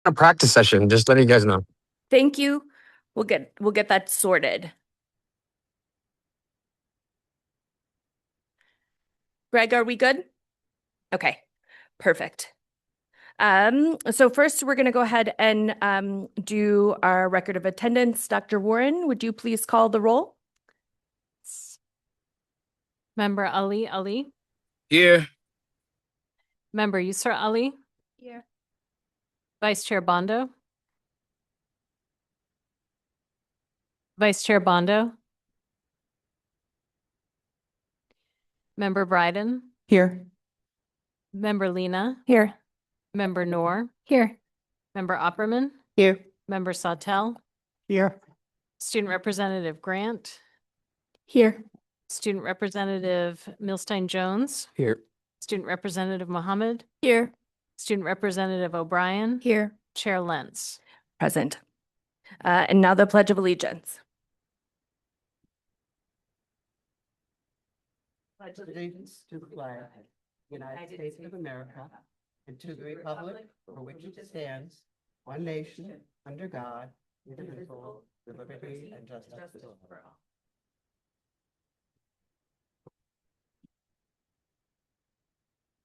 A practice session, just letting you guys know. Thank you. We'll get that sorted. Greg, are we good? Okay, perfect. So first we're going to go ahead and do our record of attendance. Dr. Warren, would you please call the roll? Member Ali. Here. Member Yusra Ali. Here. Vice Chair Bondo. Vice Chair Bondo. Member Bryden. Here. Member Lena. Here. Member Noor. Here. Member Opperman. Here. Member Sawtell. Here. Student Representative Grant. Here. Student Representative Milstein-Jones. Here. Student Representative Mohammed. Here. Student Representative O'Brien. Here. Chair Lentz. Present. And now the Pledge of Allegiance. Pledge allegiance to the flag, United States of America, and to the republic for which it stands, one nation, under God, indivisible, with liberty and justice for all.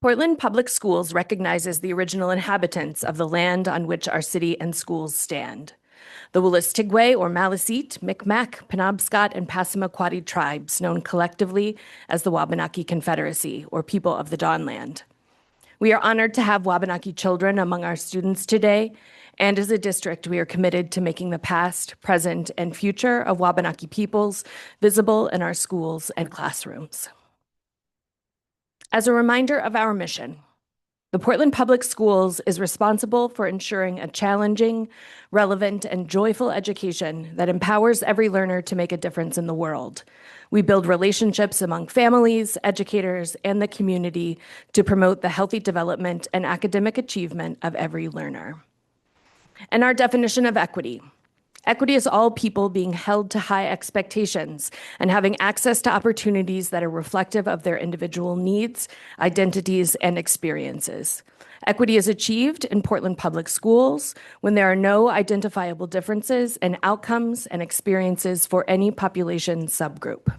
Portland Public Schools recognizes the original inhabitants of the land on which our city and schools stand. The Wolastoqey or Maliseet, Micmac, Penobscot, and Passamaquoddy tribes, known collectively as the Wabanaki Confederacy, or People of the Dawnland. We are honored to have Wabanaki children among our students today, and as a district, we are committed to making the past, present, and future of Wabanaki peoples visible in our schools and classrooms. As a reminder of our mission, the Portland Public Schools is responsible for ensuring a challenging, relevant, and joyful education that empowers every learner to make a difference in the world. We build relationships among families, educators, and the community to promote the healthy development and academic achievement of every learner. And our definition of equity. Equity is all people being held to high expectations and having access to opportunities that are reflective of their individual needs, identities, and experiences. Equity is achieved in Portland Public Schools when there are no identifiable differences in outcomes and experiences for any population subgroup.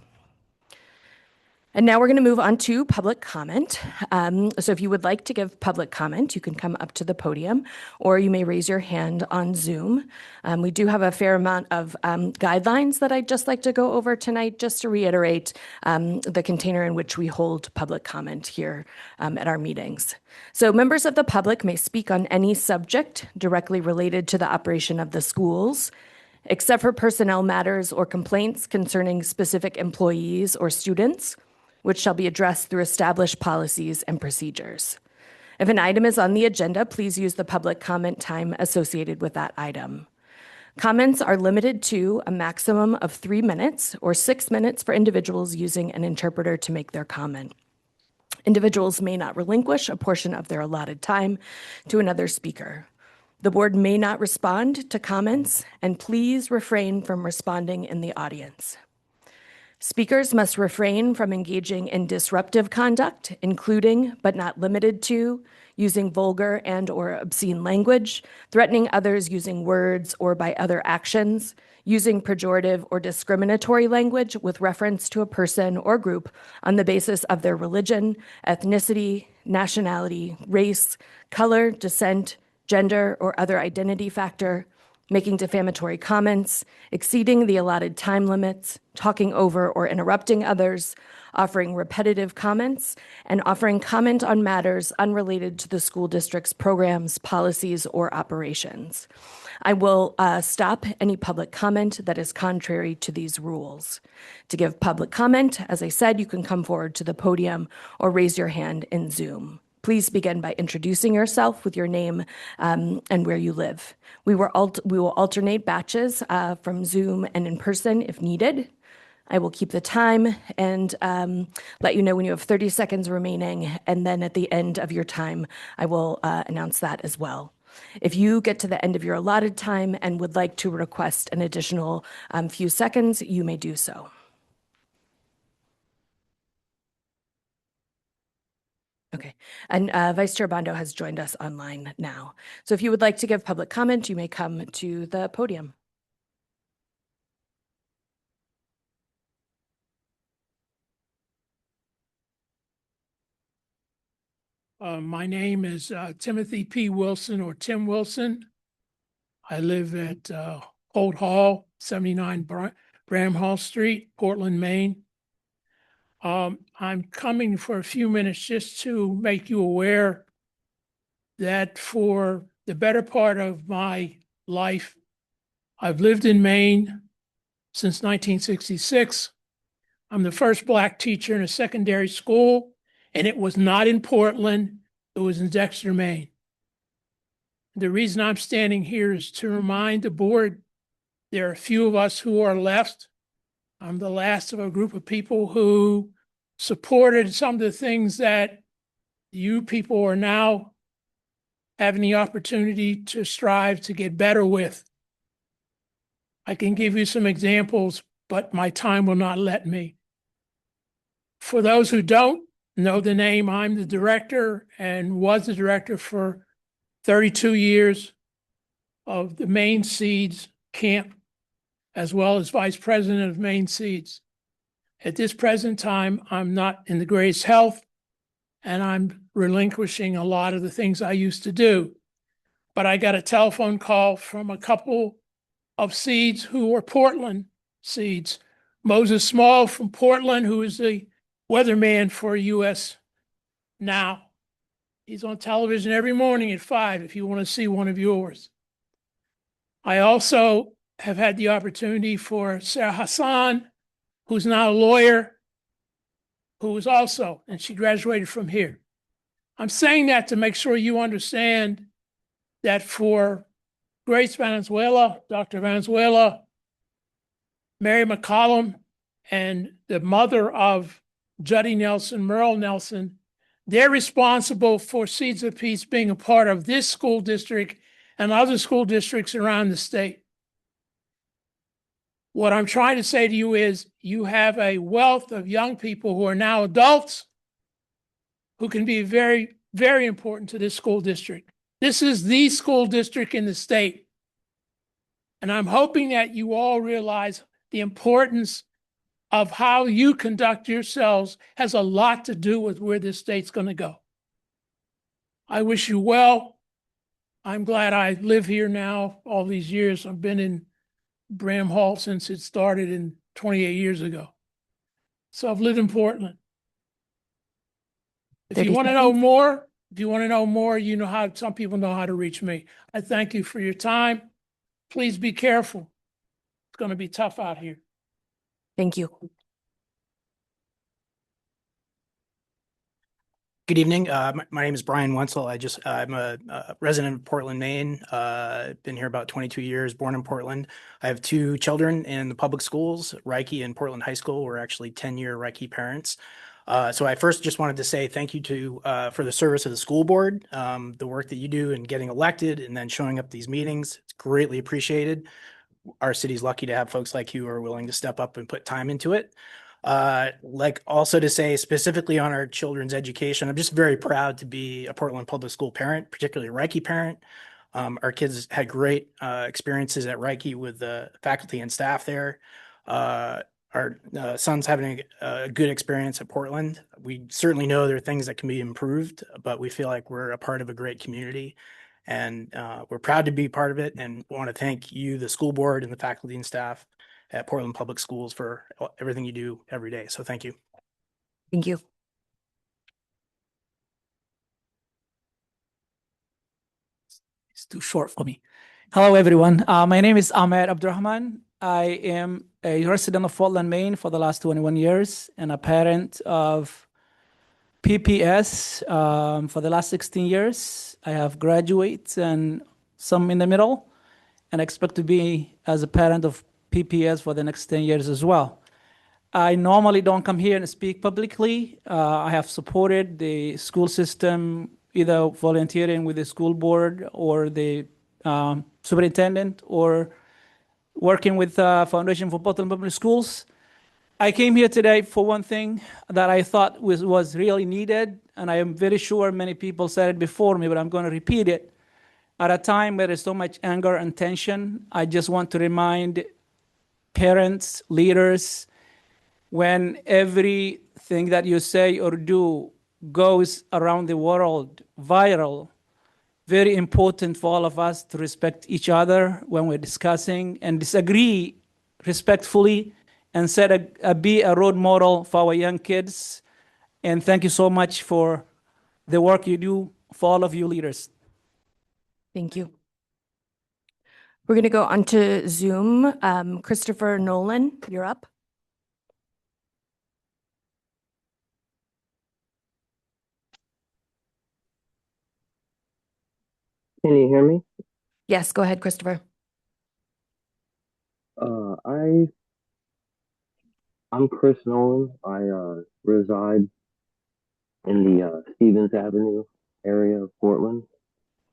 And now we're going to move on to public comment. So if you would like to give public comment, you can come up to the podium, or you may raise your hand on Zoom. We do have a fair amount of guidelines that I'd just like to go over tonight, just to reiterate the container in which we hold public comment here at our meetings. So members of the public may speak on any subject directly related to the operation of the schools, except for personnel matters or complaints concerning specific employees or students, which shall be addressed through established policies and procedures. If an item is on the agenda, please use the public comment time associated with that item. Comments are limited to a maximum of 3 minutes or 6 minutes for individuals using an interpreter to make their comment. Individuals may not relinquish a portion of their allotted time to another speaker. The board may not respond to comments, and please refrain from responding in the audience. Speakers must refrain from engaging in disruptive conduct, including, but not limited to, using vulgar and/or obscene language, threatening others using words or by other actions, using pejorative or discriminatory language with reference to a person or group on the basis of their religion, ethnicity, nationality, race, color, descent, gender, or other identity factor, making defamatory comments, exceeding the allotted time limits, talking over or interrupting others, offering repetitive comments, and offering comment on matters unrelated to the school district's programs, policies, or operations. I will stop any public comment that is contrary to these rules. To give public comment, as I said, you can come forward to the podium or raise your hand in Zoom. Please begin by introducing yourself with your name and where you live. We will alternate batches from Zoom and in person if needed. I will keep the time and let you know when you have 30 seconds remaining, and then at the end of your time, I will announce that as well. If you get to the end of your allotted time and would like to request an additional few seconds, you may do so. Okay. And Vice Chair Bondo has joined us online now. So if you would like to give public comment, you may come to the podium. My name is Timothy P. Wilson, or Tim Wilson. I live at Holt Hall, 79 Bramhall Street, Portland, Maine. I'm coming for a few minutes just to make you aware that for the better part of my life, I've lived in Maine since 1966. I'm the first Black teacher in a secondary school, and it was not in Portland, it was in Dexter, Maine. The reason I'm standing here is to remind the board there are a few of us who are left. I'm the last of a group of people who supported some of the things that you people are now having the opportunity to strive to get better with. I can give you some examples, but my time will not let me. For those who don't know the name, I'm the director and was the director for 32 years of the Maine Seeds camp, as well as vice president of Maine Seeds. At this present time, I'm not in the greatest health, and I'm relinquishing a lot of the things I used to do. But I got a telephone call from a couple of Seeds who were Portland Seeds. Moses Small from Portland, who is the weatherman for US Now. He's on television every morning at 5 if you want to see one of yours. I also have had the opportunity for Sarah Hassan, who's now a lawyer, who was also, and she graduated from here. I'm saying that to make sure you understand that for Grace Valenzuela, Dr. Valenzuela, Mary McCollum, and the mother of Juddy Nelson, Merle Nelson, they're responsible for Seeds of Peace being a part of this school district and other school districts around the state. What I'm trying to say to you is you have a wealth of young people who are now adults who can be very, very important to this school district. This is the school district in the state. And I'm hoping that you all realize the importance of how you conduct yourselves has a lot to do with where this state's going to go. I wish you well. I'm glad I live here now all these years. I've been in Bramhall since it started in 28 years ago. So I've lived in Portland. If you want to know more, you know how some people know how to reach me. I thank you for your time. Please be careful. It's going to be tough out here. Thank you. Good evening. My name is Brian Wenzel. I'm a resident of Portland, Maine. Been here about 22 years, born in Portland. I have two children in the public schools, Reiki and Portland High School. We're actually 10-year Reiki parents. So I first just wanted to say thank you for the service of the school board, the work that you do in getting elected and then showing up these meetings. It's greatly appreciated. Our city's lucky to have folks like you who are willing to step up and put time into it. Like also to say specifically on our children's education, I'm just very proud to be a Portland public school parent, particularly a Reiki parent. Our kids had great experiences at Reiki with the faculty and staff there. Our son's having a good experience at Portland. We certainly know there are things that can be improved, but we feel like we're a part of a great community. And we're proud to be part of it and want to thank you, the school board, and the faculty and staff at Portland Public Schools for everything you do every day. So thank you. Thank you. It's too short for me. Hello, everyone. My name is Ahmed Abdurrahman. I am a resident of Portland, Maine for the last 21 years and a parent of PPS for the last 16 years. I have graduates and some in the middle, and expect to be as a parent of PPS for the next 10 years as well. I normally don't come here and speak publicly. I have supported the school system, either volunteering with the school board or the superintendent or working with Foundation for Portland Public Schools. I came here today for one thing that I thought was really needed, and I am very sure many people said it before me, but I'm going to repeat it. At a time where there's so much anger and tension, I just want to remind parents, leaders, when everything that you say or do goes around the world viral, very important for all of us to respect each other when we're discussing and disagree respectfully and be a role model for our young kids. And thank you so much for the work you do for all of you leaders. Thank you. We're going to go onto Zoom. Christopher Nolan, you're up. Can you hear me? Yes, go ahead, Christopher. Uh, I I'm Chris Nolan. I reside in the Stevens Avenue area of Portland.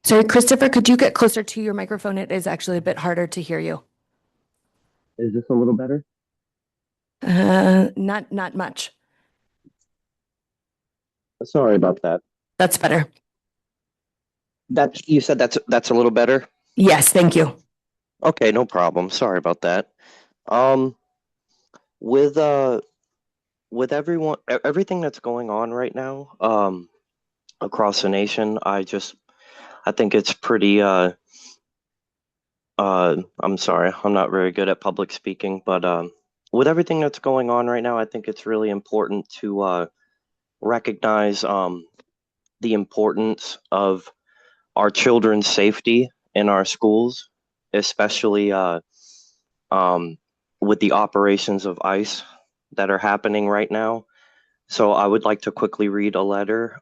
Sorry, Christopher, could you get closer to your microphone? It is actually a bit harder to hear you. Is this a little better? Not much. Sorry about that. That's better. You said that's a little better? Yes, thank you. Okay, no problem. Sorry about that. Um, with everything that's going on right now, across the nation, I think it's pretty I'm sorry, I'm not very good at public speaking, but with everything that's going on right now, I think it's really important to recognize the importance of our children's safety in our schools, especially with the operations of ICE that are happening right now. So I would like to quickly read a letter.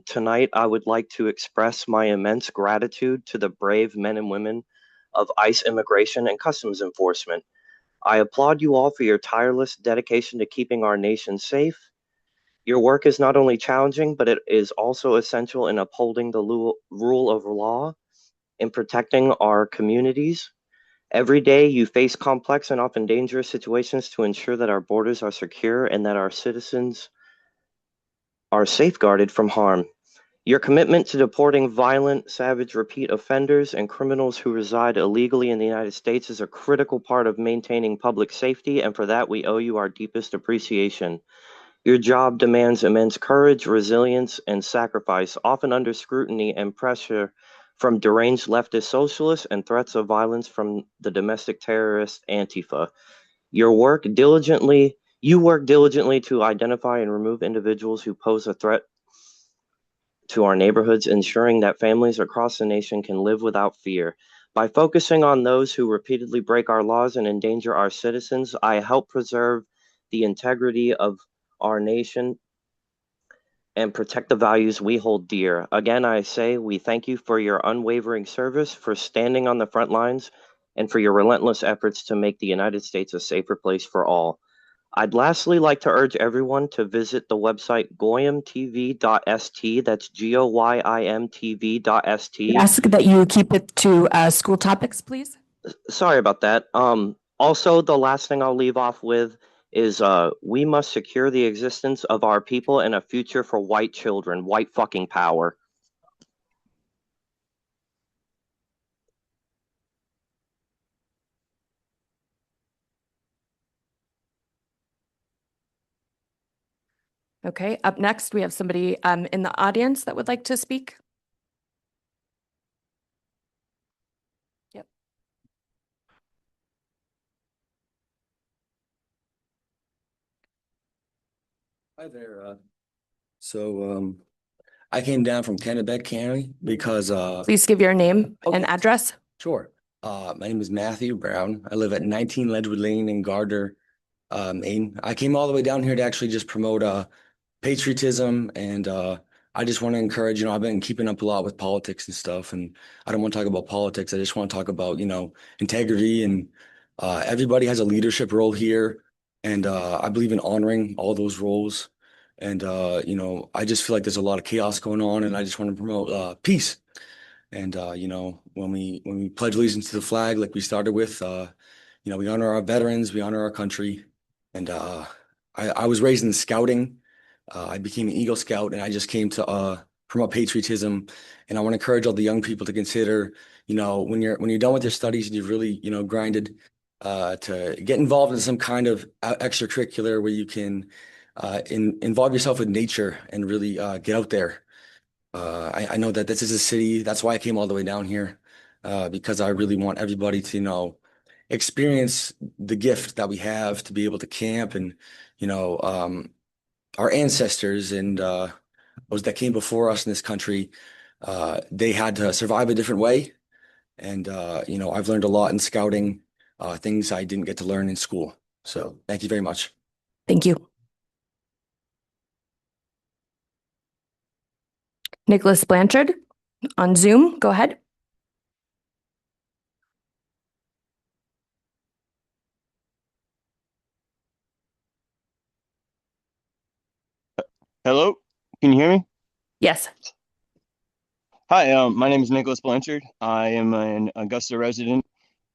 Tonight, I would like to express my immense gratitude to the brave men and women of ICE Immigration and Customs Enforcement. I applaud you all for your tireless dedication to keeping our nation safe. Your work is not only challenging, but it is also essential in upholding the rule of law and protecting our communities. Every day, you face complex and often dangerous situations to ensure that our borders are secure and that our citizens are safeguarded from harm. Your commitment to deporting violent, savage, repeat offenders and criminals who reside illegally in the United States is a critical part of maintaining public safety, and for that, we owe you our deepest appreciation. Your job demands immense courage, resilience, and sacrifice, often under scrutiny and pressure from deranged leftist socialists and threats of violence from the domestic terrorist Antifa. You work diligently to identify and remove individuals who pose a threat to our neighborhoods, ensuring that families across the nation can live without fear. By focusing on those who repeatedly break our laws and endanger our citizens, I help preserve the integrity of our nation and protect the values we hold dear. Again, I say we thank you for your unwavering service, for standing on the front lines, and for your relentless efforts to make the United States a safer place for all. I'd lastly like to urge everyone to visit the website goyimtv.st. That's GOYIMTV.st. Ask that you keep it to school topics, please. Sorry about that. Also, the last thing I'll leave off with is we must secure the existence of our people and a future for white children. White fucking power. Okay, up next, we have somebody in the audience that would like to speak. Yep. Hi there. I came down from Kennebec County because Please give your name and Okay. address. Sure. My name is Matthew Brown. I live at 19 Ledgewood Lane in Gardner, Maine. I came all the way down here to actually just promote patriotism, and I just want to encourage, I've been keeping up a lot with politics and stuff, and I don't want to talk about politics. I just want to talk about, integrity, and everybody has a leadership role here, and I believe in honoring all those roles. And I just feel like there's a lot of chaos going on, and I just want to promote peace. And when we pledge allegiance to the flag, like we started with, we honor our veterans, we honor our country, and I was raised in scouting. I became an Eagle Scout, and I just came to promote patriotism. And I want to encourage all the young people to consider, when you're done with your studies and you've really, grinded, to get involved in some kind of extracurricular where you can involve yourself with nature and really get out there. I know that this is a city. That's why I came all the way down here, because I really want everybody to, experience the gift that we have to be able to camp and, our ancestors and those that came before us in this country, they had to survive a different way. And, I've learned a lot in scouting, things I didn't get to learn in school. So thank you very much. Thank you. Nicholas Blanchard on Zoom, go ahead. Hello, can you hear me? Yes. Hi, my name is Nicholas Blanchard. I am an Augusta resident,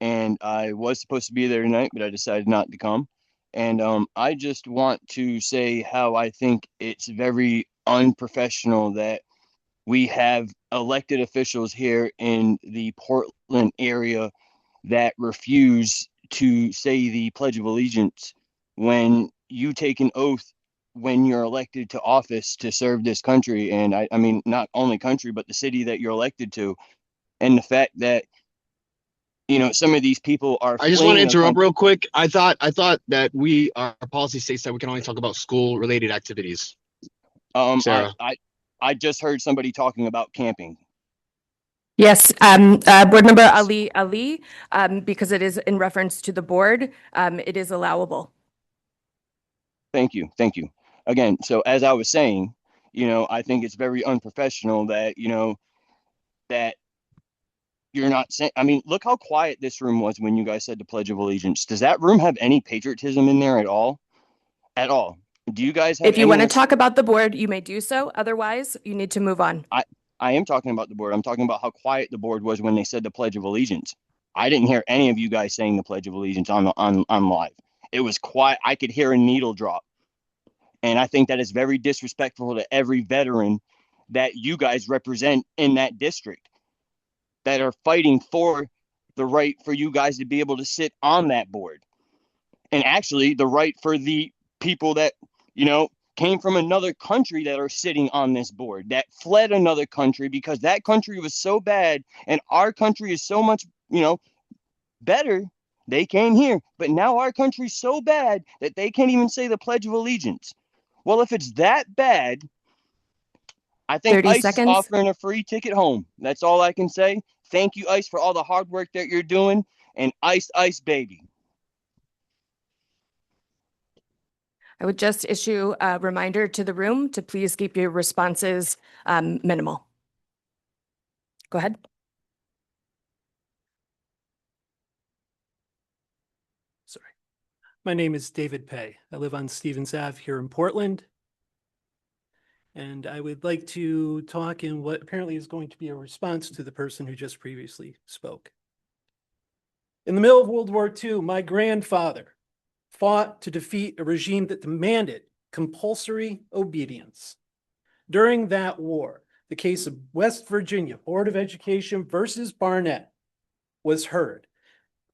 and I was supposed to be there tonight, but I decided not to come. And I just want to say how I think it's very unprofessional that we have elected officials here in the Portland area that refuse to say the Pledge of Allegiance when you take an oath when you're elected to office to serve this country. And I mean, not only country, but the city that you're elected to. And the fact that, some of these people are. I just want to interrupt real quick. I thought that our policy states that we can only talk about school related activities. Sarah. I just heard somebody talking about camping. Yes, board member Ali, because it is in reference to the board, it is allowable. Thank you. Again, so as I was saying, I think it's very unprofessional that, that you're not saying, I mean, look how quiet this room was when you guys said the Pledge of Allegiance. Does that room have any patriotism in there at all? At all? Do you guys have If you want to talk about the board, you may do so. Otherwise, you need to move on. I am talking about the board. I'm talking about how quiet the board was when they said the Pledge of Allegiance. I didn't hear any of you guys saying the Pledge of Allegiance on live. It was quiet. I could hear a needle drop. And I think that is very disrespectful to every veteran that you guys represent in that district that are fighting for the right for you guys to be able to sit on that board. And actually the right for the people that, came from another country that are sitting on this board, that fled another country because that country was so bad and our country is so much, better. They came here, but now our country's so bad that they can't even say the Pledge of Allegiance. Well, if it's that bad, I think 30 ICE seconds. is offering a free ticket home. That's all I can say. Thank you, ICE, for all the hard work that you're doing. And ICE, baby. I would just issue a reminder to the room to please keep your responses minimal. Go ahead. Sorry. My name is David Pay. I live on Stevens Ave here in Portland. And I would like to talk in what apparently is going to be a response to the person who just previously spoke. In the middle of World War II, my grandfather fought to defeat a regime that demanded compulsory obedience. During that war, the case of West Virginia Board of Education versus Barnett was heard.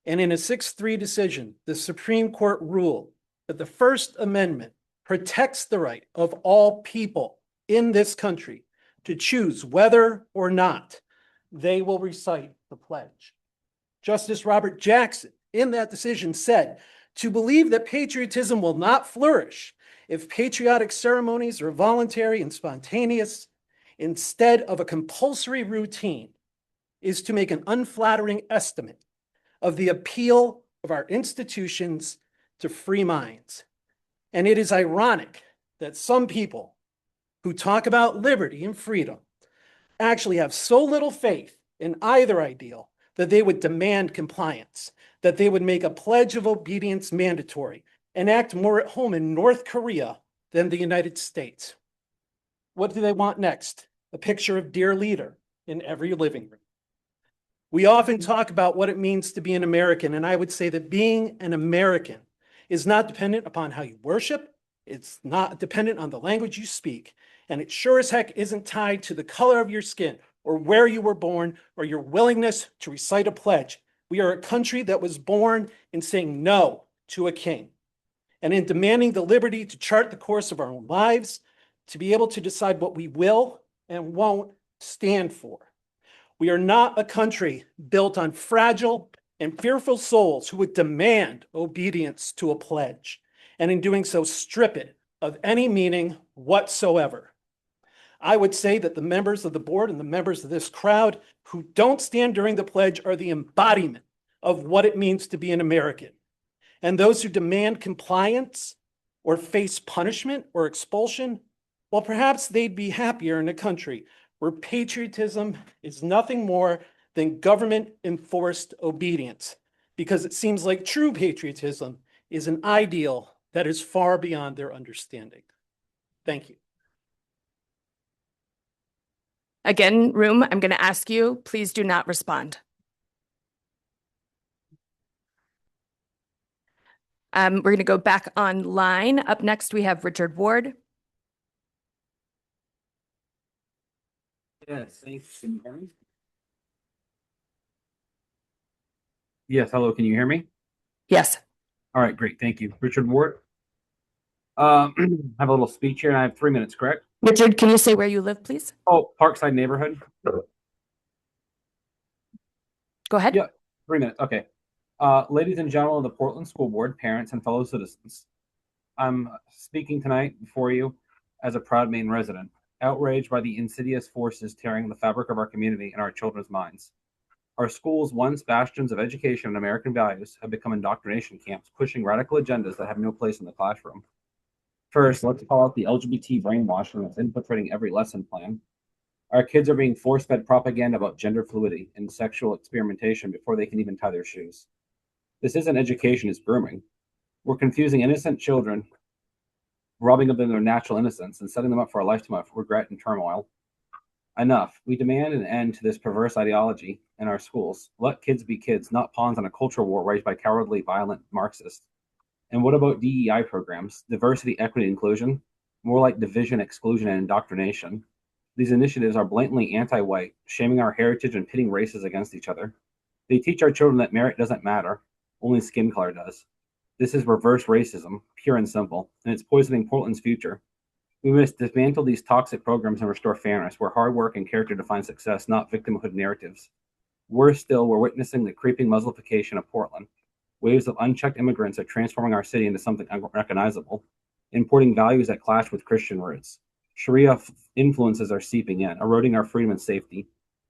And in a 6-3 decision, the Supreme Court ruled that the First Amendment protects the right of all people in this country to choose whether or not they will recite the pledge. Justice Robert Jackson, in that decision, said, to believe that patriotism will not flourish if patriotic ceremonies are voluntary and spontaneous instead of a compulsory routine is to make an unflattering estimate of the appeal of our institutions to free minds. And it is ironic that some people who talk about liberty and freedom actually have so little faith in either ideal that they would demand compliance, that they would make a pledge of obedience mandatory and act more at home in North Korea than the United States. What do they want next? A picture of dear leader in every living room. We often talk about what it means to be an American, and I would say that being an American is not dependent upon how you worship, It's not dependent on the language you speak. And it sure as heck isn't tied to the color of your skin or where you were born or your willingness to recite a pledge. We are a country that was born in saying no to a king and in demanding the liberty to chart the course of our own lives, to be able to decide what we will and won't stand for. We are not a country built on fragile and fearful souls who would demand obedience to a pledge, and in doing so, strip it of any meaning whatsoever. I would say that the members of the board and the members of this crowd who don't stand during the pledge are the embodiment of what it means to be an American. And those who demand compliance or face punishment or expulsion, well, perhaps they'd be happier in a country where patriotism is nothing more than government-enforced obedience, because it seems like true patriotism is an ideal that is far beyond their understanding. Thank you. Again, room, I'm going to ask you, please do not respond. We're going to go back online. Up next, we have Richard Ward. Yes, thanks. Can you hear me? Yes, hello, can you hear me? Yes. All right, great, thank you. Richard Ward. I have a little speech here, and I have 3 minutes, correct? Richard, can you say where you live, please? Oh, Parkside neighborhood. Go ahead. Yeah, 3 minutes, okay. Ladies and gentlemen of the Portland School Board, parents, and fellow citizens, I'm speaking tonight before you as a proud Maine resident, outraged by the insidious forces tearing the fabric of our community and our children's minds. Our schools, once bastions of education and American values, have become indoctrination camps, pushing radical agendas that have no place in the classroom. First, let's call out the LGBT brainwashing that's infiltrating every lesson plan. Our kids are being force-fed propaganda about gender fluidity and sexual experimentation before they can even tie their shoes. This isn't education, it's grooming. We're confusing innocent children, robbing them of their natural innocence, and setting them up for a lifetime of regret and turmoil. Enough. We demand an end to this perverse ideology in our schools. Let kids be kids, not pawns on a culture war waged by cowardly, violent Marxists. And what about DEI programs? Diversity, equity, inclusion? More like division, exclusion, and indoctrination. These initiatives are blatantly anti-white, shaming our heritage and pitting races against each other. They teach our children that merit doesn't matter, only skin color does. This is reverse racism, pure and simple, and it's poisoning Portland's future. We must dismantle these toxic programs and restore fairness, where hard work and character define success, not victimhood narratives. Worse still, we're witnessing the creeping Muslification of Portland. Waves of unchecked immigrants are transforming our city into something unrecognizable, importing values that clash with Christian roots. Sharia influences are seeping in, eroding our freedom and safety.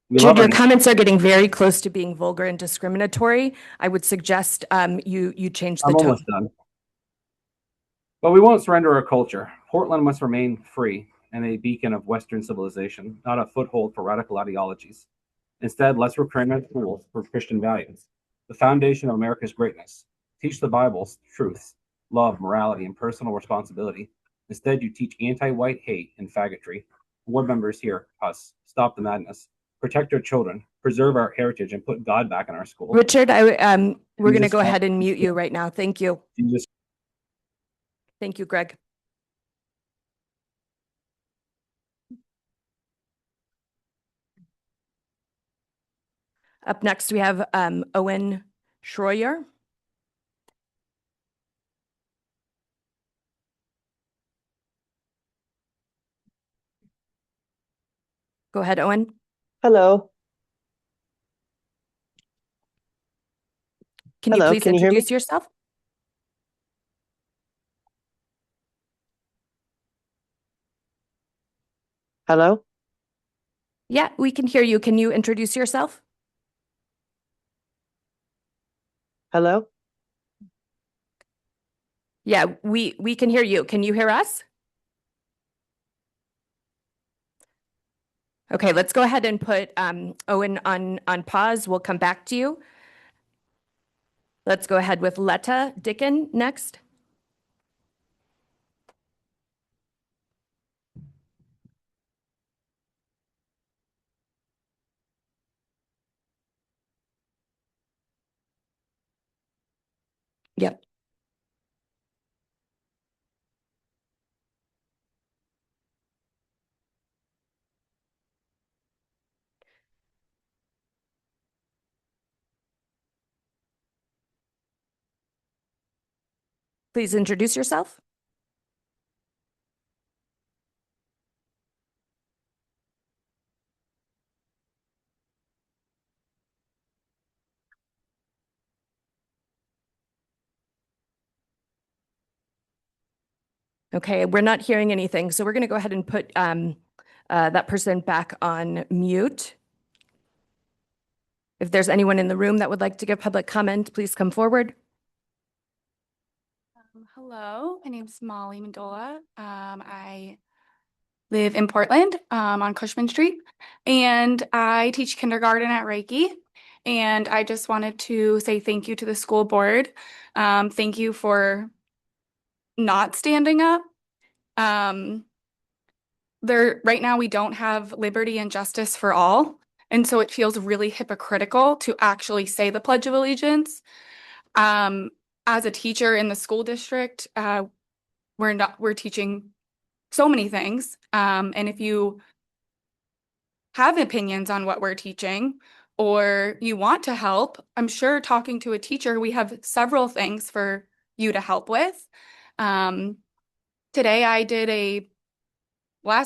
Richard, your comments are getting very close to being vulgar and discriminatory. I would suggest you change the I'm tone. almost done. But we won't surrender our culture. Portland must remain free and a beacon of Western civilization, not a foothold for radical ideologies. Instead, let's reclaim our schools for Christian values, the foundation of America's greatness. Teach the Bible's truths, love, morality, and personal responsibility. Instead, you teach anti-white hate and faggotry. Board members here, us, stop the madness. Protect our children, preserve our heritage, and put God back in our schools. Richard, we're going to Jesus go Christ. ahead and mute you right now. Thank you. Jesus. Thank you, Greg. Up next, we have Owen Schroyer. Go ahead, Owen. Hello. Can you Hello, please can you hear me? introduce yourself? Hello? Yeah, we can hear you. Can you introduce yourself? Hello? Yeah, we can hear you. Can you hear us? Okay, let's go ahead and put Owen on pause. We'll come back to you. Let's go ahead with Letta Dickon next. Yep. Please introduce yourself. Okay, we're not hearing anything, so we're going to go ahead and put that person back on mute. If there's anyone in the room that would like to give public comment, please come forward. Hello, my name is Molly Mendola. I live in Portland on Cushman Street, and I teach kindergarten at Reiki. And I just wanted to say thank you to the school board. Thank you for not standing up. Right now we don't have liberty and justice for all. And so it feels really hypocritical to actually say the Pledge of Allegiance. As a teacher in the school district, we're teaching so many things. And if you have opinions on what we're teaching or you want to help, I'm sure talking to a teacher, we have several things for you to help with. Last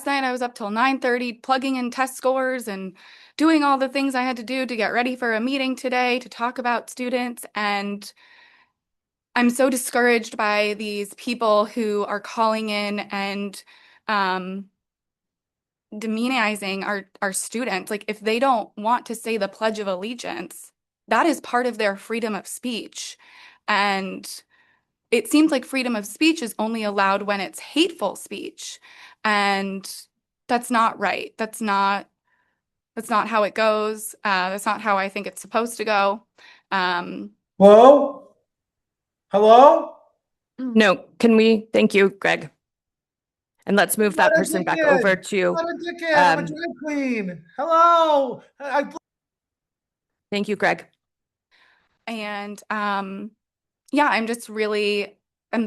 night I was up till 9:30 plugging in test scores and doing all the things I had to do to get ready for a meeting today to talk about students. And I'm so discouraged by these people who are calling in and demonizing our students. Like, if they don't want to say the Pledge of Allegiance, that is part of their freedom of speech. And it seems like freedom of speech is only allowed when it's hateful speech. And that's not right. That's not how it goes. That's not how I think it's supposed to go. Hello? Hello? No, thank you, Greg. And let's move that person back over to. I'm a drag queen. Hello? Thank you, Greg. And yeah, I'm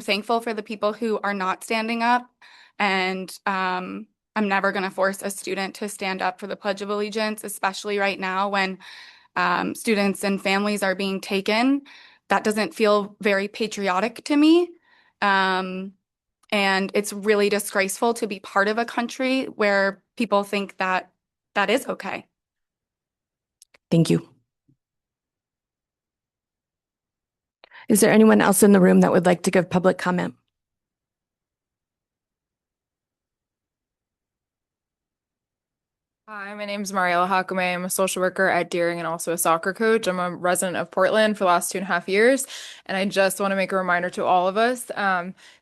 thankful for the people who are not standing up. And I'm never going to force a student to stand up for the Pledge of Allegiance, especially right now when students and families are being taken. That doesn't feel very patriotic to me. And it's really disgraceful to be part of a country where people think that that is okay. Thank you. Is there anyone else in the room that would like to give public comment? Hi, my name is Mariela Hakume. I'm a social worker at Deering and also a soccer coach. I'm a resident of Portland for the last 2.5 years. And I just want to make a reminder to all of us.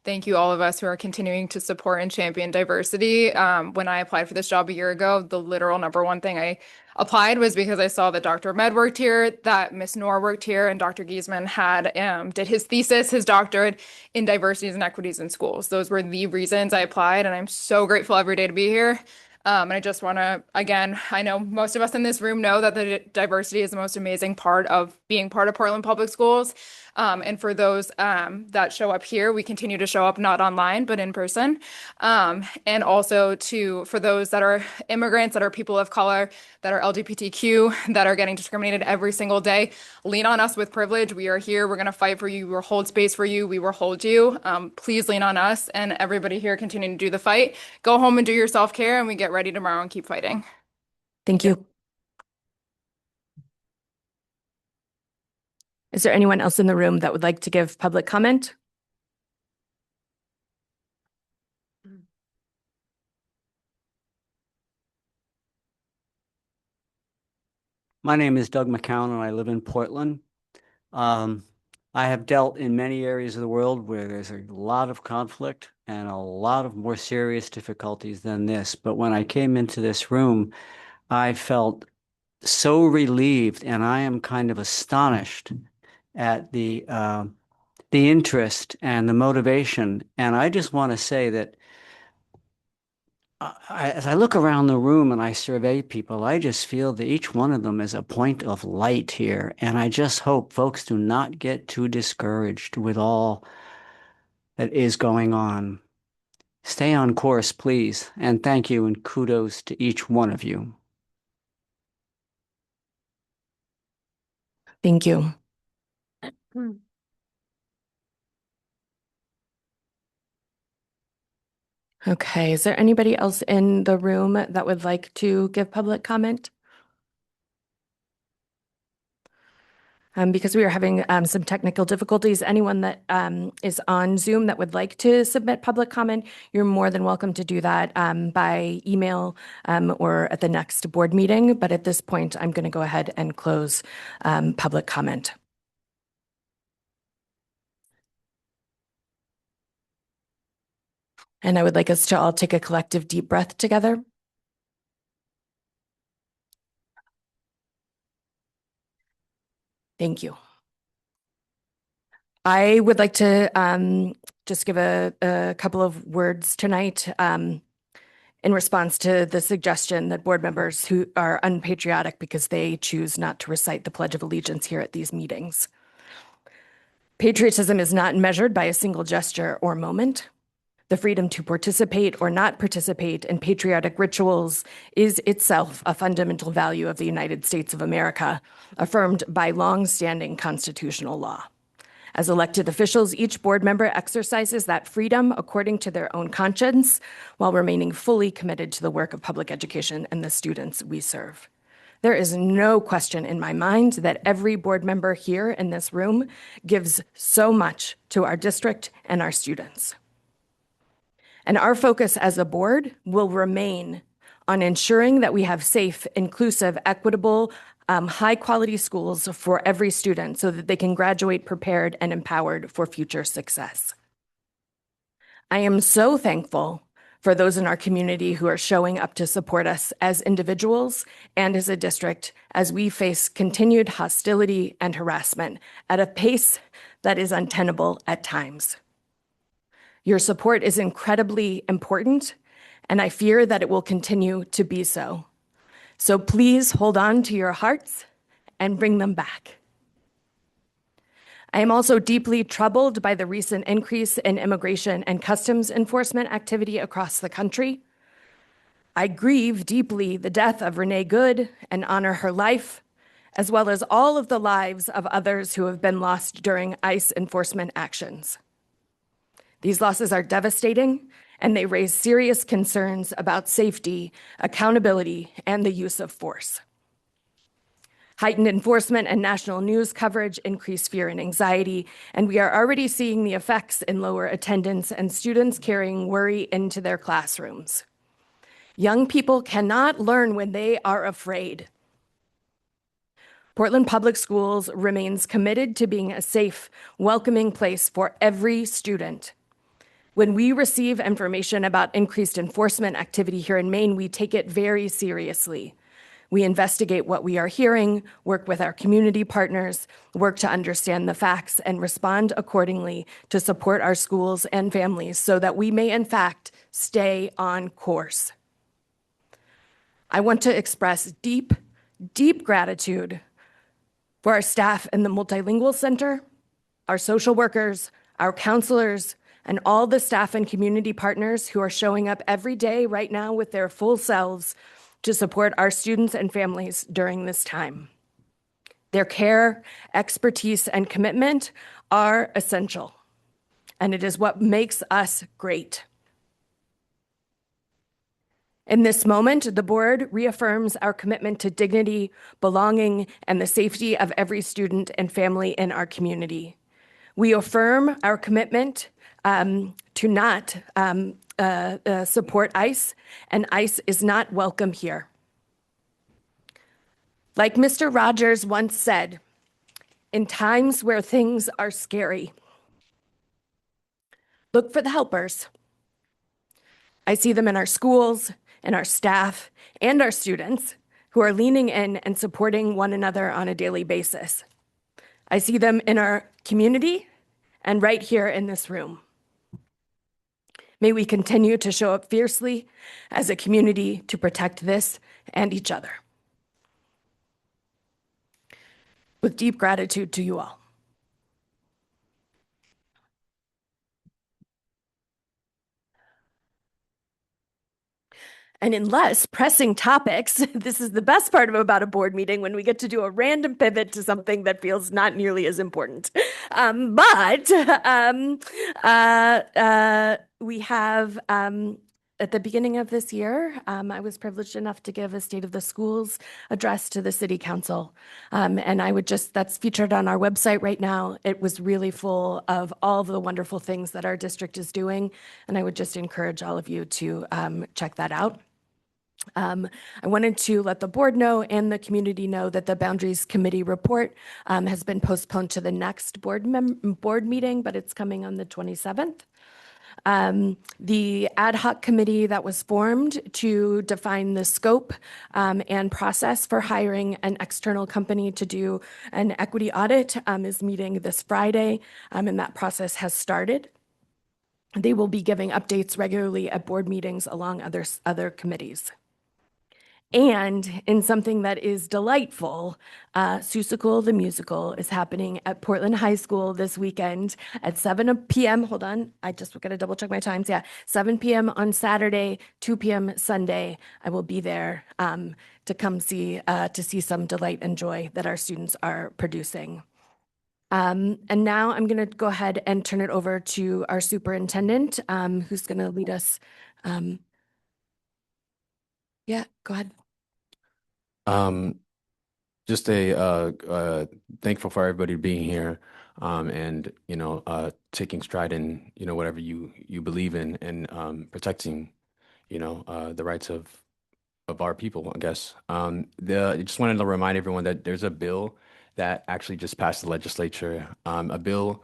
Thank you, all of us who are continuing to support and champion diversity. When I applied for this job a year ago, the literal number one thing I applied was because I saw that Dr. Ahmed worked here, that Miss Noor worked here, and Dr. Giesman did his thesis, his doctorate in diversities and equities in schools. Those were the reasons I applied, and I'm so grateful every day to be here. And I just want to, again, I know most of us in this room know that the diversity is the most amazing part of being part of Portland Public Schools. And for those that show up here, we continue to show up not online, but in person. And also for those that are immigrants, that are people of color, that are LGBTQ, that are getting discriminated every single day, lean on us with privilege. We are here. We're going to fight for you. We will hold space for you. We will hold you. Please lean on us and everybody here continuing to do the fight. Go home and do your self-care, and we get ready tomorrow and keep fighting. Thank you. Is there anyone else in the room that would like to give public comment? My name is Doug McCown, and I live in Portland. I have dealt in many areas of the world where there's a lot of conflict and a lot of more serious difficulties than this. But when I came into this room, I felt so relieved, and I am kind of astonished at the interest and the motivation. And I just want to say that as I look around the room and I survey people, I just feel that each one of them is a point of light here. And I just hope folks do not get too discouraged with all that is going on. Stay on course, please. And thank you, and kudos to each one of you. Thank you. Okay, is there anybody else in the room that would like to give public comment? Because we are having some technical difficulties, anyone that is on Zoom that would like to submit public comment, you're more than welcome to do that by email or at the next board meeting. But at this point, I'm going to go ahead and close public comment. And I would like us to all take a collective deep breath together. Thank you. I would like to just give a couple of words tonight in response to the suggestion that board members who are unpatriotic because they choose not to recite the Pledge of Allegiance here at these meetings. Patriotism is not measured by a single gesture or moment. The freedom to participate or not participate in patriotic rituals is itself a fundamental value of the United States of America, affirmed by long-standing constitutional law. As elected officials, each board member exercises that freedom according to their own conscience while remaining fully committed to the work of public education and the students we serve. There is no question in my mind that every board member here in this room gives so much to our district and our students. And our focus as a board will remain on ensuring that we have safe, inclusive, equitable, high-quality schools for every student so that they can graduate prepared and empowered for future success. I am so thankful for those in our community who are showing up to support us as individuals and as a district as we face continued hostility and harassment at a pace that is untenable at times. Your support is incredibly important, and I fear that it will continue to be so. So please hold on to your hearts and bring them back. I am also deeply troubled by the recent increase in immigration and customs enforcement activity across the country. I grieve deeply the death of Renee Good and honor her life, as well as all of the lives of others who have been lost during ICE enforcement actions. These losses are devastating, and they raise serious concerns about safety, accountability, and the use of force. Heightened enforcement and national news coverage increase fear and anxiety, and we are already seeing the effects in lower attendance and students carrying worry into their classrooms. Young people cannot learn when they are afraid. Portland Public Schools remains committed to being a safe, welcoming place for every student. When we receive information about increased enforcement activity here in Maine, we take it very seriously. We investigate what we are hearing, work with our community partners, work to understand the facts, and respond accordingly to support our schools and families so that we may, in fact, stay on course. I want to express deep, deep gratitude for our staff in the Multilingual Center, our social workers, our counselors, and all the staff and community partners who are showing up every day right now with their full selves to support our students and families during this time. Their care, expertise, and commitment are essential, and it is what makes us great. In this moment, the board reaffirms our commitment to dignity, belonging, and the safety of every student and family in our community. We affirm our commitment to not support ICE, and ICE is not welcome here. Like Mr. Rogers once said, in times where things are scary, look for the helpers. I see them in our schools, in our staff, and our students who are leaning in and supporting one another on a daily basis. I see them in our community and right here in this room. May we continue to show up fiercely as a community to protect this and each other. With deep gratitude to you all. And in less pressing topics, this is the best part about a board meeting when we get to do a random pivot to something that feels not nearly as important. We have At the beginning of this year, I was privileged enough to give a State of the Schools address to the City Council. And I would just, that's featured on our website right now. It was really full of all the wonderful things that our district is doing. And I would just encourage all of you to check that out. I wanted to let the board know and the community know that the Boundaries Committee report has been postponed to the next board meeting, but it's coming on the 27th. The ad hoc committee that was formed to define the scope and process for hiring an external company to do an equity audit is meeting this Friday, and that process has started. They will be giving updates regularly at board meetings along other committees. And in something that is delightful, Seussical the Musical is happening at Portland High School this weekend at 7 p.m. Hold on, I just got to double check my times. Yeah, 7 p.m. on Saturday, 2 p.m. Sunday. I will be there to come see some delight and joy that our students are producing. And now I'm going to go ahead and turn it over to our superintendent, who's going to lead us. Yeah, go ahead. Just thankful for everybody being here, and taking stride in whatever you believe in, and protecting the rights of our people, I guess. I just wanted to remind everyone that there's a bill that actually just passed the legislature, a bill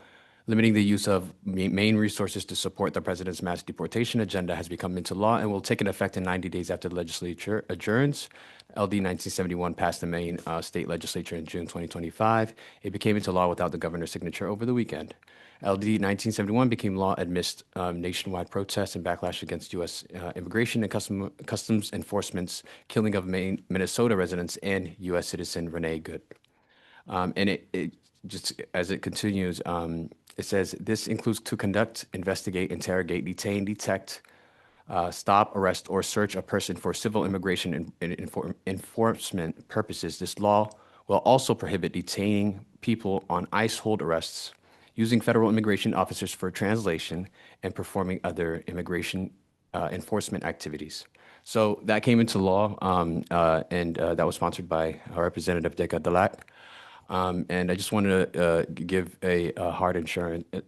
limiting the use of main resources to support the president's mass deportation agenda has become into law and will take an effect in 90 days after the legislature adjourns. LD 1971 passed the Maine state legislature in June 2025. It became into law without the governor's signature over the weekend. LD 1971 became law amidst nationwide protests and backlash against U.S. Immigration and Customs Enforcement's killing of Minnesota residents and U.S. citizen Renee Good. And it just as it continues, it says this includes to conduct, investigate, interrogate, detain, detect, stop, arrest, or search a person for civil immigration and enforcement purposes. This law will also prohibit detaining people on ICE hold arrests, using federal immigration officers for translation, and performing other immigration enforcement activities. So that came into law, and that was sponsored by Representative Deca Delac. And I just wanted to give a hard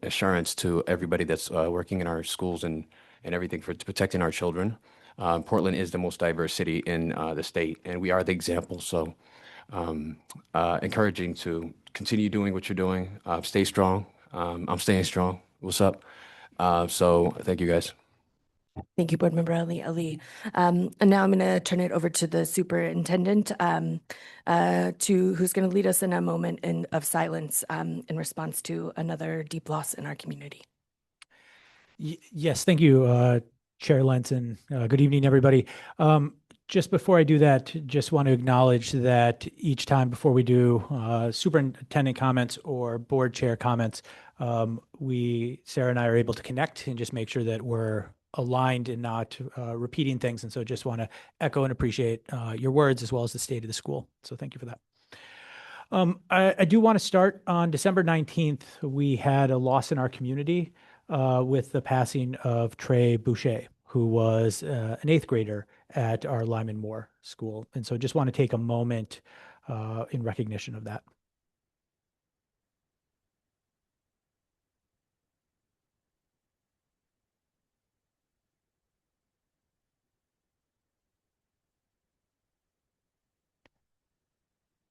assurance to everybody that's working in our schools and everything for protecting our children. Portland is the most diverse city in the state, and we are the example. So encouraging to continue doing what you're doing. Stay strong. I'm staying strong. What's up? So thank you, guys. Thank you, Board Member Ali. And now I'm going to turn it over to the superintendent, who's going to lead us in a moment of silence in response to another deep loss in our community. Yes, thank you, Chair Lentz, and good evening, everybody. Just before I do that, just want to acknowledge that each time before we do superintendent comments or board chair comments, Sarah and I are able to connect and just make sure that we're aligned and not repeating things. And so just want to echo and appreciate your words as well as the state of the school. So thank you for that. I do want to start on December 19th. We had a loss in our community with the passing of Trey Boucher, who was an 8th grader at our Lyman Moore School. And so just want to take a moment in recognition of that.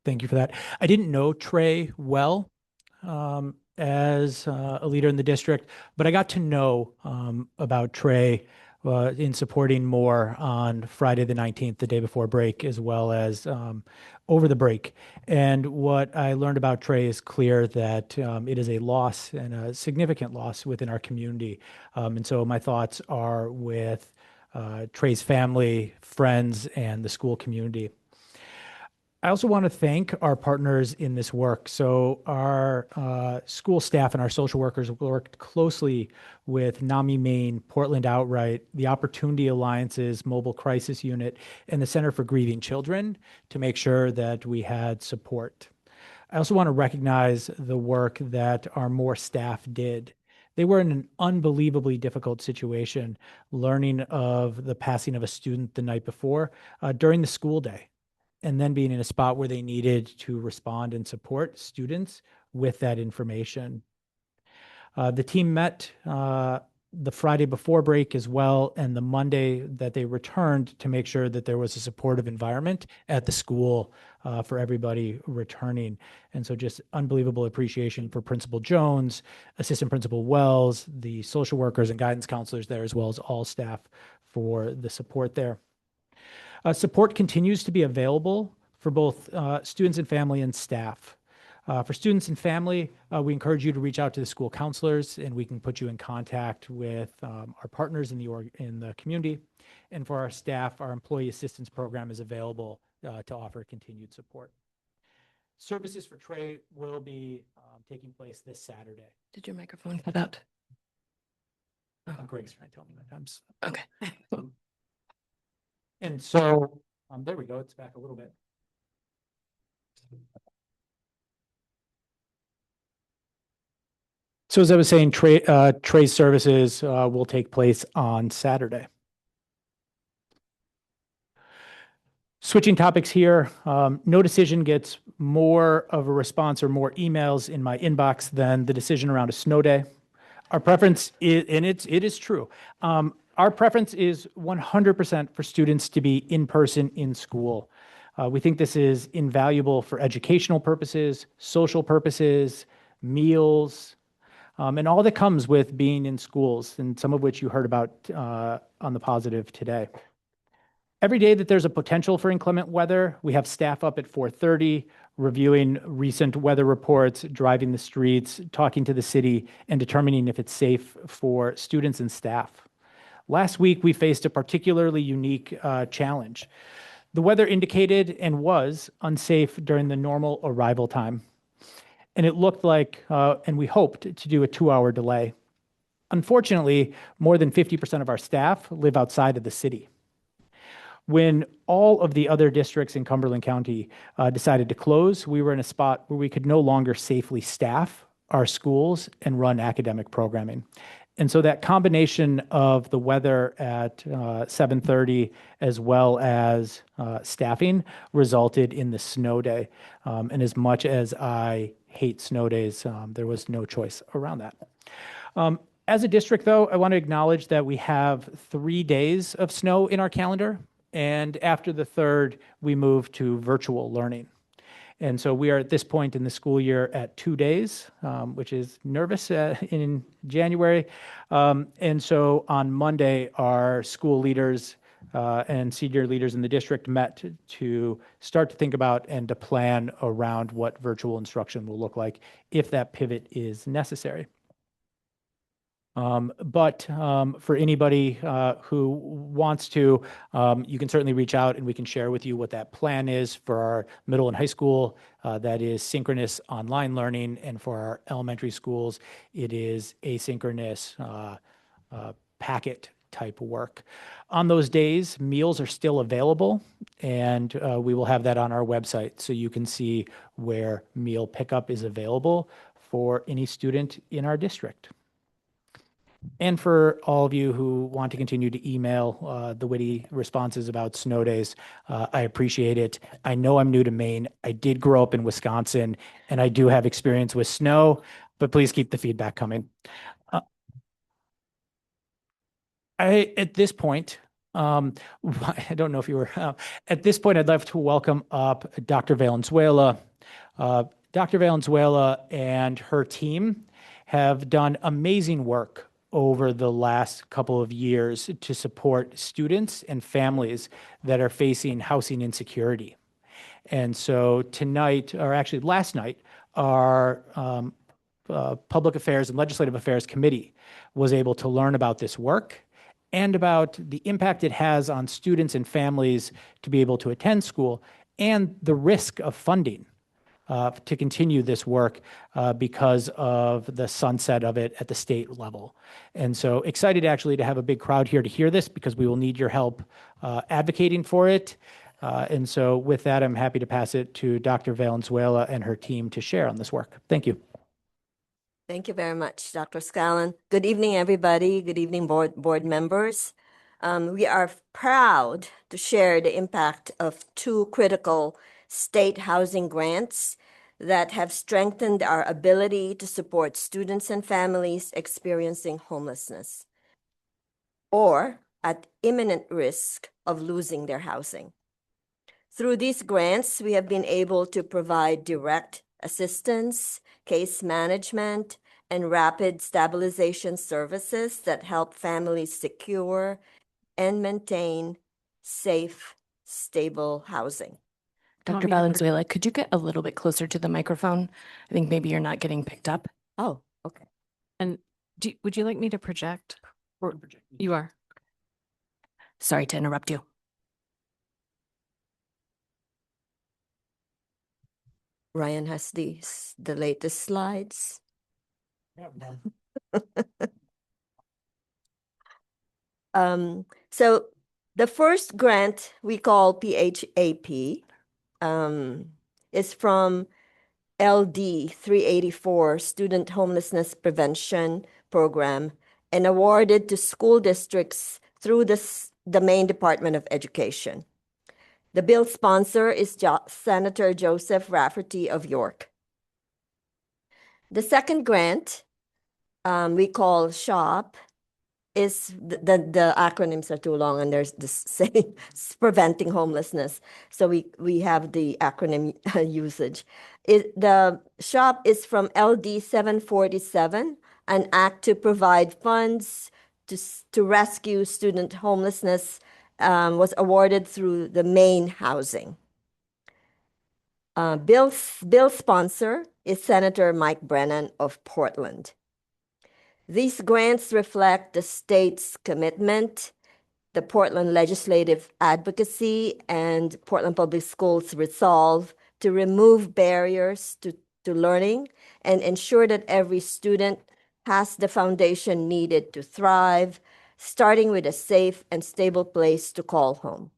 Thank you for that. I didn't know Trey well as a leader in the district, but I got to know about Trey in supporting more on Friday the 19th, the day before break, as well as over the break. And what I learned about Trey is clear that it is a loss and a significant loss within our community. And so my thoughts are with Trey's family, friends, and the school community. I also want to thank our partners in this work. So our school staff and our social workers worked closely with NAMI Maine, Portland Outright, the Opportunity Alliance's Mobile Crisis Unit, and the Center for Grieving Children to make sure that we had support. I also want to recognize the work that our Moore staff did. They were in an unbelievably difficult situation, learning of the passing of a student the night before during the school day, and then being in a spot where they needed to respond and support students with that information. The team met the Friday before break as well, and the Monday that they returned to make sure that there was a supportive environment at the school for everybody returning. And so just unbelievable appreciation for Principal Jones, Assistant Principal Wells, the social workers and guidance counselors there, as well as all staff for the support there. Support continues to be available for both students and family and staff. For students and family, we encourage you to reach out to the school counselors, and we can put you in contact with our partners in the community. And for our staff, our employee assistance program is available to offer continued support. Services for Trey will be taking place this Saturday. Did your microphone cut out? Greg's trying to tell me my time's. Okay. And so, there we go. It's back a little bit. So as I was saying, Trey's services will take place on Saturday. Switching topics here, no decision gets more of a response or more emails in my inbox than the decision around a snow day. Our preference is, and it is true, our preference is 100% for students to be in person in school. We think this is invaluable for educational purposes, social purposes, meals, and all that comes with being in schools, and some of which you heard about on the positive today. Every day that there's a potential for inclement weather, we have staff up at 4:30, reviewing recent weather reports, driving the streets, talking to the city, and determining if it's safe for students and staff. Last week, we faced a particularly unique challenge. The weather indicated and was unsafe during the normal arrival time. And it looked like, and we hoped to do a 2-hour delay. Unfortunately, more than 50% of our staff live outside of the city. When all of the other districts in Cumberland County decided to close, we were in a spot where we could no longer safely staff our schools and run academic programming. And so that combination of the weather at 7:30 as well as staffing resulted in the snow day. And as much as I hate snow days, there was no choice around that. As a district, though, I want to acknowledge that we have 3 days of snow in our calendar. And after the third, we move to virtual learning. And so we are at this point in the school year at 2 days, which is nervous in January. And so on Monday, our school leaders and senior leaders in the district met to start to think about and to plan around what virtual instruction will look like if that pivot is necessary. But for anybody who wants to, you can certainly reach out and we can share with you what that plan is for our middle and high school. That is synchronous online learning. And for our elementary schools, it is asynchronous packet type work. On those days, meals are still available, and we will have that on our website so you can see where meal pickup is available for any student in our district. And for all of you who want to continue to email the witty responses about snow days, I appreciate it. I know I'm new to Maine. I did grow up in Wisconsin, and I do have experience with snow, but please keep the feedback coming. At this point, I don't know if you were, at this point, I'd love to welcome up Dr. Valenzuela. Dr. Valenzuela and her team have done amazing work over the last couple of years to support students and families that are facing housing insecurity. And so tonight, or actually last night, our Public Affairs and Legislative Affairs Committee was able to learn about this work and about the impact it has on students and families to be able to attend school and the risk of funding to continue this work because of the sunset of it at the state level. And so excited actually to have a big crowd here to hear this because we will need your help advocating for it. And so with that, I'm happy to pass it to Dr. Valenzuela and her team to share on this work. Thank you. Thank you very much, Dr. Scallon. Good evening, everybody. Good evening, board members. We are proud to share the impact of two critical state housing grants that have strengthened our ability to support students and families experiencing homelessness or at imminent risk of losing their housing. Through these grants, we have been able to provide direct assistance, case management, and rapid stabilization services that help families secure and maintain safe, stable housing. Dr. Valenzuela, could you get a little bit closer to the microphone? I think maybe you're not getting picked up. Oh, okay. And would you like me to project? Or you are? Sorry to interrupt you. Ryan has the latest slides. So the first grant we call PHAP is from LD 384 Student Homelessness Prevention Program and awarded to school districts through the Maine Department of Education. The bill sponsor is Senator Joseph Rafferty of York. The second grant we call SHOP is the acronyms are too long and there's this saying preventing homelessness. So we have the acronym usage. The SHOP is from LD 747, an act to provide funds to rescue student homelessness was awarded through the Maine Housing. Bill sponsor is Senator Mike Brennan of Portland. These grants reflect the state's commitment, the Portland legislative advocacy, and Portland Public Schools' resolve to remove barriers to learning and ensure that every student has the foundation needed to thrive, starting with a safe and stable place to call home.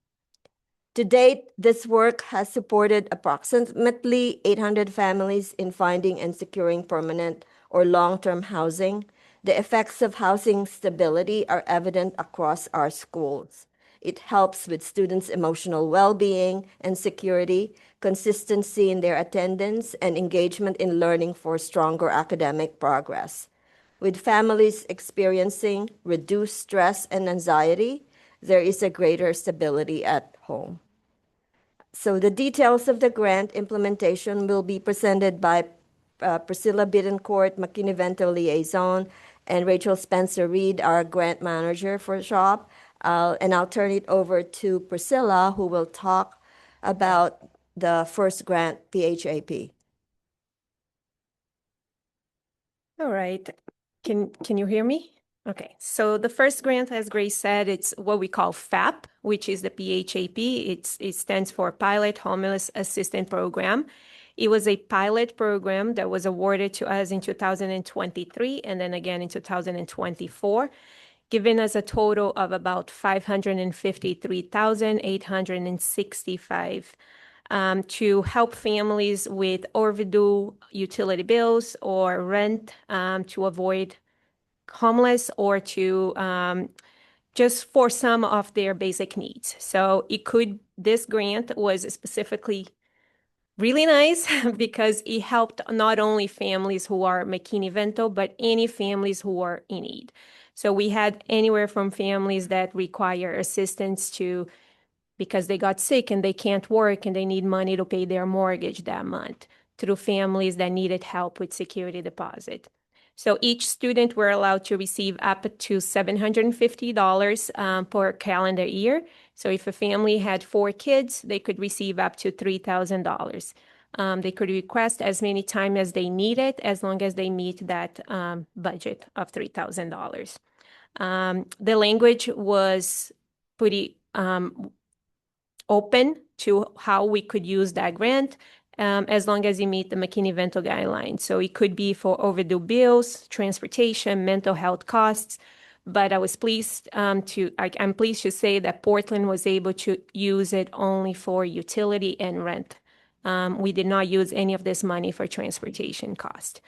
To date, this work has supported approximately 800 families in finding and securing permanent or long-term housing. The effects of housing stability are evident across our schools. It helps with students' emotional well-being and security, consistency in their attendance, and engagement in learning for stronger academic progress. With families experiencing reduced stress and anxiety, there is a greater stability at home. So the details of the grant implementation will be presented by Priscilla Bittencourt, McKinney-Vento Liaison, and Rachel Spencer-Reed, our grant manager for SHOP. And I'll turn it over to Priscilla, who will talk about the first grant, PHAP. All right. Can you hear me? Okay, so the first grant, as Grace said, it's what we call FAP, which is the PHAP. It stands for Pilot Homeless Assistance Program. It was a pilot program that was awarded to us in 2023 and then again in 2024, giving us a total of about $553,865 to help families with overdue utility bills or rent to avoid homeless or to just for some of their basic needs. So this grant was specifically really nice because it helped not only families who are McKinney-Vento, but any families who are in need. So we had anywhere from families that require assistance because they got sick and they can't work and they need money to pay their mortgage that month, through families that needed help with security deposit. So each student were allowed to receive up to $750 per calendar year. So if a family had 4 kids, they could receive up to $3,000. They could request as many times as they needed, as long as they meet that budget of $3,000. The language was pretty open to how we could use that grant, as long as you meet the McKinney-Vento guidelines. So it could be for overdue bills, transportation, mental health costs. But I'm pleased to say that Portland was able to use it only for utility and rent. We did not use any of this money for transportation cost.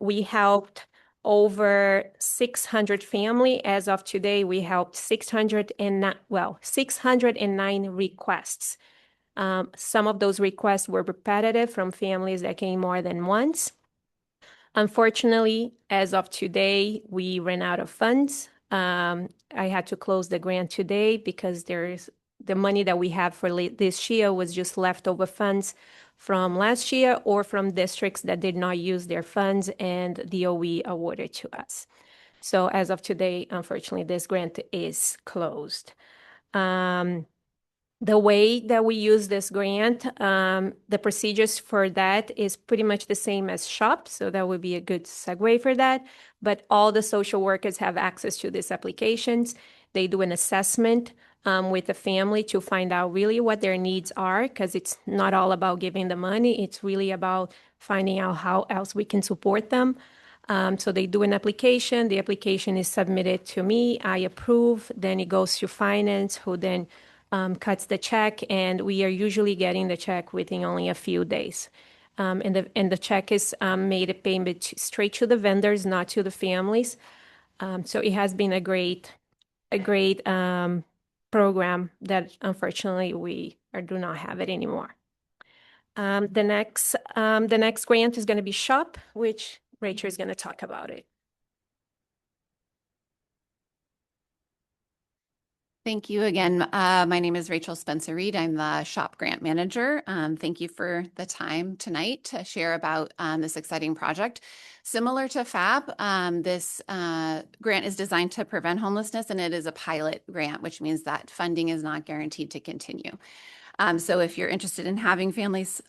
We helped over 600 family. As of today, we helped 609 requests. Some of those requests were repetitive from families that came more than once. Unfortunately, as of today, we ran out of funds. I had to close the grant today because the money that we have for this year was just leftover funds from last year or from districts that did not use their funds and DOE awarded to us. So as of today, unfortunately, this grant is closed. The way that we use this grant, the procedures for that is pretty much the same as SHOP, so that would be a good segue for that. But all the social workers have access to these applications. They do an assessment with the family to find out really what their needs are, because it's not all about giving the money. It's really about finding out how else we can support them. So they do an application. The application is submitted to me. I approve. Then it goes to finance, who then cuts the check, and we are usually getting the check within only a few days. And the check is made a payment straight to the vendors, not to the families. So it has been a great program that unfortunately we do not have it anymore. The next grant is going to be SHOP, which Rachel is going to talk about it. Thank you again. My name is Rachel Spencer-Reed. I'm the SHOP grant manager. Thank you for the time tonight to share about this exciting project. Similar to FAB, this grant is designed to prevent homelessness, and it is a pilot grant, which means that funding is not guaranteed to continue. So if you're interested in having families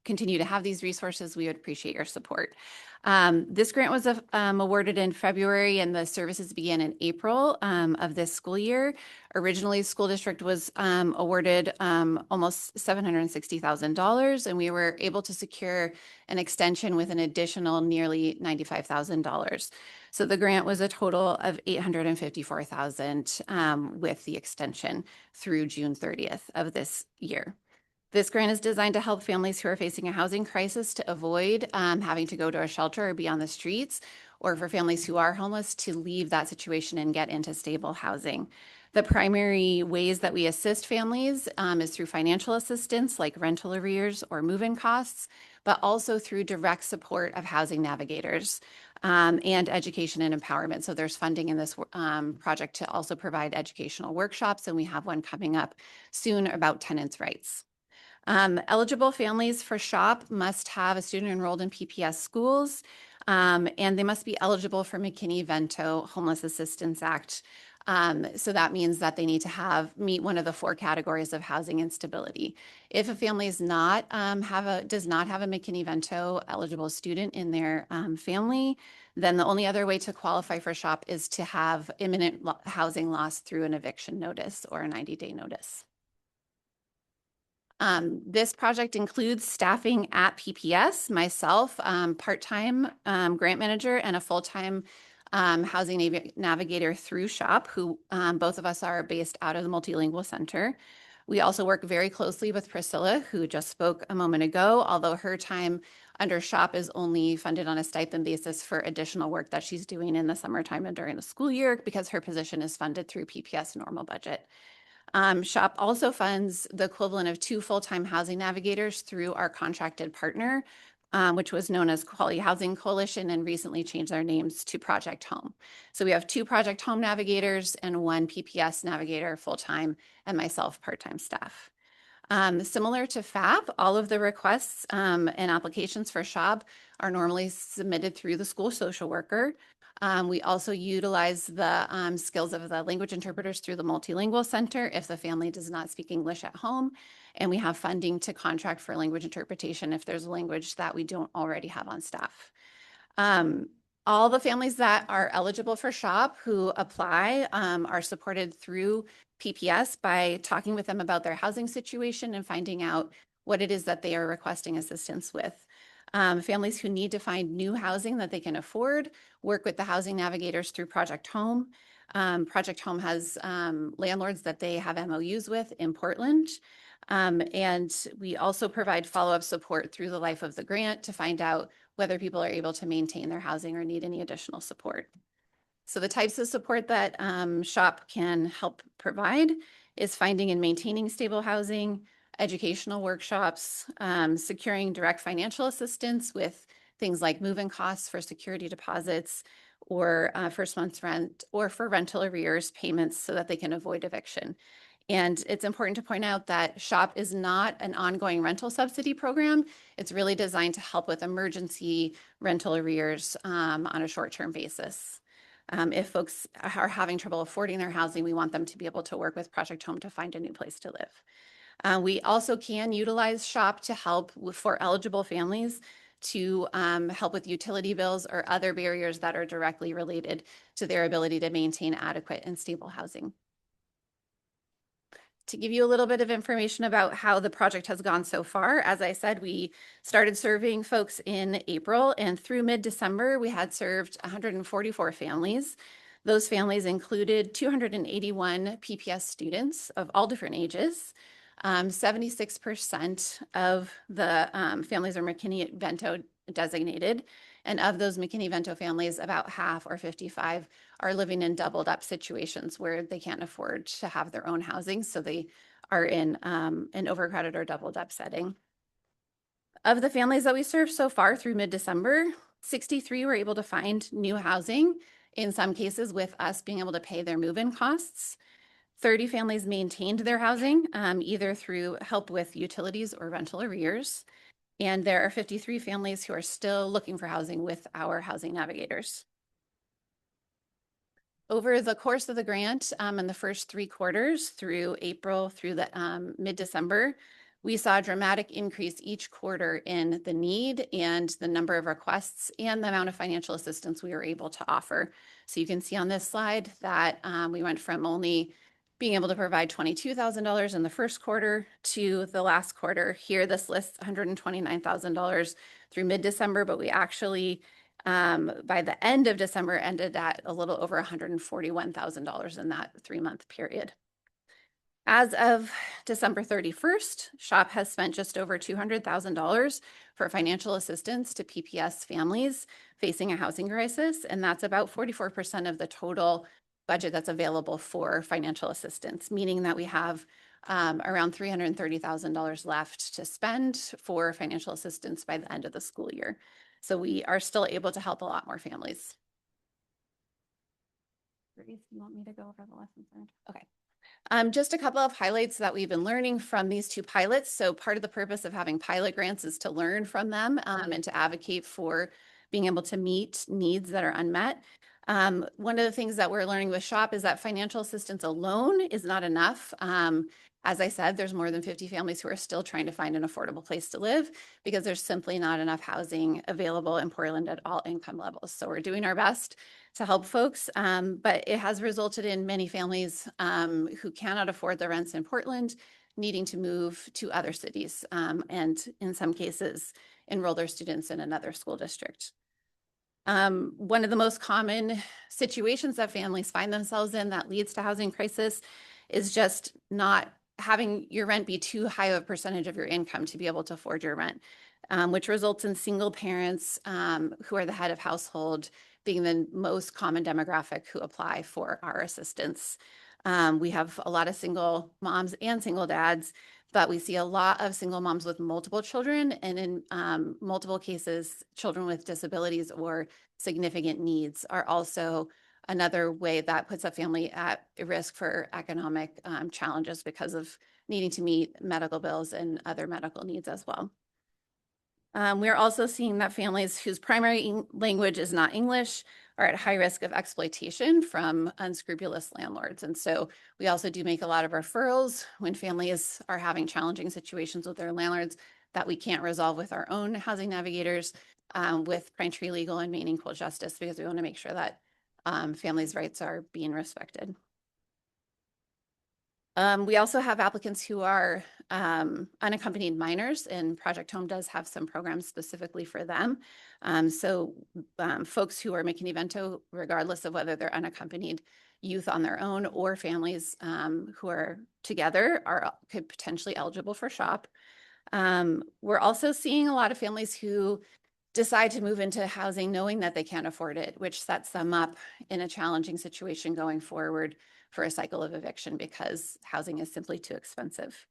continue to have these resources, we would appreciate your support. This grant was awarded in February, and the services began in April of this school year. Originally, school district was awarded almost $760,000, and we were able to secure an extension with an additional nearly $95,000. So the grant was a total of $854,000 with the extension through June 30th of this year. This grant is designed to help families who are facing a housing crisis to avoid having to go to a shelter or be on the streets, or for families who are homeless to leave that situation and get into stable housing. The primary ways that we assist families is through financial assistance like rental arrears or move-in costs, but also through direct support of housing navigators and education and empowerment. So there's funding in this project to also provide educational workshops, and we have one coming up soon about tenants' rights. Eligible families for SHOP must have a student enrolled in PPS schools, and they must be eligible for McKinney-Vento Homeless Assistance Act. So that means that they need to meet one of the 4 categories of housing instability. If a family does not have a McKinney-Vento eligible student in their family, then the only other way to qualify for SHOP is to have imminent housing loss through an eviction notice or a 90-day notice. This project includes staffing at PPS, myself, part-time grant manager, and a full-time housing navigator through SHOP, who both of us are based out of the Multilingual Center. We also work very closely with Priscilla, who just spoke a moment ago, although her time under SHOP is only funded on a stipend basis for additional work that she's doing in the summertime and during the school year, because her position is funded through PPS normal budget. SHOP also funds the equivalent of 2 full-time housing navigators through our contracted partner, which was known as Quality Housing Coalition and recently changed their names to Project Home. So we have 2 Project Home navigators and 1 PPS navigator full-time and myself part-time staff. Similar to FAB, all of the requests and applications for SHOP are normally submitted through the school social worker. We also utilize the skills of the language interpreters through the Multilingual Center if the family does not speak English at home. And we have funding to contract for language interpretation if there's a language that we don't already have on staff. All the families that are eligible for SHOP who apply are supported through PPS by talking with them about their housing situation and finding out what it is that they are requesting assistance with. Families who need to find new housing that they can afford work with the housing navigators through Project Home. Project Home has landlords that they have MOUs with in Portland. And we also provide follow-up support through the life of the grant to find out whether people are able to maintain their housing or need any additional support. So the types of support that SHOP can help provide is finding and maintaining stable housing, educational workshops, securing direct financial assistance with things like move-in costs for security deposits or first month's rent, or for rental arrears payments so that they can avoid eviction. And it's important to point out that SHOP is not an ongoing rental subsidy program. It's really designed to help with emergency rental arrears on a short-term basis. If folks are having trouble affording their housing, we want them to be able to work with Project Home to find a new place to live. We also can utilize SHOP to help for eligible families to help with utility bills or other barriers that are directly related to their ability to maintain adequate and stable housing. To give you a little bit of information about how the project has gone so far, as I said, we started serving folks in April, and through mid-December, we had served 144 families. Those families included 281 PPS students of all different ages. 76% of the families are McKinney-Vento designated. And of those McKinney-Vento families, about half, or 55, are living in doubled up situations where they can't afford to have their own housing. So they are in an overcrowded or doubled up setting. Of the families that we served so far through mid-December, 63 were able to find new housing, in some cases with us being able to pay their move-in costs. 30 families maintained their housing, either through help with utilities or rental arrears. And there are 53 families who are still looking for housing with our housing navigators. Over the course of the grant, in the first 3 quarters through April through the mid-December, we saw a dramatic increase each quarter in the need and the number of requests and the amount of financial assistance we were able to offer. So you can see on this slide that we went from only being able to provide $22,000 in the first quarter to the last quarter. Here, this lists $129,000 through mid-December, but we actually, by the end of December, ended at a little over $141,000 in that 3-month period. As of December 31st, SHOP has spent just over $200,000 for financial assistance to PPS families facing a housing crisis, and that's about 44% of the total budget that's available for financial assistance, meaning that we have around $330,000 left to spend for financial assistance by the end of the school year. So we are still able to help a lot more families. Grace, you want me to go over the lessons learned? Okay. Just a couple of highlights that we've been learning from these 2 pilots. So part of the purpose of having pilot grants is to learn from them and to advocate for being able to meet needs that are unmet. One of the things that we're learning with SHOP is that financial assistance alone is not enough. As I said, there's more than 50 families who are still trying to find an affordable place to live because there's simply not enough housing available in Portland at all income levels. So we're doing our best to help folks, but it has resulted in many families who cannot afford the rents in Portland needing to move to other cities and in some cases enroll their students in another school district. One of the most common situations that families find themselves in that leads to housing crisis is just not having your rent be too high of a percentage of your income to be able to afford your rent, which results in single parents who are the head of household being the most common demographic who apply for our assistance. We have a lot of single moms and single dads, but we see a lot of single moms with multiple children, and in multiple cases, children with disabilities or significant needs are also another way that puts a family at risk for economic challenges because of needing to meet medical bills and other medical needs as well. We're also seeing that families whose primary language is not English are at high risk of exploitation from unscrupulous landlords. And so we also do make a lot of referrals when families are having challenging situations with their landlords that we can't resolve with our own housing navigators with Pine Tree Legal and Maine Equal Justice, because we want to make sure that families' rights are being respected. We also have applicants who are unaccompanied minors, and Project Home does have some programs specifically for them. Folks who are McKinney-Vento, regardless of whether they're unaccompanied youth on their own or families who are together, could potentially eligible for SHOP. We're also seeing a lot of families who decide to move into housing knowing that they can't afford it, which sets them up in a challenging situation going forward for a cycle of eviction because housing is simply too expensive.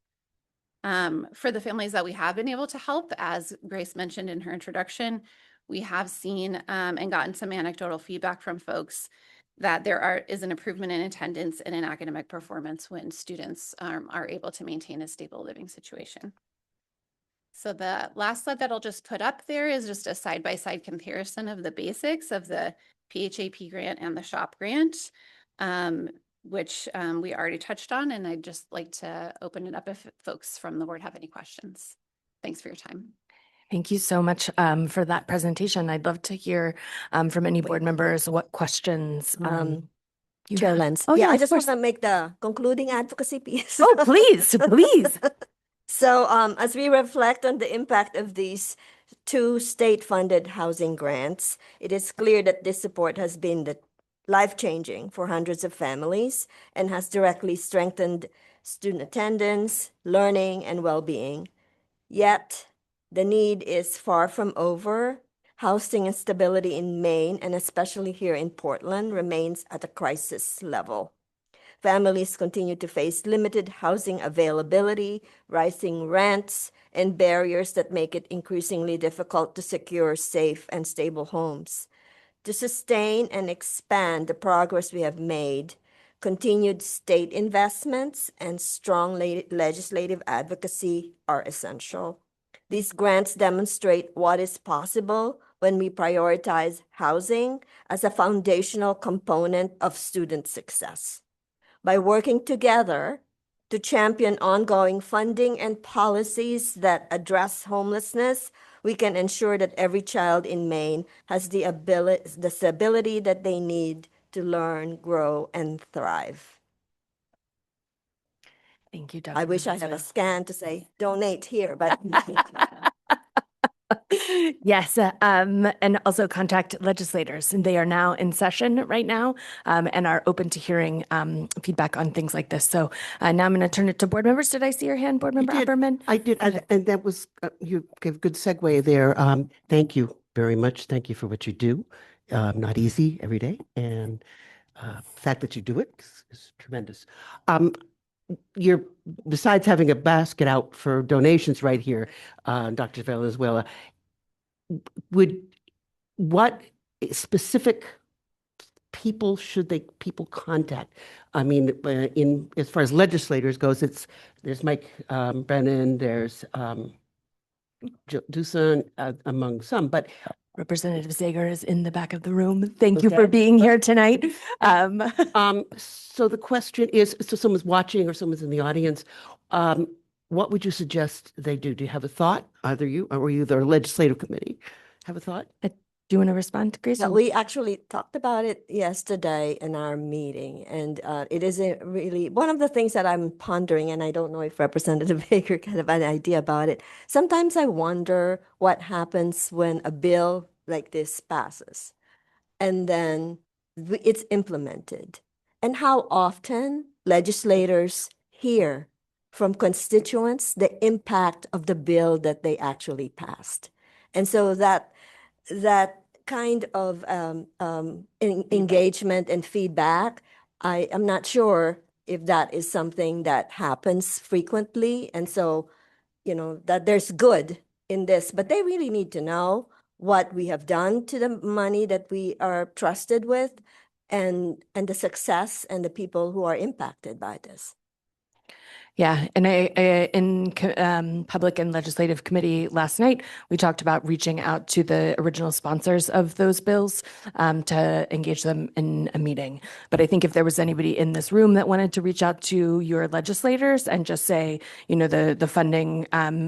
For the families that we have been able to help, as Grace mentioned in her introduction, we have seen and gotten some anecdotal feedback from folks that there is an improvement in attendance and in academic performance when students are able to maintain a stable living situation. So the last slide that I'll just put up there is just a side-by-side comparison of the basics of the PHAP grant and the SHOP grant, which we already touched on, and I'd just like to open it up if folks from the board have any questions. Thanks for your time. Thank you so much for that presentation. I'd love to hear from any board members what questions you Chair have. Lenz. Oh, yeah, yeah, I of just want course. to make the concluding advocacy piece. Oh, please, please. So as we reflect on the impact of these 2 state-funded housing grants, it is clear that this support has been life-changing for hundreds of families and has directly strengthened student attendance, learning, and well-being. Yet, the need is far from over. Housing instability in Maine, and especially here in Portland, remains at a crisis level. Families continue to face limited housing availability, rising rents, and barriers that make it increasingly difficult to secure safe and stable homes. To sustain and expand the progress we have made, continued state investments and strong legislative advocacy are essential. These grants demonstrate what is possible when we prioritize housing as a foundational component of student success. By working together to champion ongoing funding and policies that address homelessness, we can ensure that every child in Maine has the stability that they need to learn, grow, and thrive. Thank you, Dr. I wish I had a scan to say donate here, but Yes, and also contact legislators. And they are now in session right now and are open to hearing feedback on things like this. So now I'm going to turn it to board members. Did I see your hand, board member Apperman? I did, and that was, you gave a good segue there. Thank you very much. Thank you for what you do. Not easy every day. And the fact that you do it is tremendous. You're, besides having a basket out for donations right here, Dr. Valenzuela, what specific people should people contact? I mean, as far as legislators goes, there's Mike Brennan, there's Dusan, among some, but Representative Zager is in the back of the room. Thank you for being here tonight. So the question is, so someone's watching or someone's in the audience, what would you suggest they do? Do you have a thought? Either you or you, the legislative committee, have a thought? Do you want to respond, Grace? Yeah, we actually talked about it yesterday in our meeting, and it is really one of the things that I'm pondering, and I don't know if Representative Baker kind of an idea about it. Sometimes I wonder what happens when a bill like this passes, and then it's implemented, and how often legislators hear from constituents the impact of the bill that they actually passed. And so that kind of engagement and feedback, I am not sure if that is something that happens frequently. And so, you know, that there's good in this, but they really need to know what we have done to the money that we are trusted with and the success and the people who are impacted by this. Yeah, and in public and legislative committee last night, we talked about reaching out to the original sponsors of those bills to engage them in a meeting. But I think if there was anybody in this room that wanted to reach out to your legislators and just say, you know, the funding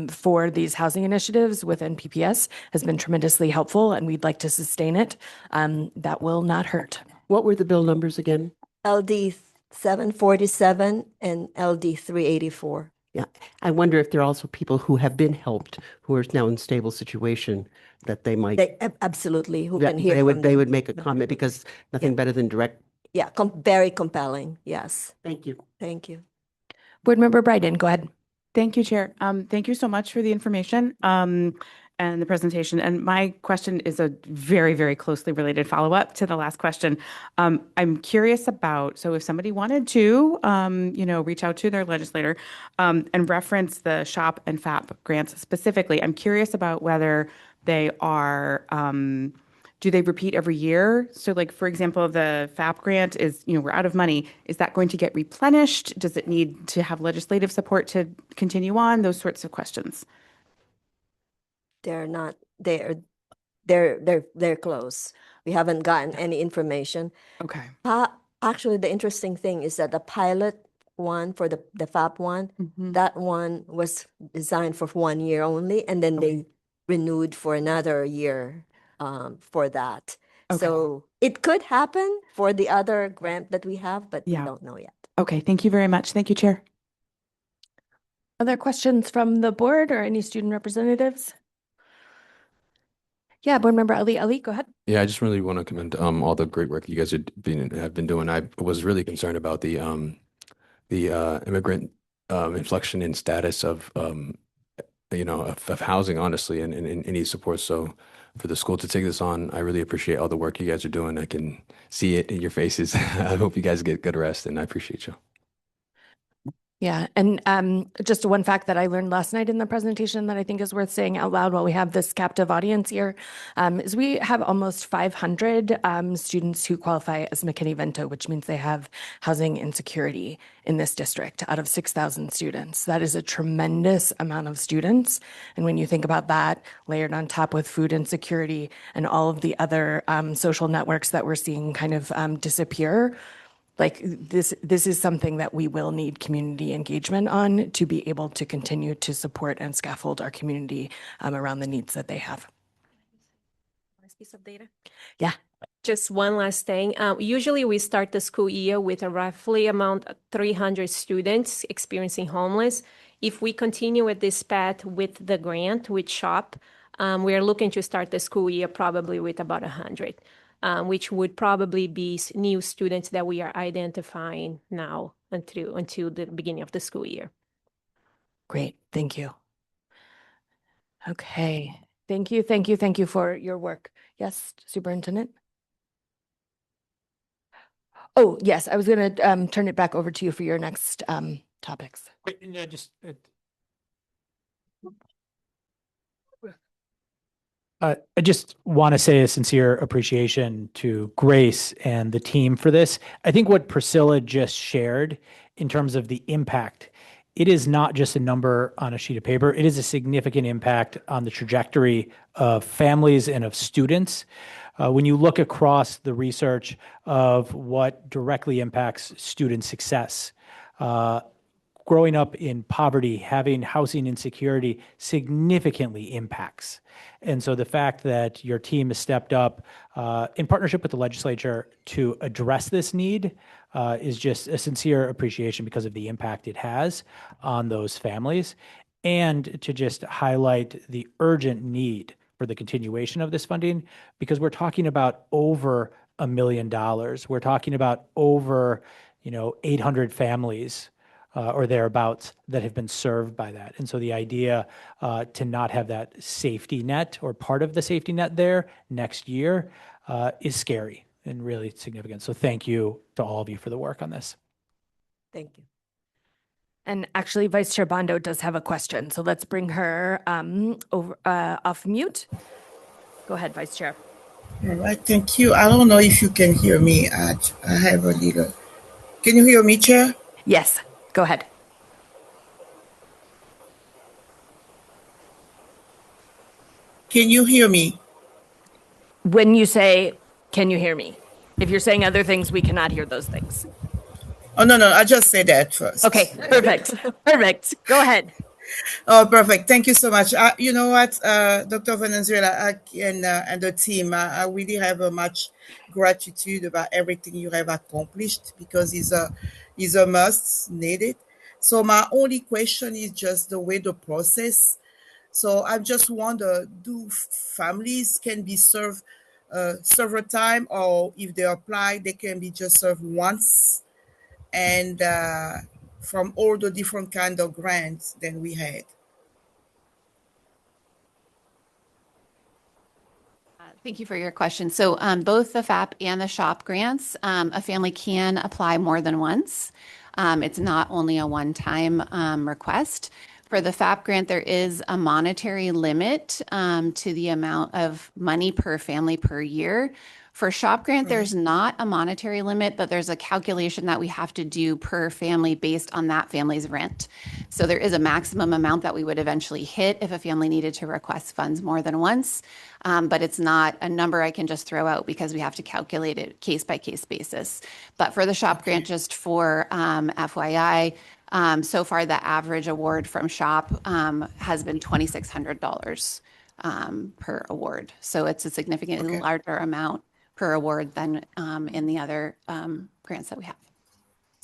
for these housing initiatives within PPS has been tremendously helpful, and we'd like to sustain it, that will not hurt. What were the bill numbers again? LD 747 and LD 384. Yeah, I wonder if there are also people who have been helped, who are now in stable situation, that they might. Absolutely, who that can hear from they them. would make a comment, because nothing better than direct. Yeah, very compelling. Yes. Thank you. Thank you. Board Member Bryden, go ahead. Thank you, Chair. Thank you so much for the information. and the presentation. And my question is a very, very closely related follow-up to the last question. I'm curious about, so if somebody wanted to, reach out to their legislator and reference the SHOP and FAP grants specifically, I'm curious about whether they are, do they repeat every year? So like, for example, the FAP grant is, we're out of money. Is that going to get replenished? Does it need to have legislative support to continue on? Those sorts of questions. They're not, they're close. We haven't gotten any information. Okay. Actually, the interesting thing is that the pilot one for the FAP one, that one was designed for 1 year only, and then they renewed for another year for that. So it could happen for the other grant that we have, but we don't know yet. Okay, thank you very much. Thank you, Chair. Other questions from the board or any student representatives? Yeah, Board Member Ali, go ahead. Yeah, I just really want to commend all the great work you guys have been doing. I was really concerned about the immigrant inflection in status of housing, honestly, and any support. So for the school to take this on, I really appreciate all the work you guys are doing. I can see it in your faces. I hope you guys get good rest, and I appreciate you. Yeah, and just one fact that I learned last night in the presentation that I think is worth saying out loud while we have this captive audience here is we have almost 500 students who qualify as McKinney-Vento, which means they have housing insecurity in this district out of 6,000 students. That is a tremendous amount of students. And when you think about that, layered on top with food insecurity and all of the other social networks that we're seeing kind of disappear, like this is something that we will need community engagement on to be able to continue to support and scaffold our community around the needs that they have. Last piece of data. Yeah. Just one last thing. Usually we start the school year with a roughly amount of 300 students experiencing homeless. If we continue with this path with the grant, with SHOP, we are looking to start the school year probably with about 100. Which would probably be new students that we are identifying now until the beginning of the school year. Great, thank you. Okay, thank you for your work. Yes, Superintendent? Oh, yes, I was gonna turn it back over to you for your next topics. I just want to say a sincere appreciation to Grace and the team for this. I think what Priscilla just shared in terms of the impact, it is not just a number on a sheet of paper. It is a significant impact on the trajectory of families and of students. When you look across the research of what directly impacts student success, growing up in poverty, having housing insecurity significantly impacts. And so the fact that your team has stepped up in partnership with the legislature to address this need is just a sincere appreciation because of the impact it has on those families, and to just highlight the urgent need for the continuation of this funding, because we're talking about over $1 million. We're talking about over 800 families or thereabouts that have been served by that. And so the idea to not have that safety net or part of the safety net there next year is scary and really significant. So thank you to all of you for the work on this. Thank you. And actually, Vice Chair Bondo does have a question. So let's bring her over off mute. Go ahead, Vice Chair. All right, thank you. I don't know if you can hear me. I have a little. Can you hear me, Chair? Yes, go ahead. Can you hear me? When you say, can you hear me? If you're saying other things, we cannot hear those things. Oh, no, I just said that first. Okay, perfect. Perfect. Go ahead. Oh, perfect. Thank you so much. You know what, Dr. Venezuela and the team, I really have a much gratitude about everything you have accomplished, because it's a must needed. So my only question is just the way the process. So I just wonder, do families can be served several times, or if they apply, they can be just served once? And from all the different kind of grants that we had. Thank you for your question. So both the FAP and the SHOP grants, a family can apply more than once. It's not only a one-time request. For the FAP grant, there is a monetary limit to the amount of money per family per year. For SHOP grant, there's not a monetary limit, but there's a calculation that we have to do per family based on that family's rent. So there is a maximum amount that we would eventually hit if a family needed to request funds more than once. But it's not a number I can just throw out because we have to calculate it case by case basis. But for the SHOP grant, just for FYI, so far the average award from SHOP has been $2,600 per award. So it's a significantly larger amount per award than in the other grants that we have.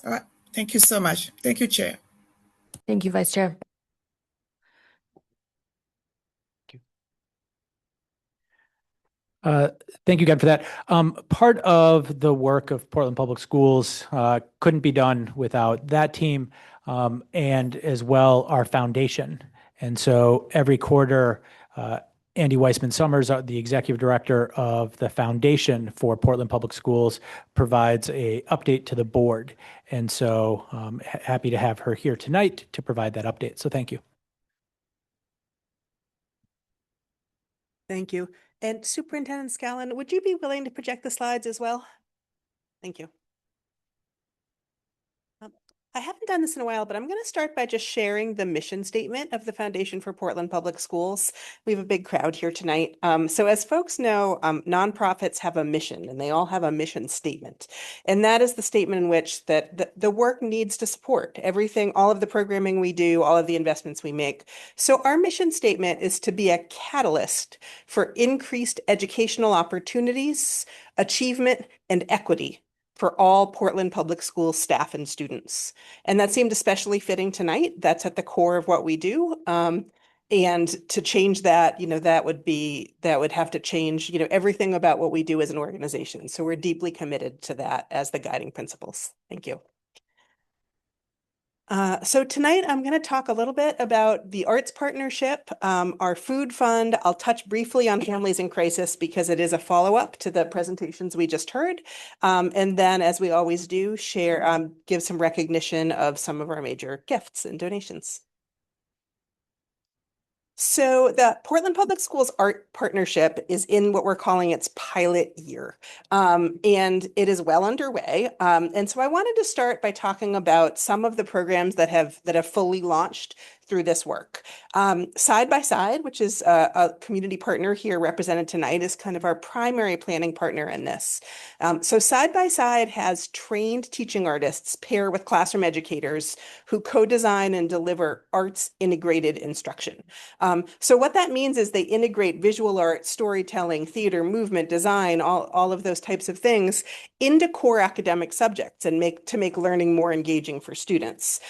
All right. Thank you so much. Thank you, Chair. Thank you, Vice Chair. Thank you again for that. Part of the work of Portland Public Schools couldn't be done without that team and as well our foundation. And so every quarter, Andy Weissman Summers, the executive director of the foundation for Portland Public Schools, provides a update to the board. And so happy to have her here tonight to provide that update. So thank you. Thank you. And Superintendent Scallon, would you be willing to project the slides as well? Thank you. I haven't done this in a while, but I'm going to start by just sharing the mission statement of the Foundation for Portland Public Schools. We have a big crowd here tonight. So as folks know, nonprofits have a mission and they all have a mission statement. And that is the statement in which that the work needs to support everything, all of the programming we do, all of the investments we make. So our mission statement is to be a catalyst for increased educational opportunities, achievement, and equity for all Portland Public Schools staff and students. And that seemed especially fitting tonight. That's at the core of what we do. And to change that, that would have to change, everything about what we do as an organization. So we're deeply committed to that as the guiding principles. Thank you. So tonight I'm going to talk a little bit about the arts partnership, our food fund. I'll touch briefly on families in crisis because it is a follow-up to the presentations we just heard. And then, as we always do, give some recognition of some of our major gifts and donations. So the Portland Public Schools Art Partnership is in what we're calling its pilot year, and it is well underway. And so I wanted to start by talking about some of the programs that have fully launched through this work. Side by Side, which is a community partner here represented tonight, is kind of our primary planning partner in this. So Side by Side has trained teaching artists pair with classroom educators who co-design and deliver arts integrated instruction. So what that means is they integrate visual art, storytelling, theater, movement, design, all of those types of things into core academic subjects and make learning more engaging for students.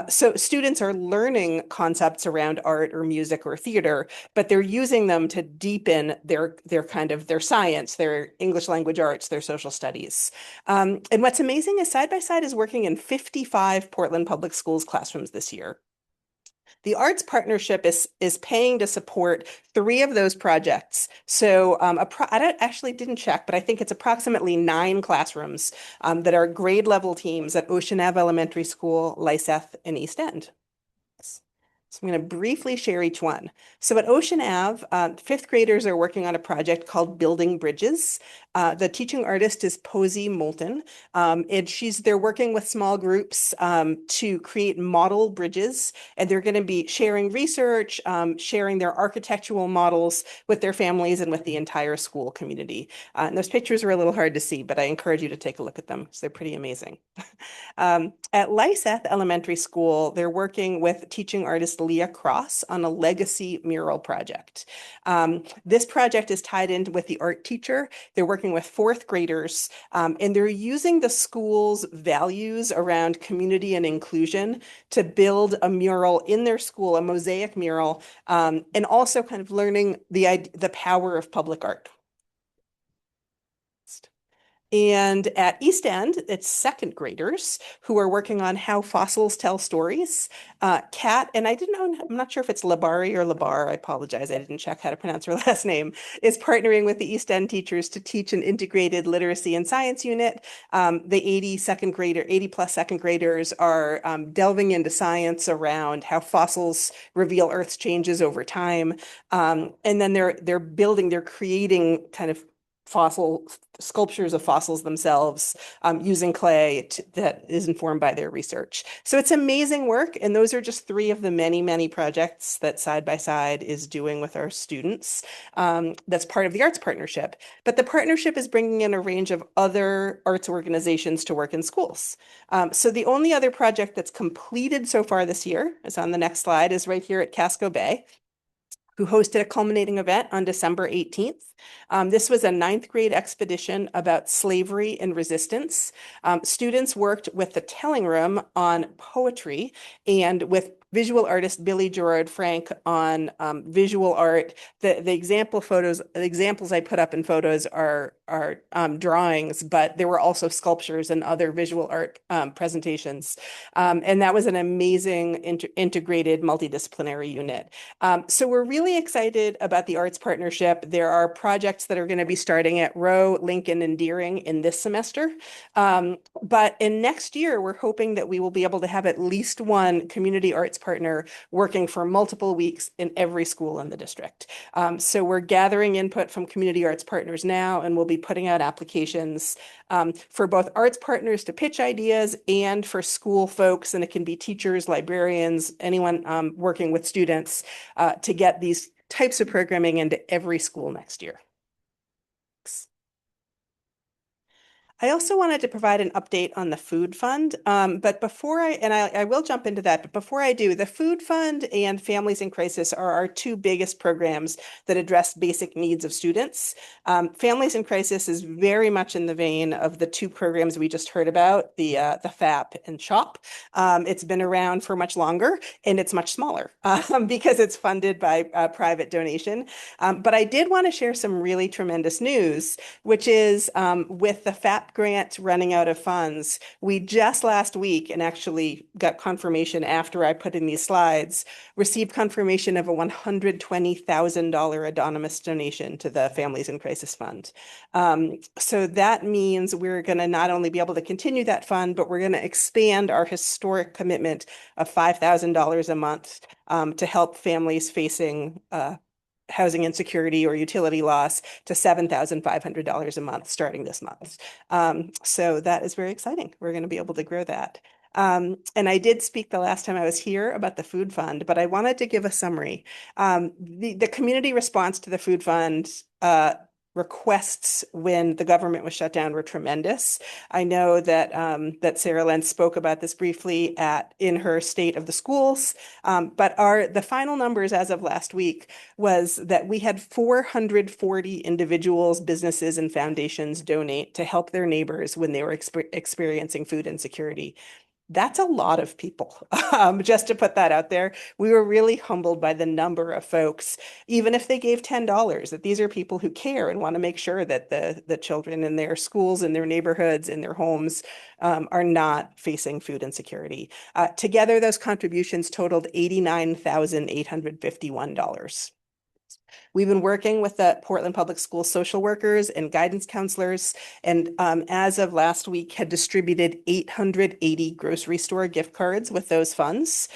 So students are learning concepts around art or music or theater, but they're using them to deepen their science, their English language arts, their social studies. And what's amazing is Side by Side is working in 55 Portland Public Schools classrooms this year. The Arts Partnership is paying to support 3 of those projects. So I actually didn't check, but I think it's approximately 9 classrooms that are grade level teams at Ocean Ave Elementary School, Lyseth, and East End. So I'm going to briefly share each one. So at Ocean Ave, 5th graders are working on a project called Building Bridges. The teaching artist is Posey Moulton, and they're working with small groups to create model bridges, and they're going to be sharing research, sharing their architectural models with their families and with the entire school community. And those pictures are a little hard to see, but I encourage you to take a look at them because they're pretty amazing. At Lyseth Elementary School, they're working with teaching artist Leah Cross on a legacy mural project. This project is tied in with the art teacher. They're working with 4th graders, and they're using the school's values around community and inclusion to build a mural in their school, a mosaic mural, and also kind of learning the power of public art. And at East End, it's second graders who are working on how fossils tell stories. Kat, and I didn't know, I'm not sure if it's Labari or Labar, I apologize, I didn't check how to pronounce her last name, is partnering with the East End teachers to teach an integrated literacy and science unit. The 80 plus second graders are delving into science around how fossils reveal Earth's changes over time. And then they're creating kind of fossil sculptures of fossils themselves using clay that is informed by their research. So it's amazing work. And those are just three of the many, many projects that Side by Side is doing with our students. That's part of the arts partnership. But the partnership is bringing in a range of other arts organizations to work in schools. So the only other project that's completed so far this year, is on the next slide, is right here at Casco Bay, who hosted a culminating event on December 18th. This was a ninth grade expedition about slavery and resistance. Students worked with the Telling Room on poetry and with visual artist Billy Gerard Frank on visual art. The examples I put up in photos are drawings, but there were also sculptures and other visual art presentations. And that was an amazing integrated multidisciplinary unit. So we're really excited about the arts partnership. There are projects that are going to be starting at Rowe, Lincoln, and Deering in this semester. But in next year, we're hoping that we will be able to have at least one community arts partner working for multiple weeks in every school in the district. So we're gathering input from community arts partners now, and we'll be putting out applications for both arts partners to pitch ideas and for school folks, and it can be teachers, librarians, anyone working with students to get these types of programming into every school next year. I also wanted to provide an update on the food fund, but before I will jump into that, but before I do, the food fund and Families in Crisis are our two biggest programs that address basic needs of students. Families in Crisis is very much in the vein of the two programs we just heard about, the FAP and CHOP. It's been around for much longer and it's much smaller because it's funded by private donation. But I did want to share some really tremendous news, which is with the FAP grant running out of funds, we just last week, and actually got confirmation after I put in these slides, received confirmation of a $120,000 anonymous donation to the Families in Crisis Fund. So that means we're going to not only be able to continue that fund, but we're going to expand our historic commitment of $5,000 a month to help families facing housing insecurity or utility loss to $7,500 a month starting this month. So that is very exciting. We're going to be able to grow that. And I did speak the last time I was here about the food fund, but I wanted to give a summary. The community response to the food fund requests when the government was shut down were tremendous. I know that that Sarah Lentz spoke about this briefly in her State of the Schools, but the final numbers as of last week was that we had 440 individuals, businesses, and foundations donate to help their neighbors when they were experiencing food insecurity. That's a lot of people, just to put that out there. We were really humbled by the number of folks, even if they gave $10, that these are people who care and want to make sure that the children in their schools, in their neighborhoods, in their homes are not facing food insecurity. Together, those contributions totaled $89,851. We've been working with the Portland Public Schools social workers and guidance counselors, and as of last week had distributed 880 grocery store gift cards with those funds.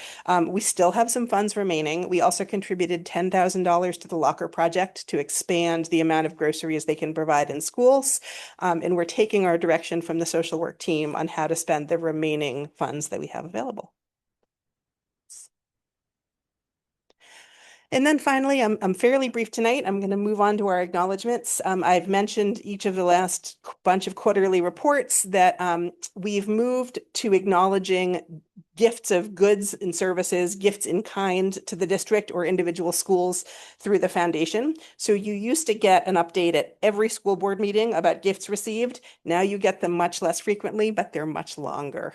We still have some funds remaining. We also contributed $10,000 to the Locker Project to expand the amount of groceries they can provide in schools. And we're taking our direction from the social work team on how to spend the remaining funds that we have available. And then finally, I'm fairly brief tonight. I'm going to move on to our acknowledgements. I've mentioned each of the last bunch of quarterly reports that we've moved to acknowledging gifts of goods and services, gifts in kind to the district or individual schools through the foundation. So you used to get an update at every school board meeting about gifts received. Now you get them much less frequently, but they're much longer.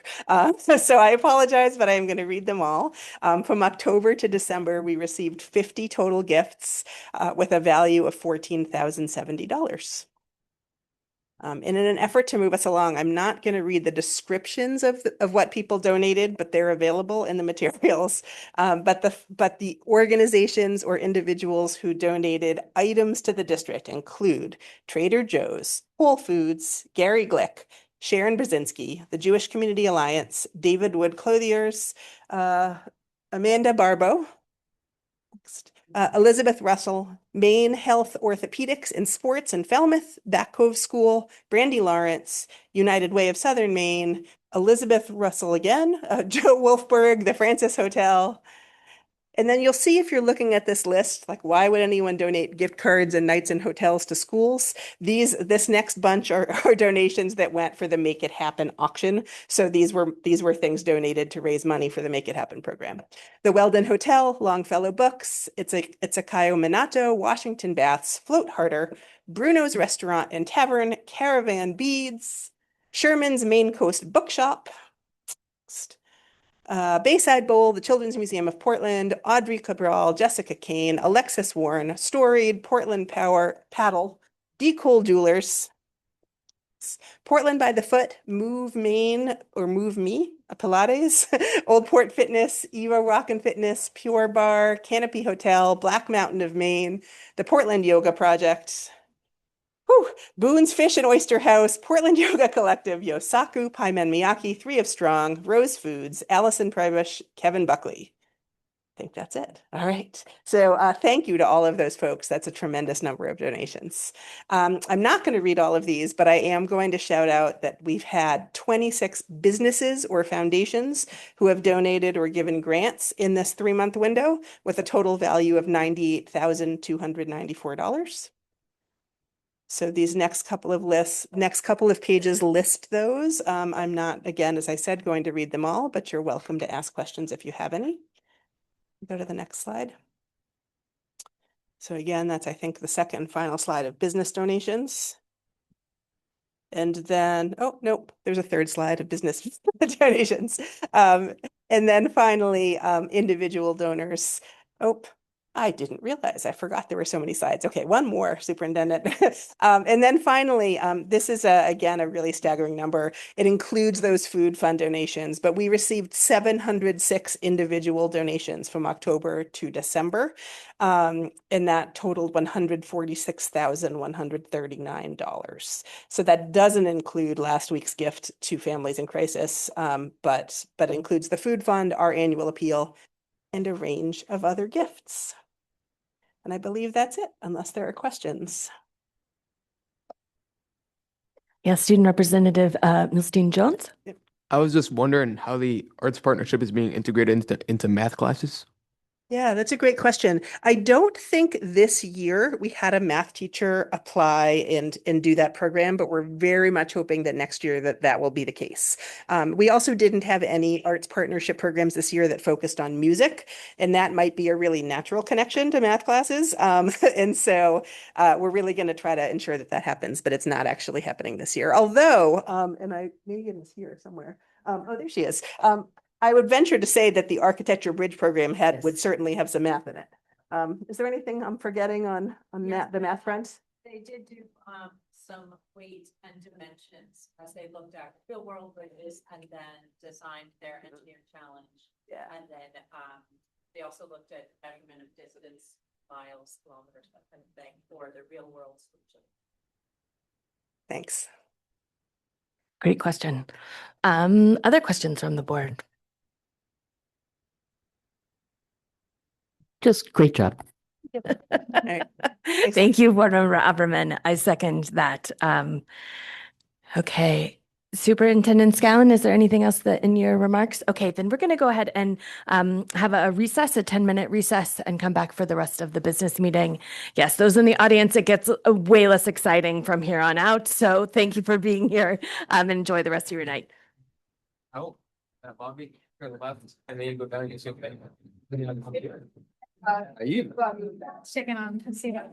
So I apologize, but I'm going to read them all. From October to December, we received 50 total gifts with a value of $14,070. And in an effort to move us along, I'm not going to read the descriptions of what people donated, but they're available in the materials. But the organizations or individuals who donated items to the district include Trader Joe's, Whole Foods, Gary Glick, Sharon Brzezinski, the Jewish Community Alliance, David Wood Clothiers, Amanda Barbo, Elizabeth Russell, Maine Health Orthopedics and Sports in Falmouth, Back Cove School, Brandy Lawrence, United Way of Southern Maine, Elizabeth Russell again, Joe Wolfberg, the Francis Hotel. And then you'll see if you're looking at this list, like why would anyone donate gift cards and nights in hotels to schools? This next bunch are donations that went for the Make It Happen auction. So these were things donated to raise money for the Make It Happen program. The Weldon Hotel, Longfellow Books, it's a Cayo Minato, Washington Baths, Float Harder, Bruno's Restaurant and Tavern, Caravan Beads, Sherman's Maine Coast Bookshop, Bayside Bowl, the Children's Museum of Portland, Audrey Cabral, Jessica Kane, Alexis Warren, Storied, Portland Power, Paddle, D. Cole Jewelers, Portland by the Foot, Move Maine or Move Me, Pilates, Old Port Fitness, Eva Rock and Fitness, Pure Bar, Canopy Hotel, Black Mountain of Maine, the Portland Yoga Project, Boone's Fish and Oyster House, Portland Yoga Collective, Yosaku, Paimen Miyake, Three of Strong, Rose Foods, Allison Prybush, Kevin Buckley. I think that's it. All right. So thank you to all of those folks. That's a tremendous number of donations. I'm not going to read all of these, but I am going to shout out that we've had 26 businesses or foundations who have donated or given grants in this 3-month window with a total value of $98,294. So these next couple of pages list those. I'm not, again, as I said, going to read them all, but you're welcome to ask questions if you have any. Go to the next slide. So again, that's, I think, the second and final slide of business donations. And then, oh, nope, there's a third slide of business donations. And then finally, individual donors. Oh, I didn't realize. I forgot there were so many slides. Okay, one more, Superintendent. And then finally, this is, again, a really staggering number. It includes those food fund donations, but we received 706 individual donations from October to December, and that totaled $146,139. So that doesn't include last week's gift to families in crisis, but includes the food fund, our annual appeal, and a range of other gifts. And I believe that's it, unless there are questions. Yes, Student Representative Milstein Jones. I was just wondering how the arts partnership is being integrated into math classes. Yeah, that's a great question. I don't think this year we had a math teacher apply and do that program, but we're very much hoping that next year that will be the case. We also didn't have any arts partnership programs this year that focused on music, and that might be a really natural connection to math classes. And so we're really going to try to ensure that happens, but it's not actually happening this year. Although, Megan is here somewhere. Oh, there she is. I would venture to say that the architecture bridge program would certainly have some math in it. Is there anything I'm forgetting on the math front? They did do some weight and dimensions as they looked at real world bridges and then designed their engineer challenge. Yeah. And then they also looked at measurement of distance, miles, kilometers, that kind of thing for the real world solution. Thanks. Great question. Other questions from the board? Just great job. Thank you, Board Member Aberman. I second that. Okay. Superintendent Scallon, is there anything else that in your remarks? Okay, then we're going to go ahead and have a recess, a 10-minute recess, and come back for the rest of the business meeting. Yes, those in the audience, it gets way less exciting from here on out. So thank you for being here and enjoy the rest of your night. Oh, that lobby for the left, and then you go down and you see okay. Checking on to see how.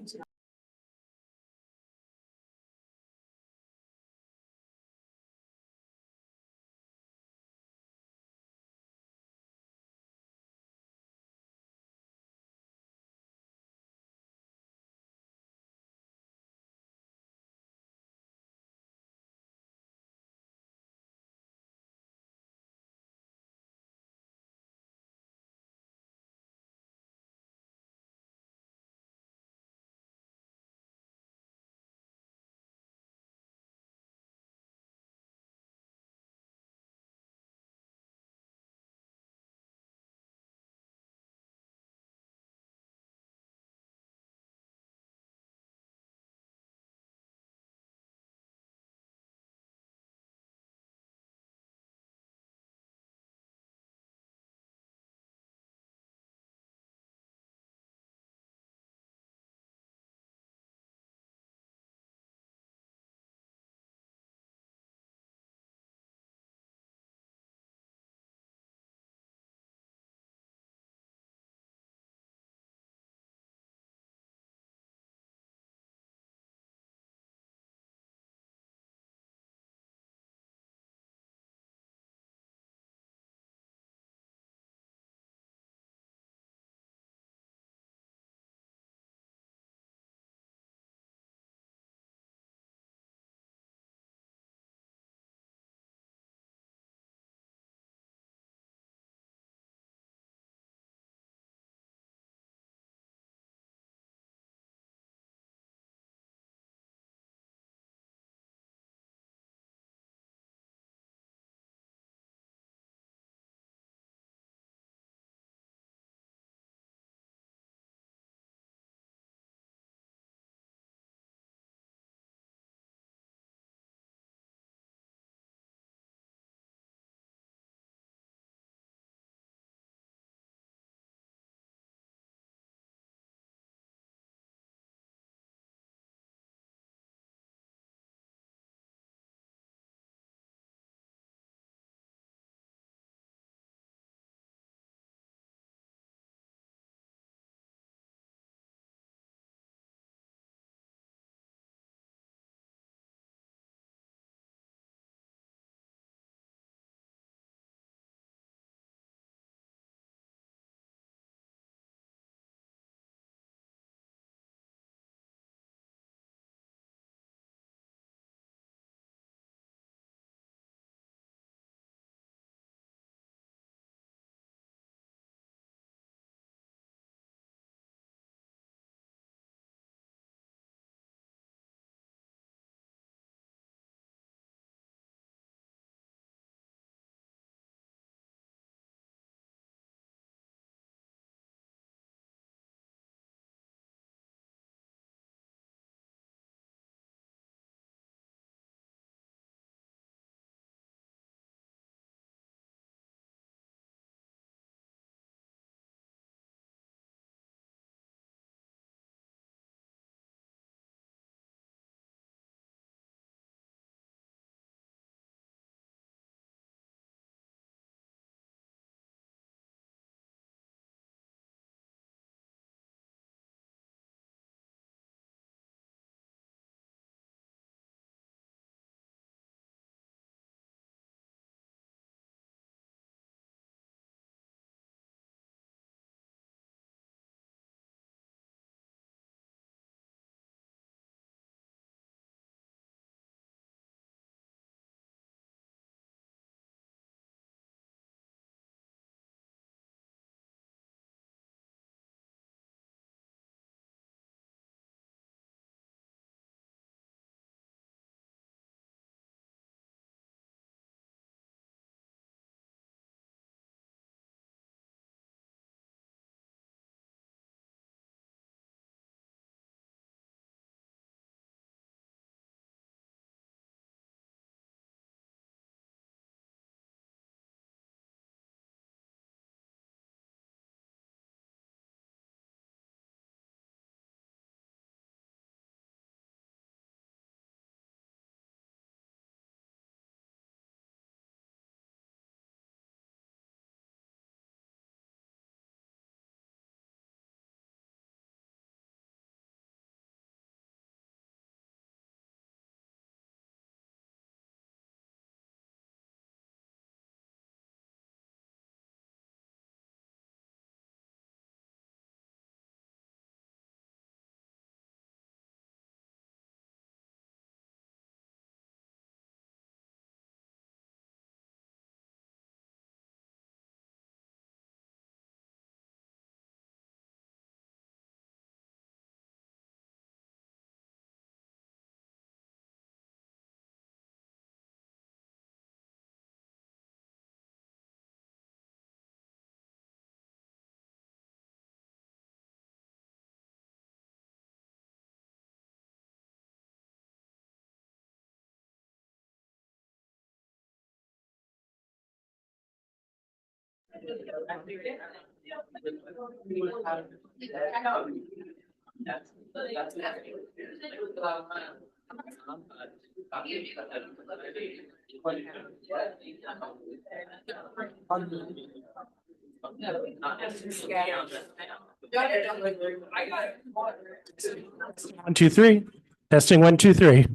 One, two, three. Testing one, two, three.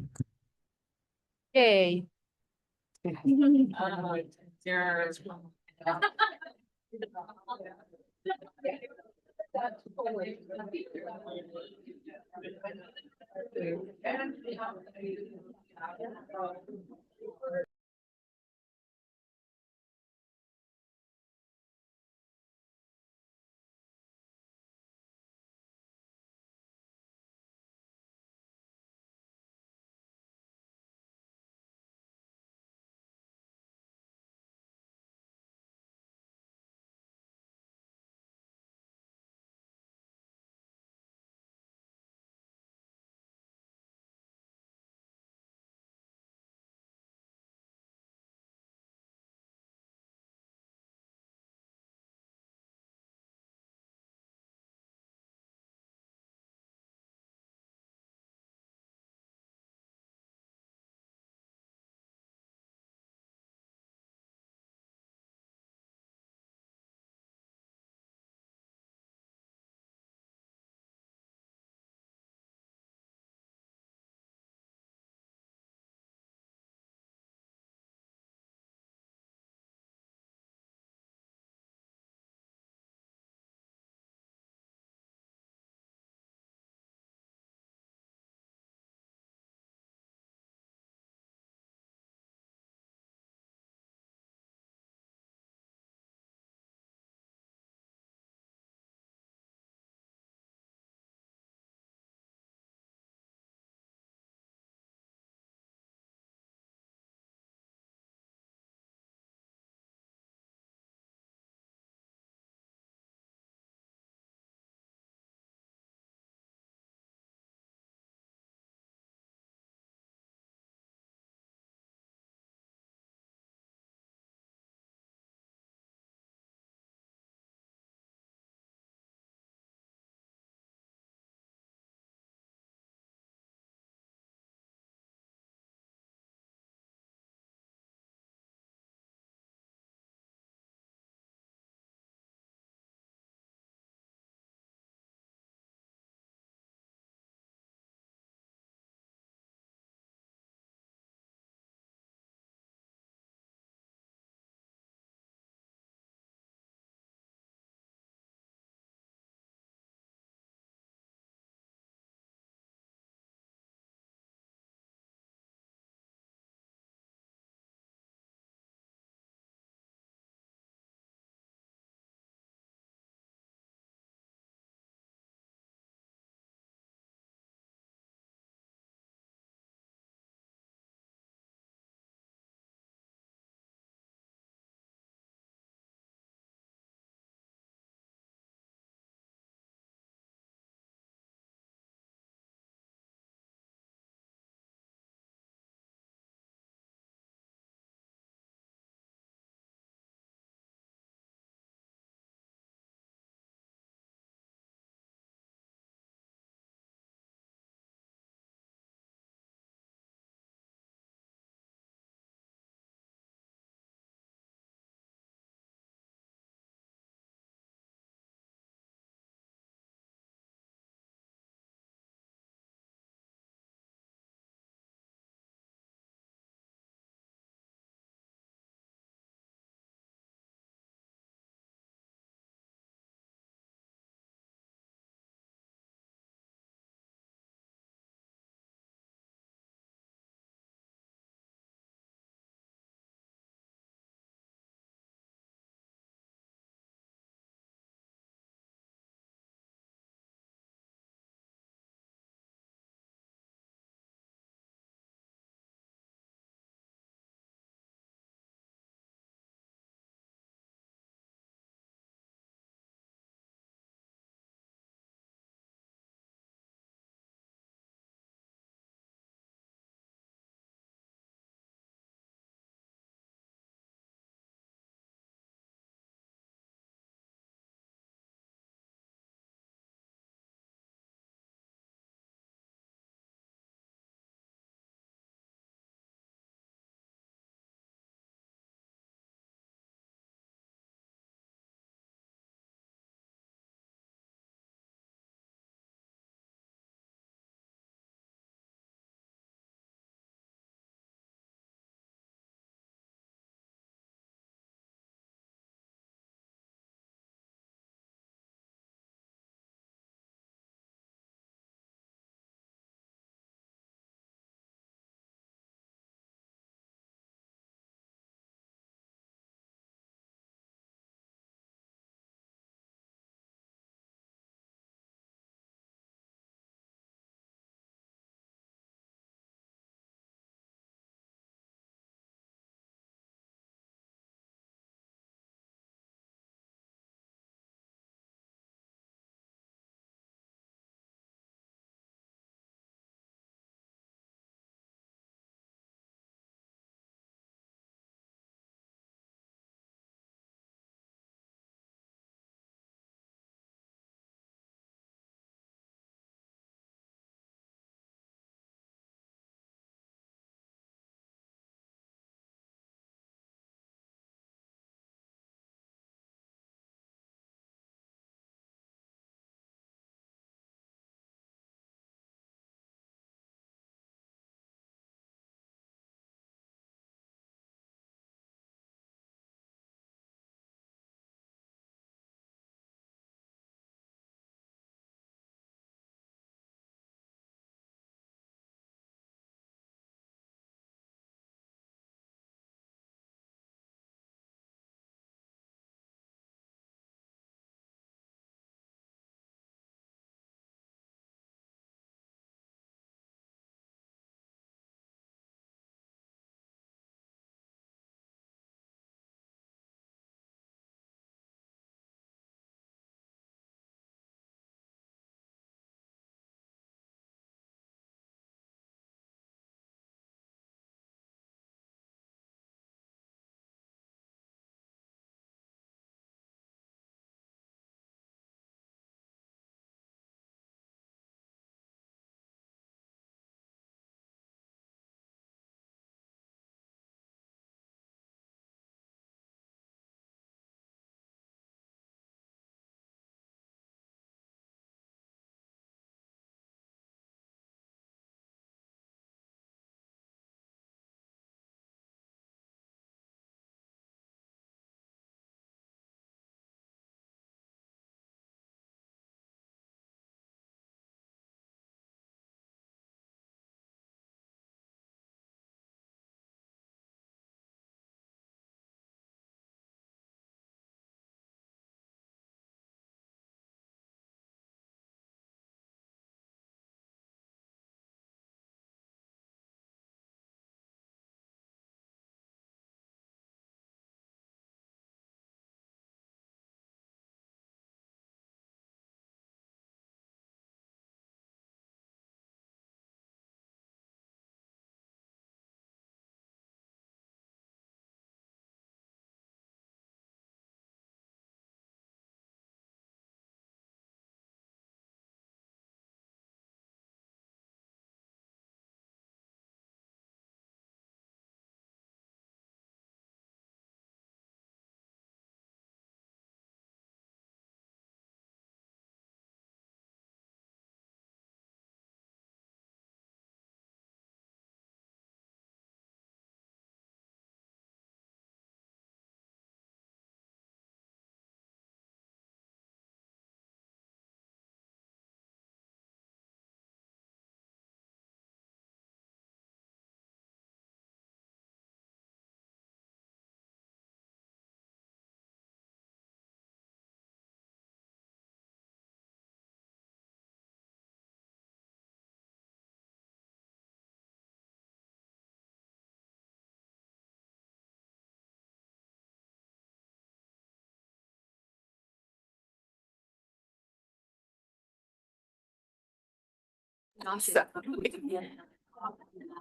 Yay.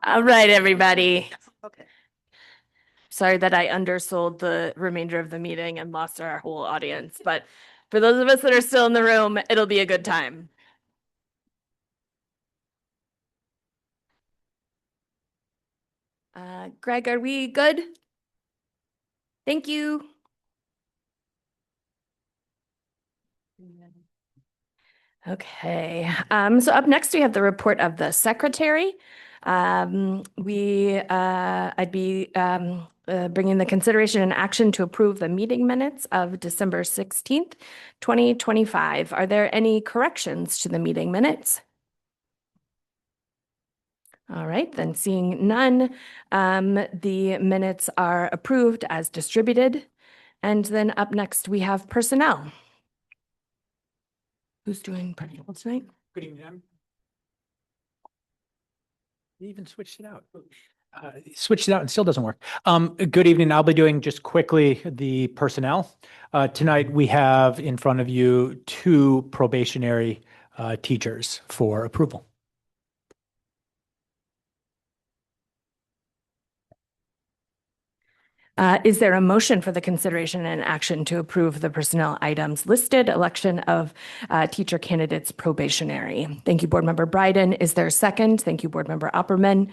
All right, everybody. Okay. Sorry that I undersold the remainder of the meeting and lost our whole audience, but for those of us that are still in the room, it'll be a good time. Greg, are we good? Thank you. Okay, so up next we have the report of the secretary. I'd be bringing the consideration and action to approve the meeting minutes of December 16th, 2025. Are there any corrections to the meeting minutes? All right, then seeing none, the minutes are approved as distributed. And then up next we have personnel. Who's doing personnel tonight? Good evening. You even switched it out. Switched it out and still doesn't work. Good evening. I'll be doing just quickly the personnel. Tonight we have in front of you 2 probationary teachers for approval. Is there a motion for the consideration and action to approve the personnel items listed, election of teacher candidates probationary? Thank you, Board Member Bryden. Is there a second? Thank you, Board Member Opperman.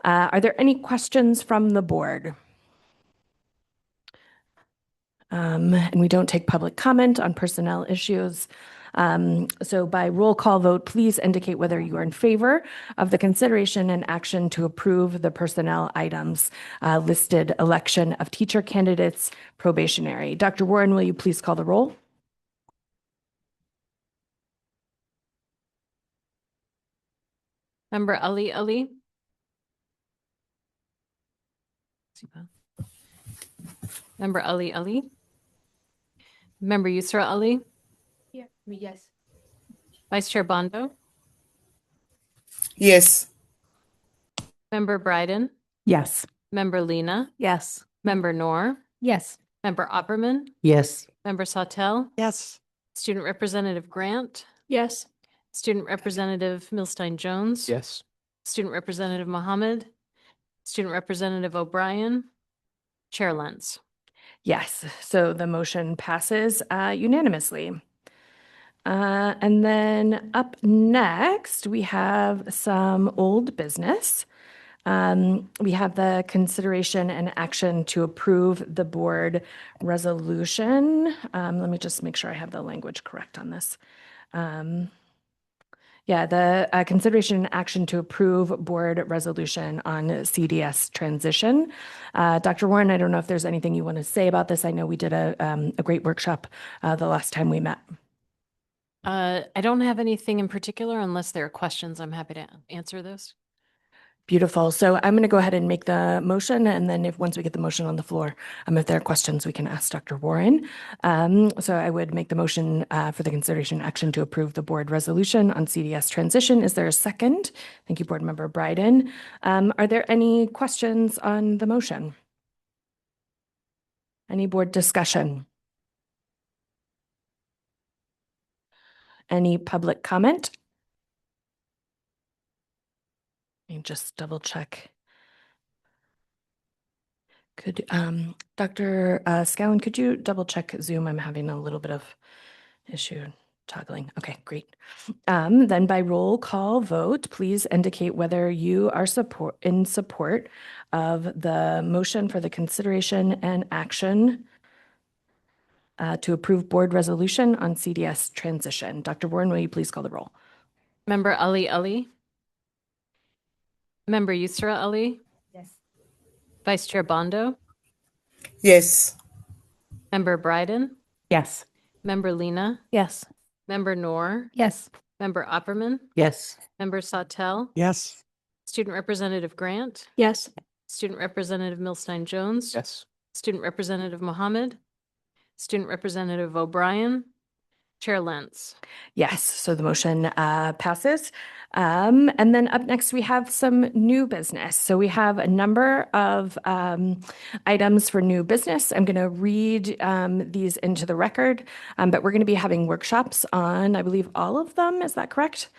Are there any questions from the board? And we don't take public comment on personnel issues. So by roll call vote, please indicate whether you are in favor of the consideration and action to approve the personnel items listed, election of teacher candidates probationary. Dr. Warren, will you please call the roll? Member Ali. Member Ali. Member Yusra Ali. Yeah. Yes. Vice Chair Bondo. Yes. Member Bryden. Yes. Member Lena. Yes. Member Noor. Yes. Member Opperman. Yes. Member Sautel. Yes. Student Representative Grant. Yes. Student Representative Milstein Jones. Yes. Student Representative Mohammed. Student Representative O'Brien. Chair Lentz. Yes, so the motion passes unanimously. And then up next, we have some old business. We have the consideration and action to approve the board resolution. Let me just make sure I have the language correct on this. Yeah, the consideration and action to approve board resolution on CDS transition. Dr. Warren, I don't know if there's anything you want to say about this. I know we did a great workshop the last time we met. I don't have anything in particular unless there are questions. I'm happy to answer those. Beautiful. So I'm going to go ahead and make the motion, and then once we get the motion on the floor, if there are questions, we can ask Dr. Warren. So I would make the motion for the consideration action to approve the board resolution on CDS transition. Is there a second? Thank you, Board Member Bryden. Are there any questions on the motion? Any board discussion? Any public comment? Let me just double check. Could Dr. Scowen, could you double check Zoom? I'm having a little bit of issue toggling. Okay, great. Then by roll call vote, please indicate whether you are in support of the motion for the consideration and action to approve board resolution on CDS transition. Dr. Warren, will you please call the roll? Member Ali. Member Yusra Ali. Yes. Vice Chair Bondo. Yes. Member Bryden. Yes. Member Lena. Yes. Member Noor. Yes. Member Opperman. Yes. Member Sautel. Yes. Student Representative Grant. Yes. Student Representative Milstein Jones. Yes. Student Representative Mohammed. Student Representative O'Brien. Chair Lentz. Yes, so the motion passes. And then up next, we have some new business. So we have a number of items for new business. I'm going to read these into the record, but we're going to be having workshops on, I believe, all of them. Is that correct?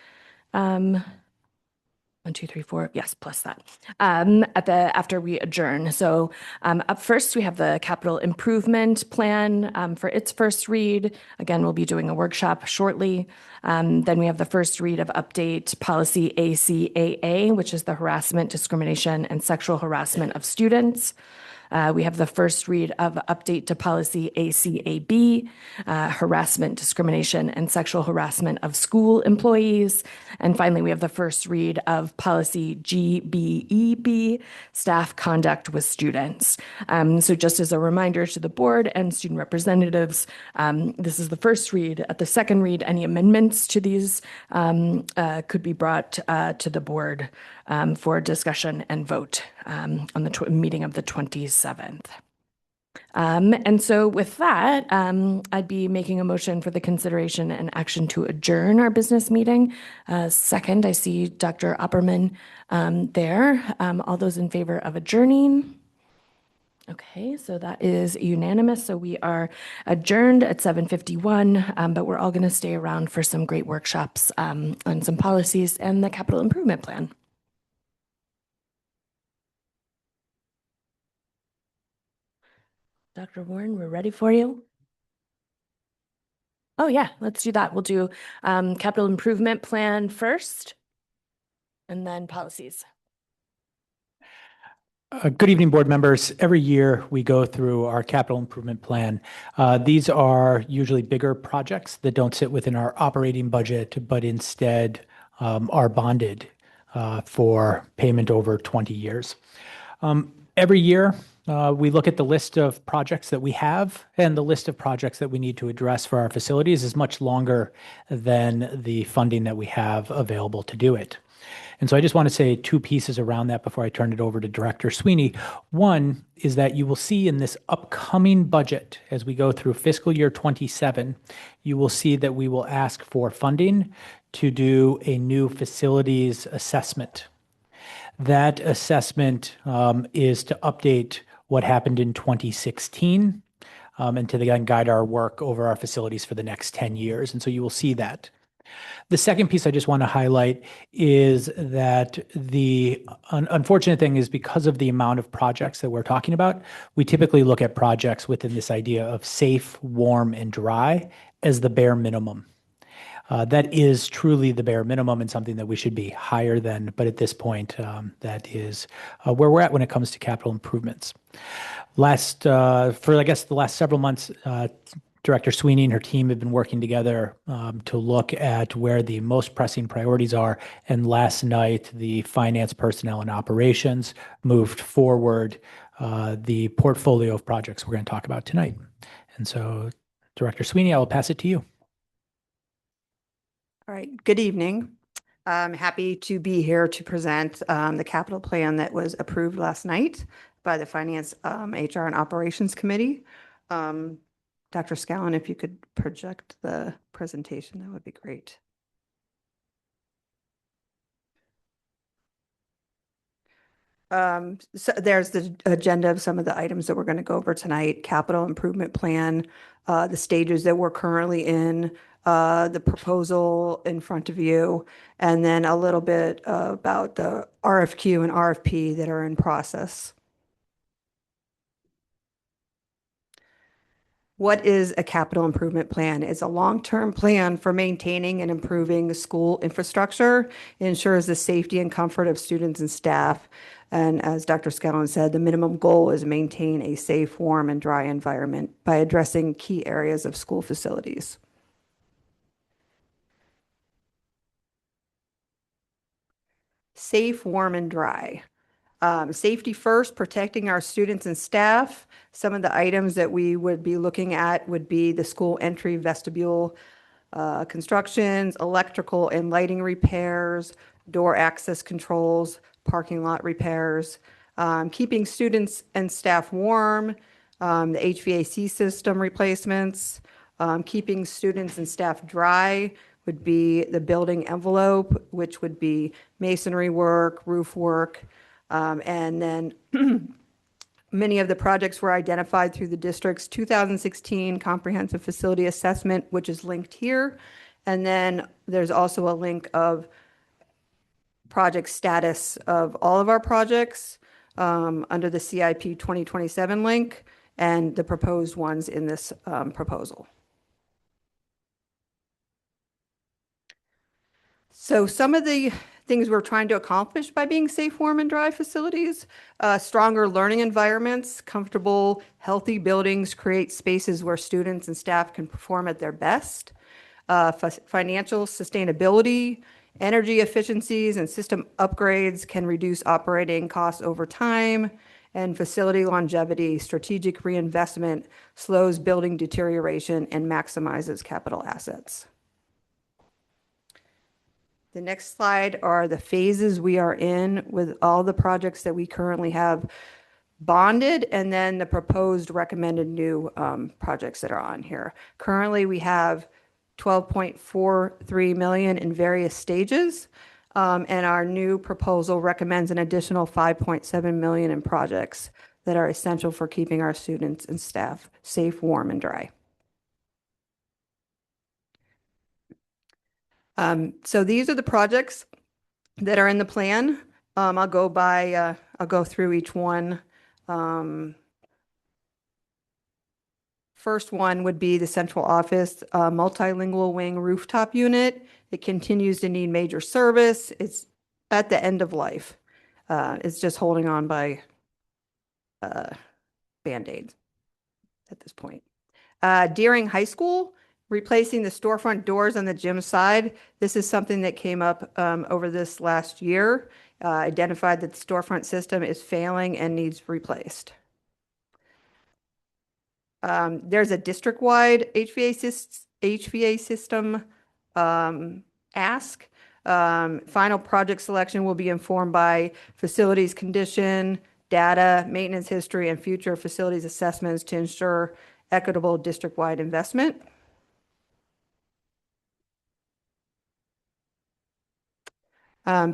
1, 2, 3, 4. Yes, plus that. After we adjourn. So up first, we have the capital improvement plan for its first read. Again, we'll be doing a workshop shortly. Then we have the first read of update policy ACAA, which is the harassment, discrimination, and sexual harassment of students. We have the first read of update to policy ACAB, harassment, discrimination, and sexual harassment of school employees. And finally, we have the first read of policy GBEB, staff conduct with students. So just as a reminder to the board and student representatives, this is the first read. At the second read, any amendments to these could be brought to the board for discussion and vote on the meeting of the 27th. And so with that, I'd be making a motion for the consideration and action to adjourn our business meeting. Second, I see Dr. Opperman there. All those in favor of adjourning? Okay, so that is unanimous. So we are adjourned at 7:51, but we're all going to stay around for some great workshops on some policies and the capital improvement plan. Dr. Warren, we're ready for you. Oh yeah, let's do that. We'll do capital improvement plan first and then policies. Good evening, board members. Every year we go through our capital improvement plan. These are usually bigger projects that don't sit within our operating budget, but instead are bonded for payment over 20 years. Every year we look at the list of projects that we have, and the list of projects that we need to address for our facilities is much longer than the funding that we have available to do it. And so I just want to say two pieces around that before I turn it over to Director Sweeney. One is that you will see in this upcoming budget, as we go through fiscal year 27, you will see that we will ask for funding to do a new facilities assessment. That assessment is to update what happened in 2016 and to again guide our work over our facilities for the next 10 years. And so you will see that. The second piece I just want to highlight is that the unfortunate thing is because of the amount of projects that we're talking about, we typically look at projects within this idea of safe, warm, and dry as the bare minimum. That is truly the bare minimum and something that we should be higher than, but at this point, that is where we're at when it comes to capital improvements. For I guess the last several months, Director Sweeney and her team have been working together to look at where the most pressing priorities are. And last night, the finance, personnel, and operations moved forward the portfolio of projects we're going to talk about tonight. And so, Director Sweeney, I will pass it to you. All right, good evening. I'm happy to be here to present the capital plan that was approved last night by the Finance, HR, and Operations Committee. Dr. Scallon, if you could project the presentation, that would be great. So there's the agenda of some of the items that we're going to go over tonight: capital improvement plan, the stages that we're currently in, the proposal in front of you, and then a little bit about the RFQ and RFP that are in process. What is a capital improvement plan? It's a long-term plan for maintaining and improving the school infrastructure. It ensures the safety and comfort of students and staff. And as Dr. Scallon said, the minimum goal is maintain a safe, warm, and dry environment by addressing key areas of school facilities. Safe, warm, and dry. Safety first, protecting our students and staff. Some of the items that we would be looking at would be the school entry vestibule constructions, electrical and lighting repairs, door access controls, parking lot repairs, keeping students and staff warm, the HVAC system replacements, keeping students and staff dry would be the building envelope, which would be masonry work, roof work, and then many of the projects were identified through the district's 2016 comprehensive facility assessment, which is linked here. And then there's also a link of project status of all of our projects under the CIP 2027 link and the proposed ones in this proposal. So some of the things we're trying to accomplish by being safe, warm, and dry facilities, stronger learning environments, comfortable, healthy buildings create spaces where students and staff can perform at their best, financial sustainability, energy efficiencies, and system upgrades can reduce operating costs over time, and facility longevity, strategic reinvestment slows building deterioration and maximizes capital assets. The next slide are the phases we are in with all the projects that we currently have bonded and then the proposed recommended new projects that are on here. Currently, we have 12.43 million in various stages, and our new proposal recommends an additional 5.7 million in projects that are essential for keeping our students and staff safe, warm, and dry. So these are the projects that are in the plan. I'll go through each one. First one would be the central office multilingual wing rooftop unit. It continues to need major service. It's at the end of life. It's just holding on by Band-Aids at this point. Deering High School, replacing the storefront doors on the gym side. This is something that came up over this last year. Identified that the storefront system is failing and needs replaced. There's a district-wide HVA system ask. Final project selection will be informed by facilities condition, data, maintenance history, and future facilities assessments to ensure equitable district-wide investment.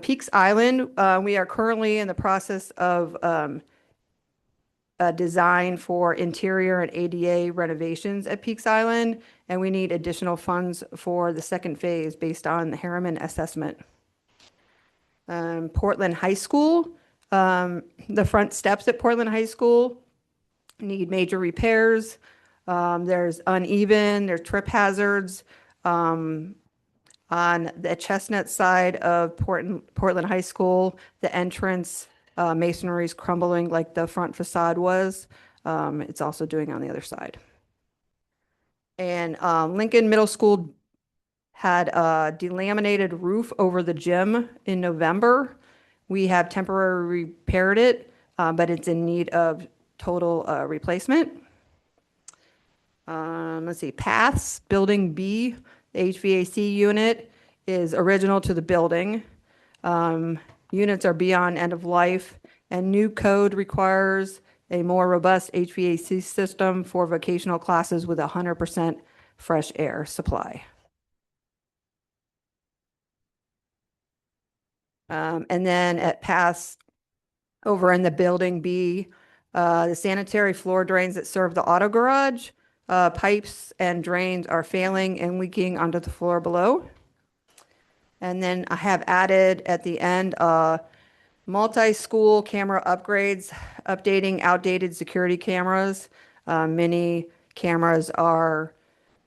Peaks Island, we are currently in the process of a design for interior and ADA renovations at Peaks Island, and we need additional funds for the second phase based on the Harriman assessment. Portland High School, the front steps at Portland High School need major repairs. There's there's trip hazards. On the Chestnut side of Portland High School, the entrance masonry is crumbling like the front facade was. It's also doing on the other side. And Lincoln Middle School had a delaminated roof over the gym in November. We have temporarily repaired it, but it's in need of total replacement. Let's see, Paths, Building B, the HVAC unit is original to the building. Units are beyond end of life, and new code requires a more robust HVAC system for vocational classes with 100% fresh air supply. And then at Paths, over in the Building B, the sanitary floor drains that serve the auto garage, pipes and drains are failing and leaking onto the floor below. And then I have added at the end multi-school camera upgrades, updating outdated security cameras. Many cameras are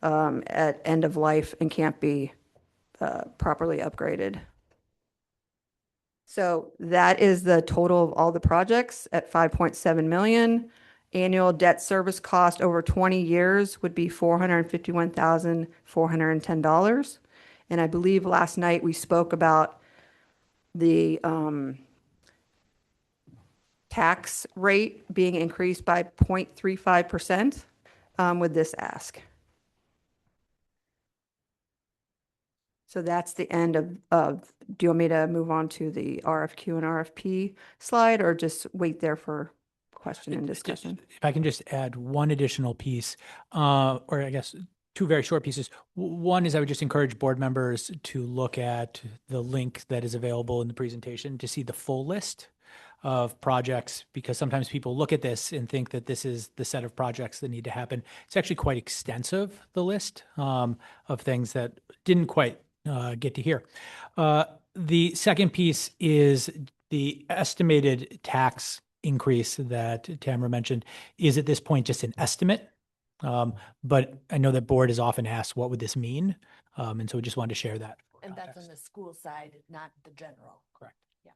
at end of life and can't be properly upgraded. So that is the total of all the projects at 5.7 million. Annual debt service cost over 20 years would be $451,410. And I believe last night we spoke about the tax rate being increased by 0.35% with this ask. So that's the end of, do you want me to move on to the RFQ and RFP slide or just wait there for question and discussion? If I can just add one additional piece, or I guess two very short pieces. One is I would just encourage board members to look at the link that is available in the presentation to see the full list of projects, because sometimes people look at this and think that this is the set of projects that need to happen. It's actually quite extensive, the list of things that didn't quite get to here. The second piece is the estimated tax increase that Tamara mentioned is at this point just an estimate. But I know that board is often asked, what would this mean? And so we just wanted to share that. And that's on the school side, not the general. Correct. Yeah.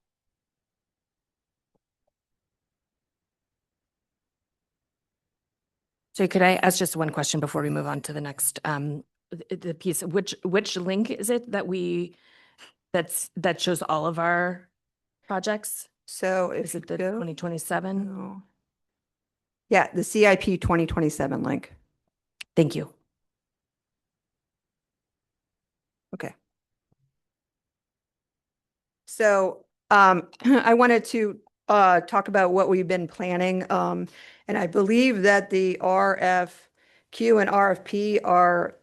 So could I ask just one question before we move on to the next, the piece, which link is it that that shows all of our projects? So Is it the 2027? Yeah, the CIP 2027 link. Thank you. Okay. So I wanted to talk about what we've been planning. And I believe that the RFQ and RFP are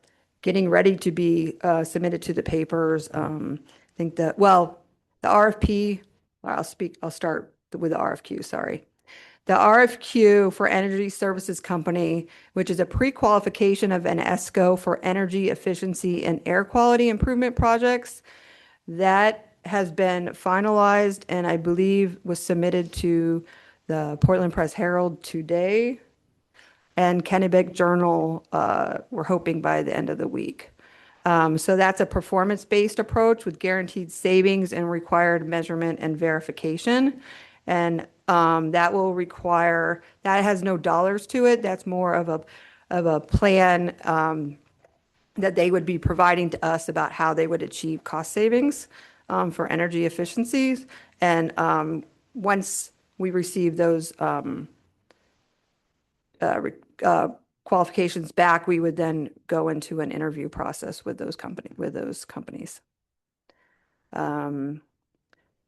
getting ready to be submitted to the papers. I think that, well, the RFP, I'll start with the RFQ, sorry. The RFQ for Energy Services Company, which is a pre-qualification of an ESCO for energy efficiency and air quality improvement projects, that has been finalized and I believe was submitted to the Portland Press Herald today and Kennebec Journal, we're hoping by the end of the week. So that's a performance-based approach with guaranteed savings and required measurement and verification. And that will require, that has no dollars to it. That's more of a plan that they would be providing to us about how they would achieve cost savings for energy efficiencies. And once we receive those qualifications back, we would then go into an interview process with those companies.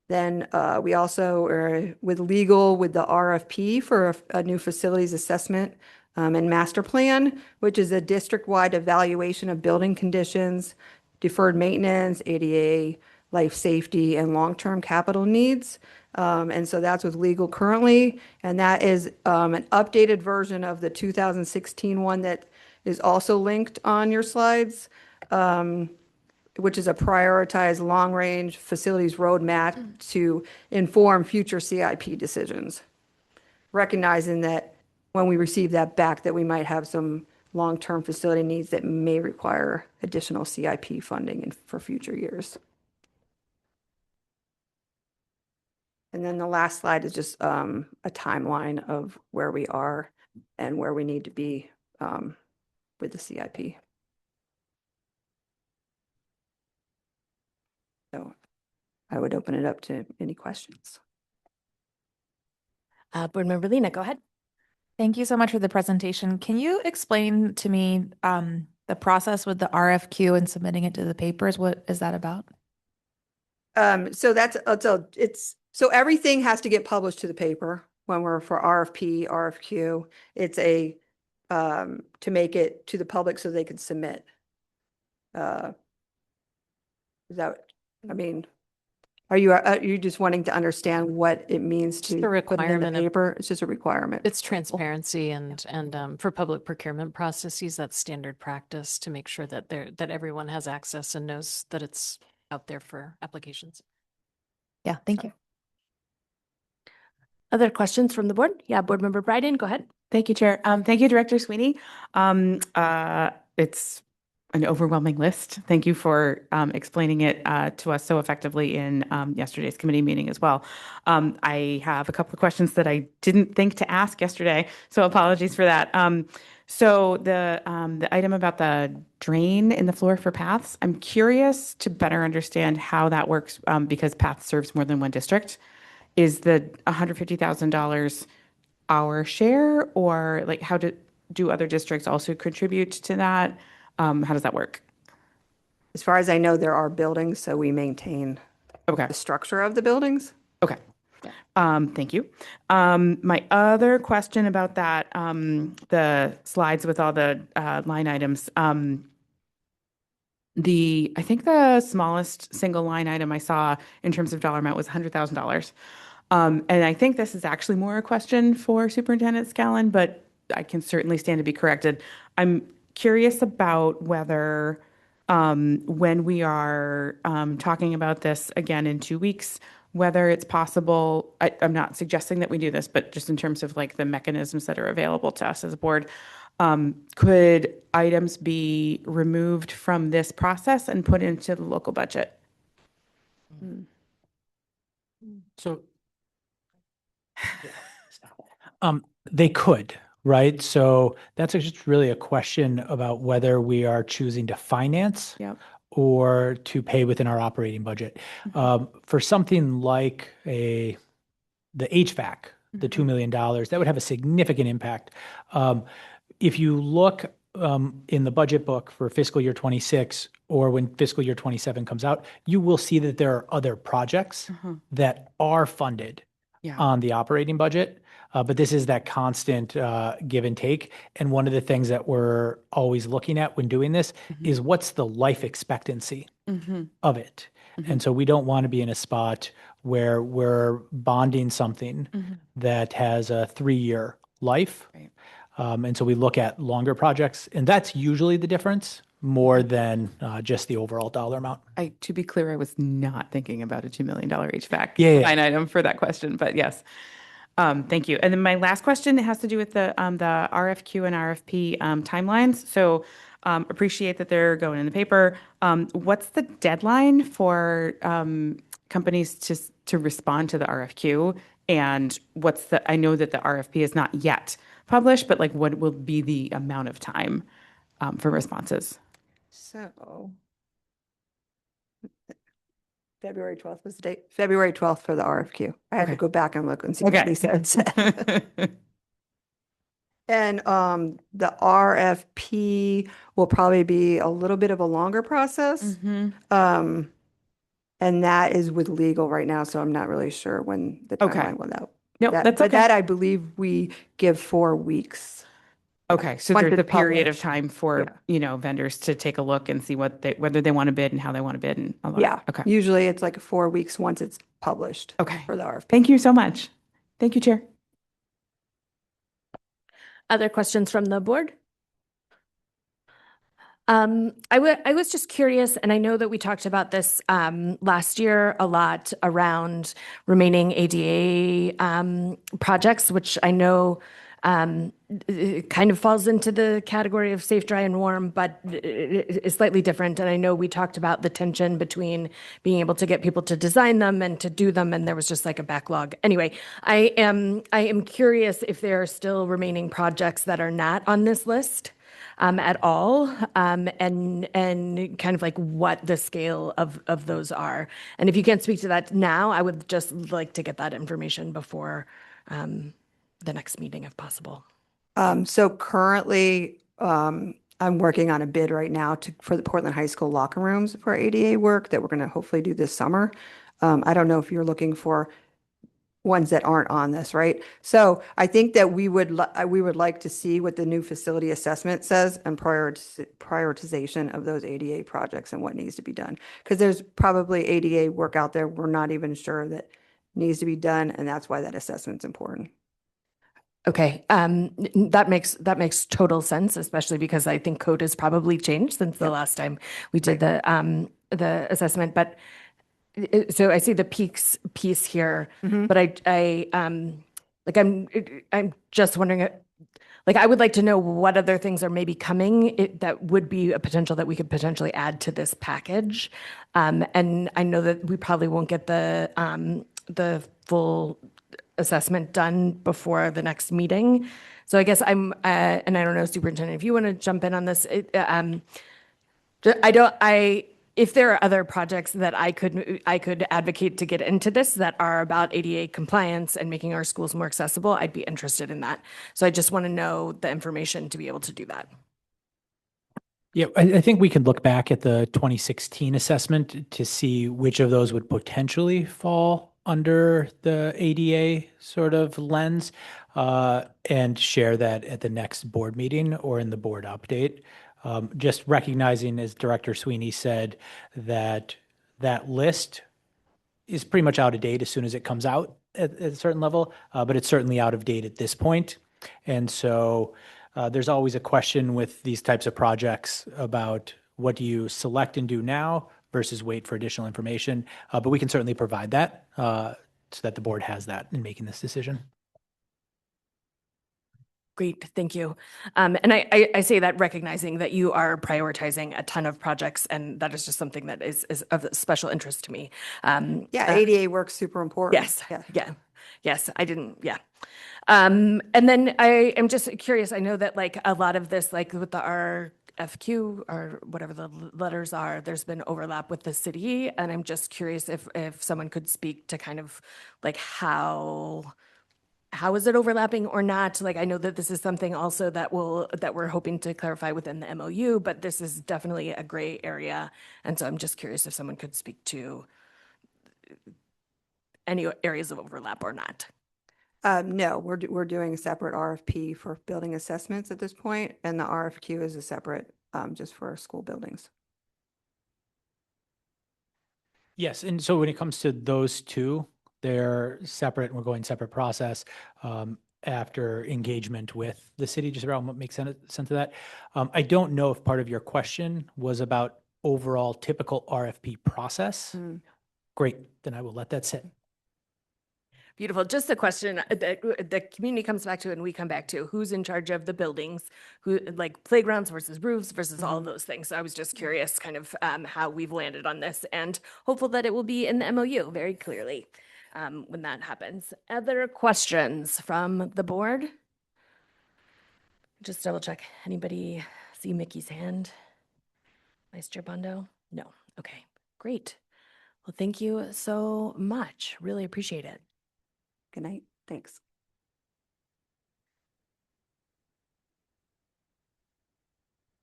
Then we also are with legal with the RFP for a new facilities assessment and master plan, which is a district-wide evaluation of building conditions, deferred maintenance, ADA, life safety, and long-term capital needs. And so that's with legal currently. And that is an updated version of the 2016 one that is also linked on your slides, which is a prioritized long-range facilities roadmap to inform future CIP decisions. Recognizing that when we receive that back, that we might have some long-term facility needs that may require additional CIP funding for future years. And then the last slide is just a timeline of where we are and where we need to be with the CIP. So I would open it up to any questions. Board Member Lena, go ahead. Thank you so much for the presentation. Can you explain to me the process with the RFQ and submitting it to the papers? What is that about? So so everything has to get published to the paper when we're for RFP, RFQ. It's to make it to the public so they can submit. Is that, I mean, are you just wanting to understand what it means to put it in the paper? It's just a requirement. It's transparency and for public procurement processes, that's standard practice to make sure that that everyone has access and knows that it's out there for applications. Yeah, thank you. Other questions from the board? Yeah, Board Member Bryden, go ahead. Thank you, Chair. Thank you, Director Sweeney. It's an overwhelming list. Thank you for explaining it to us so effectively in yesterday's committee meeting as well. I have a couple of questions that I didn't think to ask yesterday, so apologies for that. So the item about the drain in the floor for paths, I'm curious to better understand how that works because paths serves more than one district. Is the $150,000 our share, or like how do other districts also contribute to that? How does that work? As far as I know, there are buildings, so we maintain the structure of the buildings. Okay. Thank you. My other question about that, the slides with all the line items, I think the smallest single line item I saw in terms of dollar amount was $100,000. And I think this is actually more a question for Superintendent Scallon, but I can certainly stand to be corrected. I'm curious about whether when we are talking about this again in 2 weeks, whether it's possible, I'm not suggesting that we do this, but just in terms of like the mechanisms that are available to us as a board, could items be removed from this process and put into the local budget? So they could, right? So that's just really a question about whether we are choosing to finance or to pay within our operating budget. For something like the HVAC, the $2 million, that would have a significant impact. If you look in the budget book for fiscal year 26 or when fiscal year 27 comes out, you will see that there are other projects that are funded on the operating budget. But this is that constant give and take. And one of the things that we're always looking at when doing this is what's the life expectancy of it. And so we don't want to be in a spot where we're bonding something that has a 3-year life. And so we look at longer projects, and that's usually the difference more than just the overall dollar amount. To be clear, I was not thinking about a $2 million HVAC line item for that question, but yes. Thank you. And then my last question has to do with the RFQ and RFP timelines. So appreciate that they're going in the paper. What's the deadline for companies to respond to the RFQ? And I know that the RFP is not yet published, but like what will be the amount of time for responses? So February 12th was the date. February 12th for the RFQ. I had to go back and look and see what he said. And the RFP will probably be a little bit of a longer process. And that is with legal right now, so I'm not really sure when the timeline will out. No, that's but okay. that I believe we give 4 weeks. Okay, so Once there's a it's period of published. time for vendors to take a look and see whether they want to bid and how they want to bid and all that. Yeah. Okay. Usually it's like 4 weeks once it's published. Okay. For the RFP. Thank you so much. Thank you, Chair. Other questions from the board? I was just curious, and I know that we talked about this last year a lot around remaining ADA projects, which I know it kind of falls into the category of safe, dry, and warm, but is slightly different. And I know we talked about the tension between being able to get people to design them and to do them, and there was just like a backlog. Anyway, I am curious if there are still remaining projects that are not on this list. At all, and kind of like what the scale of those are. And if you can't speak to that now, I would just like to get that information before the next meeting, if possible. So currently, I'm working on a bid right now for the Portland High School locker rooms for ADA work that we're going to hopefully do this summer. I don't know if you're looking for ones that aren't on this, right? So I think that we would like to see what the new facility assessment says and prioritization of those ADA projects and what needs to be done. Because there's probably ADA work out there we're not even sure that needs to be done, and that's why that assessment's important. Okay, that makes total sense, especially because I think code has probably changed since the last time we did the assessment. But so I see the peaks piece here, but I'm just wondering, like, I would like to know what other things are maybe coming that would be a potential that we could potentially add to this package. And I know that we probably won't get the full assessment done before the next meeting. So I guess and I don't know, Superintendent, if you want to jump in on this, if there are other projects that I could advocate to get into this that are about ADA compliance and making our schools more accessible, I'd be interested in that. So I just want to know the information to be able to do that. Yeah, I think we could look back at the 2016 assessment to see which of those would potentially fall under the ADA sort of lens and share that at the next board meeting or in the board update. Just recognizing, as Director Sweeney said, that list is pretty much out of date as soon as it comes out at a certain level, but it's certainly out of date at this point. And so there's always a question with these types of projects about what do you select and do now versus wait for additional information? But we can certainly provide that so that the board has that in making this decision. Great, thank you. And I say that recognizing that you are prioritizing a ton of projects, and that is just something that is of special interest to me. Yeah, ADA work's super important. Yes, Yeah. yes, I didn't, yeah. And then I am just curious, I know that like a lot of this, like with the RFQ or whatever the letters are, there's been overlap with the city, and I'm just curious if someone could speak to kind of like how is it overlapping or not? Like, I know that this is something also that we're hoping to clarify within the MOU, but this is definitely a gray area. And so I'm just curious if someone could speak to any areas of overlap or not. No, we're doing a separate RFP for building assessments at this point, and the RFQ is a separate just for school buildings. Yes, and so when it comes to those two, they're separate and we're going separate process after engagement with the city, just around what makes sense of that. I don't know if part of your question was about overall typical RFP process. Great, then I will let that sit. Beautiful. Just a question that the community comes back to and we come back to: who's in charge of the buildings, who, like playgrounds versus roofs versus all of those things. So I was just curious kind of how we've landed on this, and hopeful that it will be in the MOU very clearly when that happens. Other questions from the board? Just double check. Anybody see Mickey's hand? Vice Chair Bondo? No. Okay, great. Well, thank you so much. Really appreciate it. Good night. Thanks.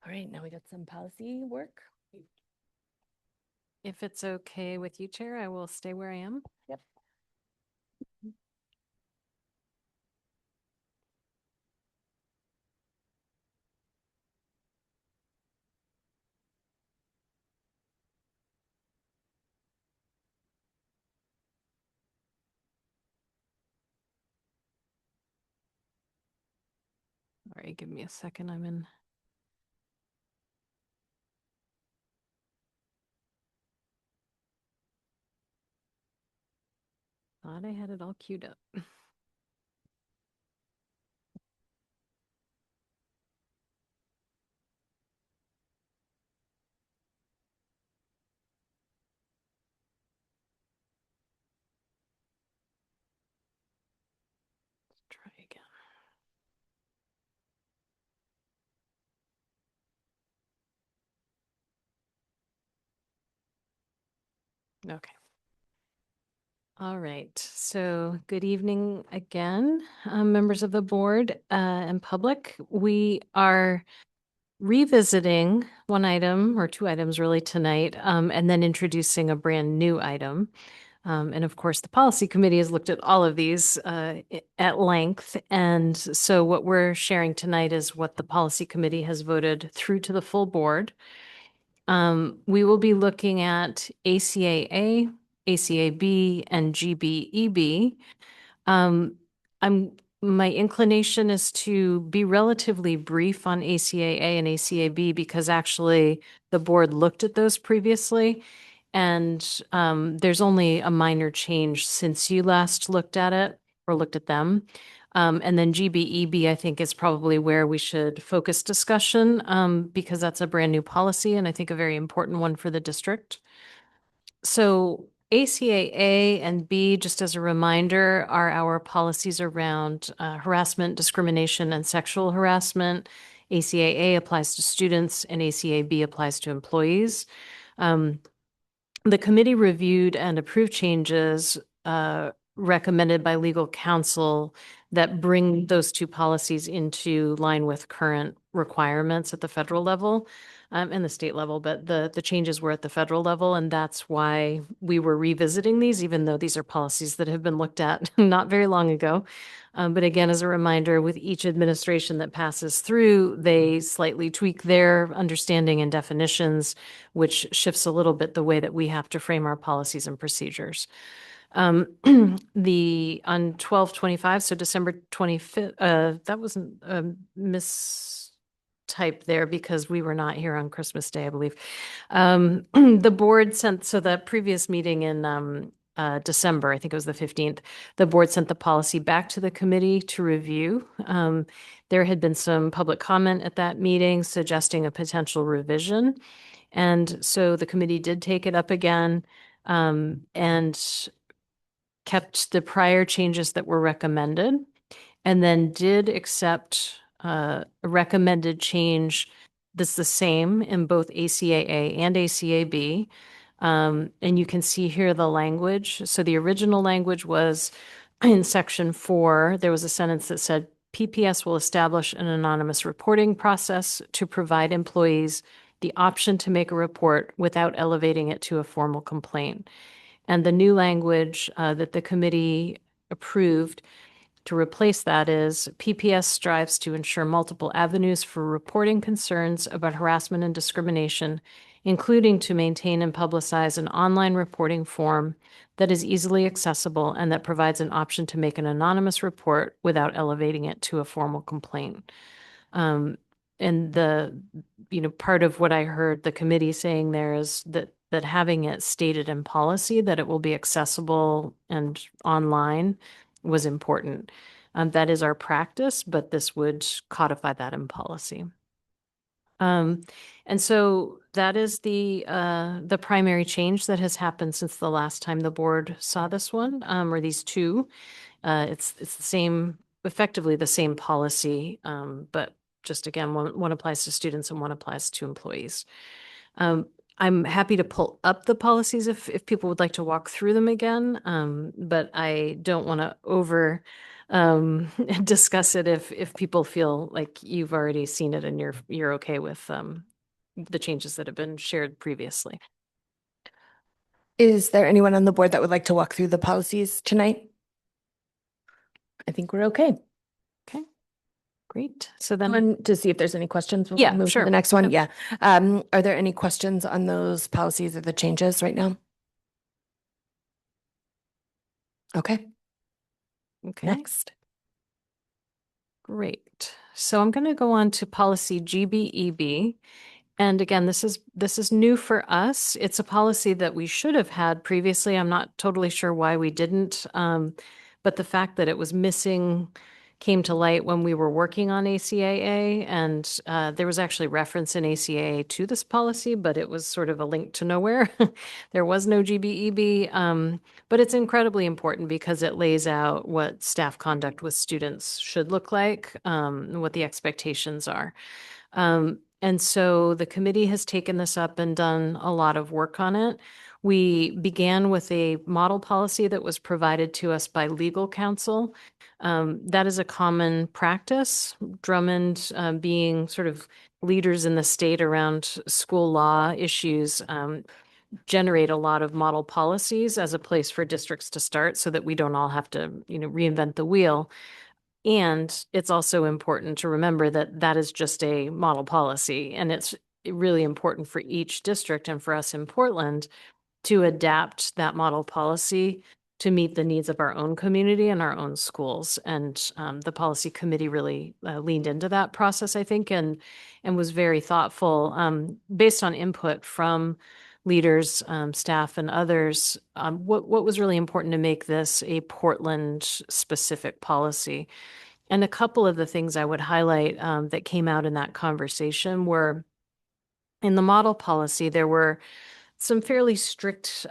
All right, now we got some policy work. If it's okay with you, Chair, I will stay where I am. Yep. All right, give me a second. I'm in. Thought I had it all queued up. Let's try again. Okay. All right. So good evening again, members of the board and public. We are revisiting one item or two items really tonight, and then introducing a brand new item. And of course, the policy committee has looked at all of these at length. And so what we're sharing tonight is what the policy committee has voted through to the full board. We will be looking at ACAA, ACAB, and GBEB. My inclination is to be relatively brief on ACAA and ACAB because actually the board looked at those previously, and there's only a minor change since you last looked at it or looked at them. And then GBEB, I think, is probably where we should focus discussion because that's a brand new policy and I think a very important one for the district. So ACAA and B, just as a reminder, are our policies around harassment, discrimination, and sexual harassment. ACAA applies to students and ACAB applies to employees. The committee reviewed and approved changes recommended by legal counsel that bring those two policies into line with current requirements at the federal level and the state level, but the changes were at the federal level, and that's why we were revisiting these, even though these are policies that have been looked at not very long ago. But again, as a reminder, with each administration that passes through, they slightly tweak their understanding and definitions, which shifts a little bit the way that we have to frame our policies and procedures. On 12/25, so December 25th, that wasn't type there because we were not here on Christmas Day, I believe. The board sent, so the previous meeting in December, I think it was the 15th, the board sent the policy back to the committee to review. There had been some public comment at that meeting suggesting a potential revision. And so the committee did take it up again and kept the prior changes that were recommended, and then did accept a recommended change that's the same in both ACAA and ACAB. And you can see here the language. So the original language was in section 4, there was a sentence that said, PPS will establish an anonymous reporting process to provide employees the option to make a report without elevating it to a formal complaint. And the new language that the committee approved to replace that is PPS strives to ensure multiple avenues for reporting concerns about harassment and discrimination, including to maintain and publicize an online reporting form that is easily accessible and that provides an option to make an anonymous report without elevating it to a formal complaint. And part of what I heard the committee saying there is that having it stated in policy that it will be accessible and online was important. That is our practice, but this would codify that in policy. And so that is the primary change that has happened since the last time the board saw this one, or these two. It's the same, effectively the same policy, but just again, one applies to students and one applies to employees. I'm happy to pull up the policies if people would like to walk through them again, but I don't want to over discuss it if people feel like you've already seen it and you're okay with the changes that have been shared previously. Is there anyone on the board that would like to walk through the policies tonight? I think we're okay. Okay, great. So then, Want to see if there's any questions before Yeah, we move sure. to the next one. Yeah. Are there any questions on those policies or the changes right now? Okay. Okay. Next. Great. So I'm going to go on to policy GBEB. And again, this is new for us. It's a policy that we should have had previously. I'm not totally sure why we didn't. But the fact that it was missing came to light when we were working on ACAA. And there was actually reference in ACAA to this policy, but it was sort of a link to nowhere. There was no GBEB. But it's incredibly important because it lays out what staff conduct with students should look like, and what the expectations are. And so the committee has taken this up and done a lot of work on it. We began with a model policy that was provided to us by legal counsel. That is a common practice. Drummond, being sort of leaders in the state around school law issues, generate a lot of model policies as a place for districts to start so that we don't all have to, reinvent the wheel. And it's also important to remember that that is just a model policy, and it's really important for each district and for us in Portland to adapt that model policy to meet the needs of our own community and our own schools. And the policy committee really leaned into that process, I think, and was very thoughtful based on input from leaders, staff, and others. What was really important to make this a Portland-specific policy. And a couple of the things I would highlight that came out in that conversation were, in the model policy, there were some fairly strict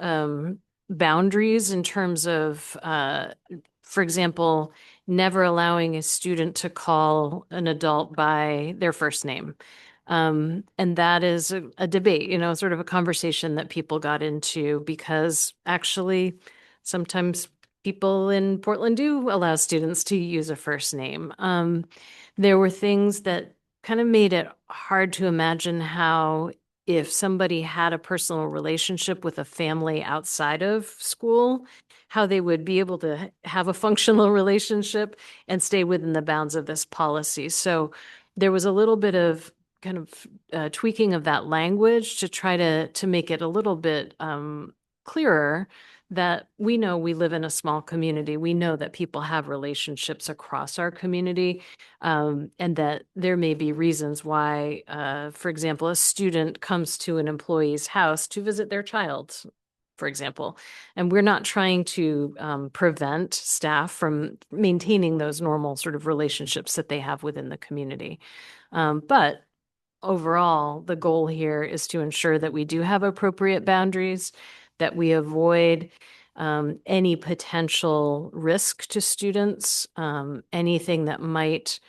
boundaries in terms of, for example, never allowing a student to call an adult by their first name. And that is a debate, sort of a conversation that people got into because actually sometimes people in Portland do allow students to use a first name. There were things that kind of made it hard to imagine how, if somebody had a personal relationship with a family outside of school, how they would be able to have a functional relationship and stay within the bounds of this policy. So there was a little bit of kind of tweaking of that language to try to make it a little bit clearer that we know we live in a small community. We know that people have relationships across our community, and that there may be reasons why, for example, a student comes to an employee's house to visit their child, for example. And we're not trying to prevent staff from maintaining those normal sort of relationships that they have within the community. But overall, the goal here is to ensure that we do have appropriate boundaries, that we avoid any potential risk to students, anything that might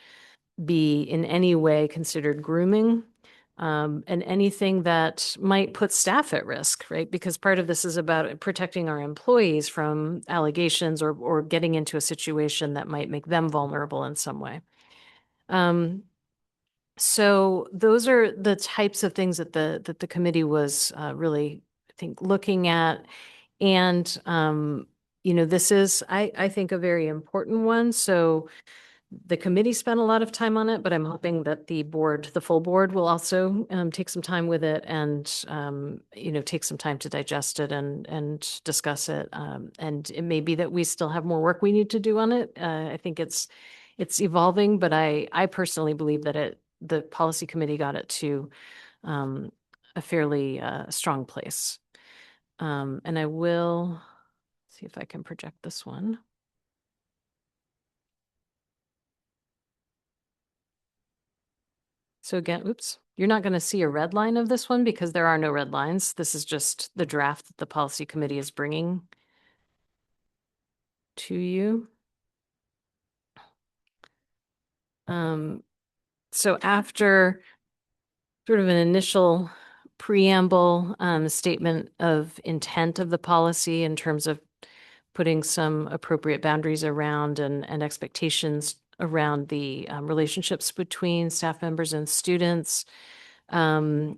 be in any way considered grooming, and anything that might put staff at risk, right? Because part of this is about protecting our employees from allegations or getting into a situation that might make them vulnerable in some way. So those are the types of things that the committee was really, I think, looking at. And this is, I think, a very important one. So the committee spent a lot of time on it, but I'm hoping that the full board will also take some time with it and take some time to digest it and discuss it. And it may be that we still have more work we need to do on it. I think it's evolving, but I personally believe that the policy committee got it to a fairly strong place. And I will see if I can project this one. So again, oops, you're not going to see a red line of this one because there are no red lines. This is just the draft that the policy committee is bringing to you. So after sort of an initial preamble, statement of intent of the policy in terms of putting some appropriate boundaries around and expectations around the relationships between staff members and students. And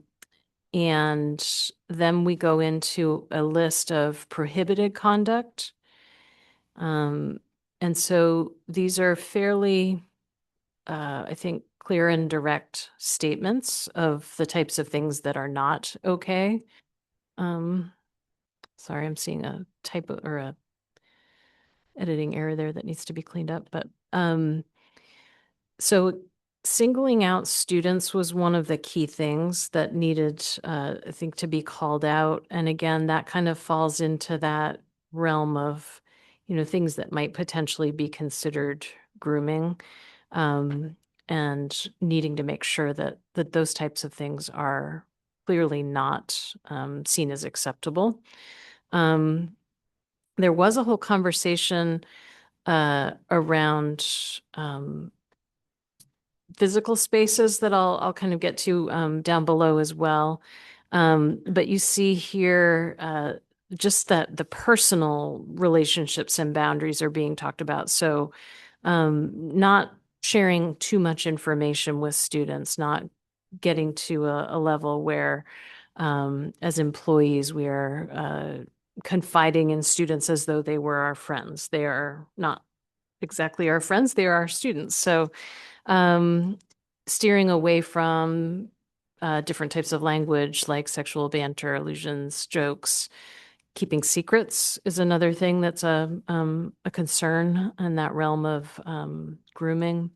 then we go into a list of prohibited conduct. And so these are fairly, I think, clear and direct statements of the types of things that are not okay. Sorry, I'm seeing a typo or a editing error there that needs to be cleaned up. But so singling out students was one of the key things that needed, I think, to be called out. And again, that kind of falls into that realm of, things that might potentially be considered grooming, and needing to make sure that those types of things are clearly not seen as acceptable. There was a whole conversation around physical spaces that I'll kind of get to down below as well. But you see here just that the personal relationships and boundaries are being talked about. So not sharing too much information with students, not getting to a level where as employees we are confiding in students as though they were our friends. They are not exactly our friends, they are our students. So steering away from different types of language like sexual banter, allusions, jokes. Keeping secrets is another thing that's a concern in that realm of grooming.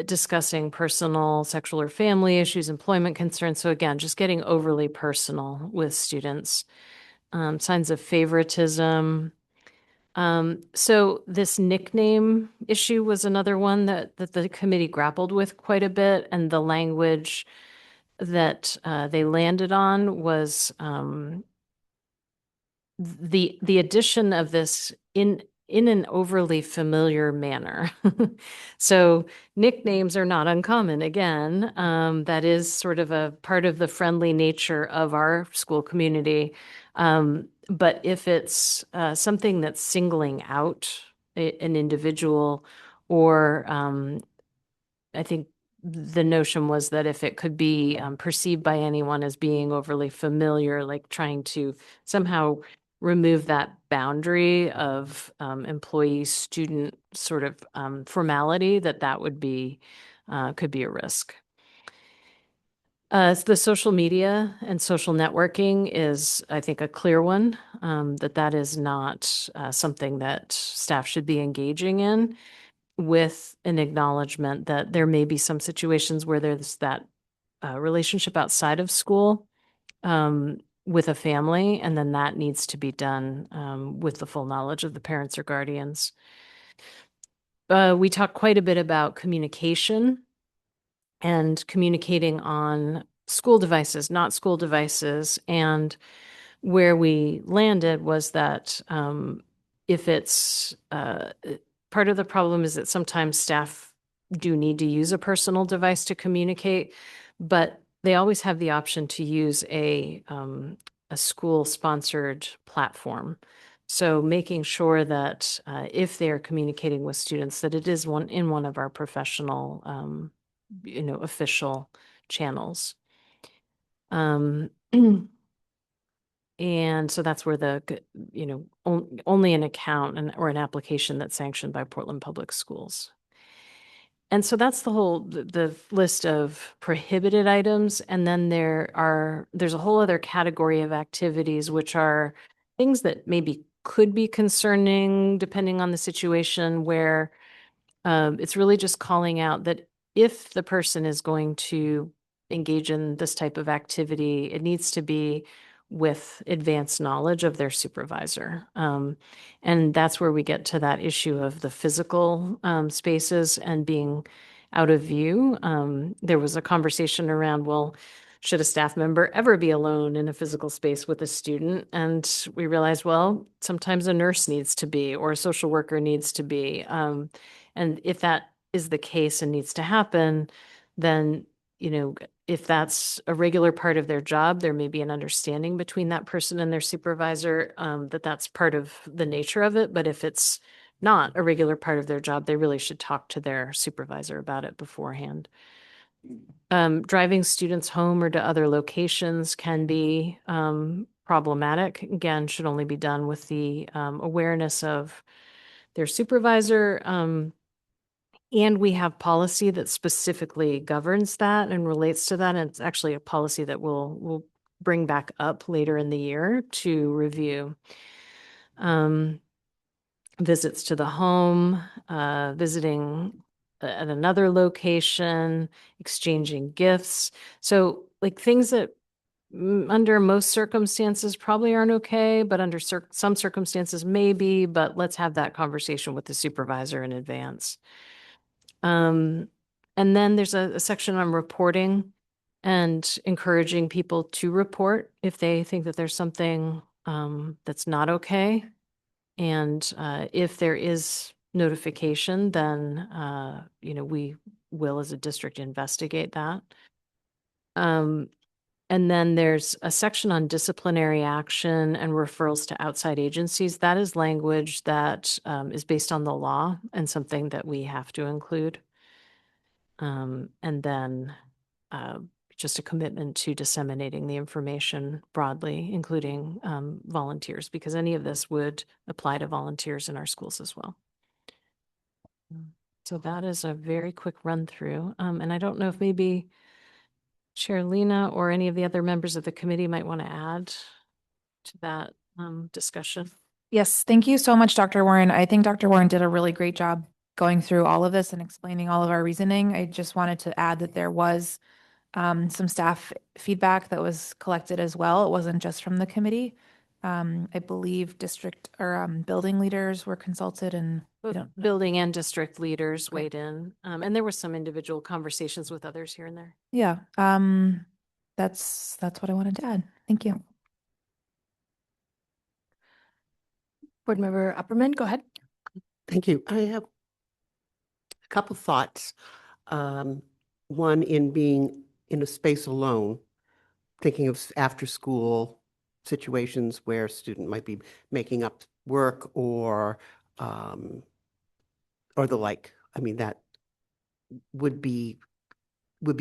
Discussing personal, sexual, or family issues, employment concerns. So again, just getting overly personal with students. Signs of favoritism. So this nickname issue was another one that the committee grappled with quite a bit, and the language that they landed on was the addition of this in an overly familiar manner. So nicknames are not uncommon. Again, that is sort of a part of the friendly nature of our school community. But if it's something that's singling out an individual, or I think the notion was that if it could be perceived by anyone as being overly familiar, like trying to somehow remove that boundary of employee-student sort of formality, that would be could be a risk. The social media and social networking is, I think, a clear one, that is not something that staff should be engaging in, with an acknowledgement that there may be some situations where there's that relationship outside of school with a family, and then that needs to be done with the full knowledge of the parents or guardians. We talk quite a bit about communication and communicating on school devices, not school devices. And where we landed was that if it's part of the problem is that sometimes staff do need to use a personal device to communicate, but they always have the option to use a school-sponsored platform. So making sure that if they're communicating with students, that it is in one of our professional, official channels. And so that's where only an account or an application that's sanctioned by Portland Public Schools. And so that's the list of prohibited items. And then there's a whole other category of activities, which are things that maybe could be concerning depending on the situation, where it's really just calling out that if the person is going to engage in this type of activity, it needs to be with advanced knowledge of their supervisor. And that's where we get to that issue of the physical spaces and being out of view. There was a conversation around, well, should a staff member ever be alone in a physical space with a student? And we realized, well, sometimes a nurse needs to be, or a social worker needs to be. And if that is the case and needs to happen, then, if that's a regular part of their job, there may be an understanding between that person and their supervisor that that's part of the nature of it. But if it's not a regular part of their job, they really should talk to their supervisor about it beforehand. Driving students home or to other locations can be problematic. Again, should only be done with the awareness of their supervisor. And we have policy that specifically governs that and relates to that. And it's actually a policy that we'll bring back up later in the year to review. Visits to the home, visiting at another location, exchanging gifts. So like things that under most circumstances probably aren't okay, but under some circumstances maybe, but let's have that conversation with the supervisor in advance. And then there's a section on reporting and encouraging people to report if they think that there's something that's not okay. And if there is notification, then we will, as a district, investigate that. And then there's a section on disciplinary action and referrals to outside agencies. That is language that is based on the law and something that we have to include. And then just a commitment to disseminating the information broadly, including volunteers, because any of this would apply to volunteers in our schools as well. So that is a very quick run through. And I don't know if maybe Chair Lena or any of the other members of the committee might want to add to that discussion. Yes, thank you so much, Dr. Warren. I think Dr. Warren did a really great job going through all of this and explaining all of our reasoning. I just wanted to add that there was some staff feedback that was collected as well. It wasn't just from the committee. I believe district or building leaders were consulted, and building and district leaders weighed in. And there were some individual conversations with others here and there. Yeah, that's what I wanted to add. Thank you. Board Member Upperman, go ahead. Thank you. I have a couple thoughts. One, in being in a space alone, thinking of after school situations where a student might be making up work or the like. I mean, that would be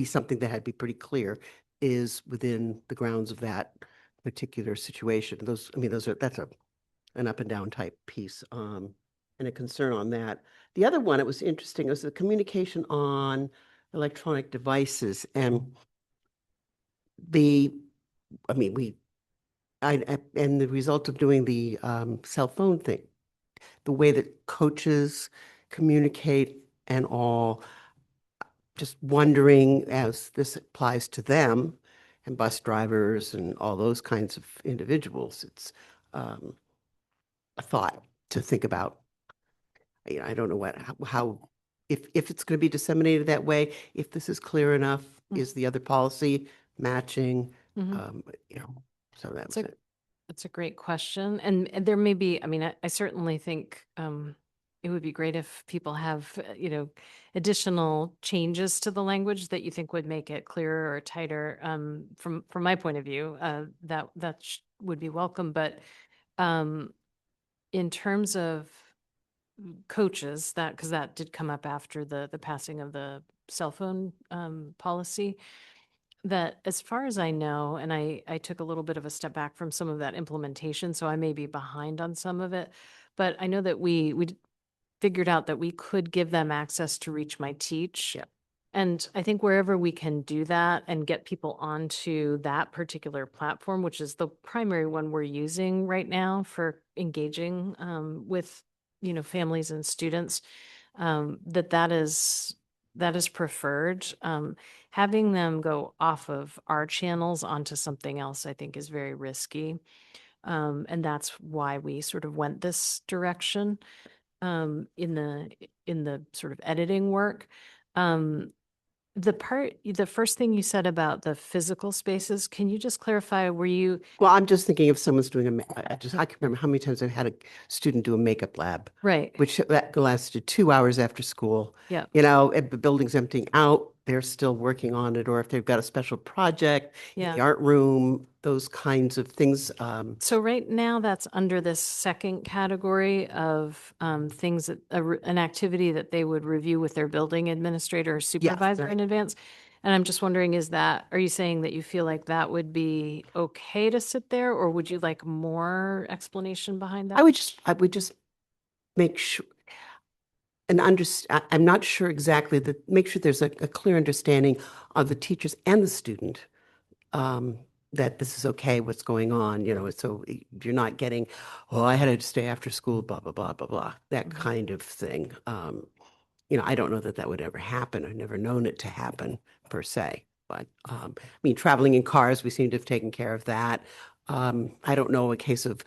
something that had to be pretty clear is within the grounds of that particular situation. That's an up and down type piece and a concern on that. The other one, it was interesting, was the communication on electronic devices. And I mean, and the result of doing the cell phone thing, the way that coaches communicate and all, just wondering as this applies to them and bus drivers and all those kinds of individuals, it's a thought to think about. I don't know how if it's going to be disseminated that way, if this is clear enough, is the other policy matching? Mhm. So that's It's a, it. it's a great question. And there may be, I mean, I certainly think it would be great if people have, additional changes to the language that you think would make it clearer or tighter. From my point of view, that would be welcome. But um, in terms of coaches, because that did come up after the passing of the cell phone policy, that as far as I know, and I took a little bit of a step back from some of that implementation, so I may be behind on some of it, but I know that we figured out that we could give them access to Reach My Teach. And I think wherever we can do that and get people onto that particular platform, which is the primary one we're using right now for engaging with, families and students, that is preferred. Having them go off of our channels onto something else, I think, is very risky. And that's why we sort of went this direction in the sort of editing work. The first thing you said about the physical spaces, can you just clarify, were you? Well, I'm just thinking if someone's doing I can remember how many times I've had a student do a makeup lab. Right. Which that lasted 2 hours after school. Yeah. If the building's emptying out, they're still working on it, or if they've got a special project in the art room, those kinds of things. So right now, that's under this second category of things that an activity that they would review with their building administrator or supervisor in advance. And I'm just wondering, are you saying that you feel like that would be okay to sit there, or would you like more explanation behind that? I would just make sure and I'm not sure exactly make sure there's a clear understanding of the teachers and the student that this is okay, what's going on, so you're not getting, oh, I had to stay after school, blah, blah, blah, blah, blah, that kind of thing. I don't know that would ever happen. I've never known it to happen per se. But I mean, traveling in cars, we seem to have taken care of that. I don't know a case of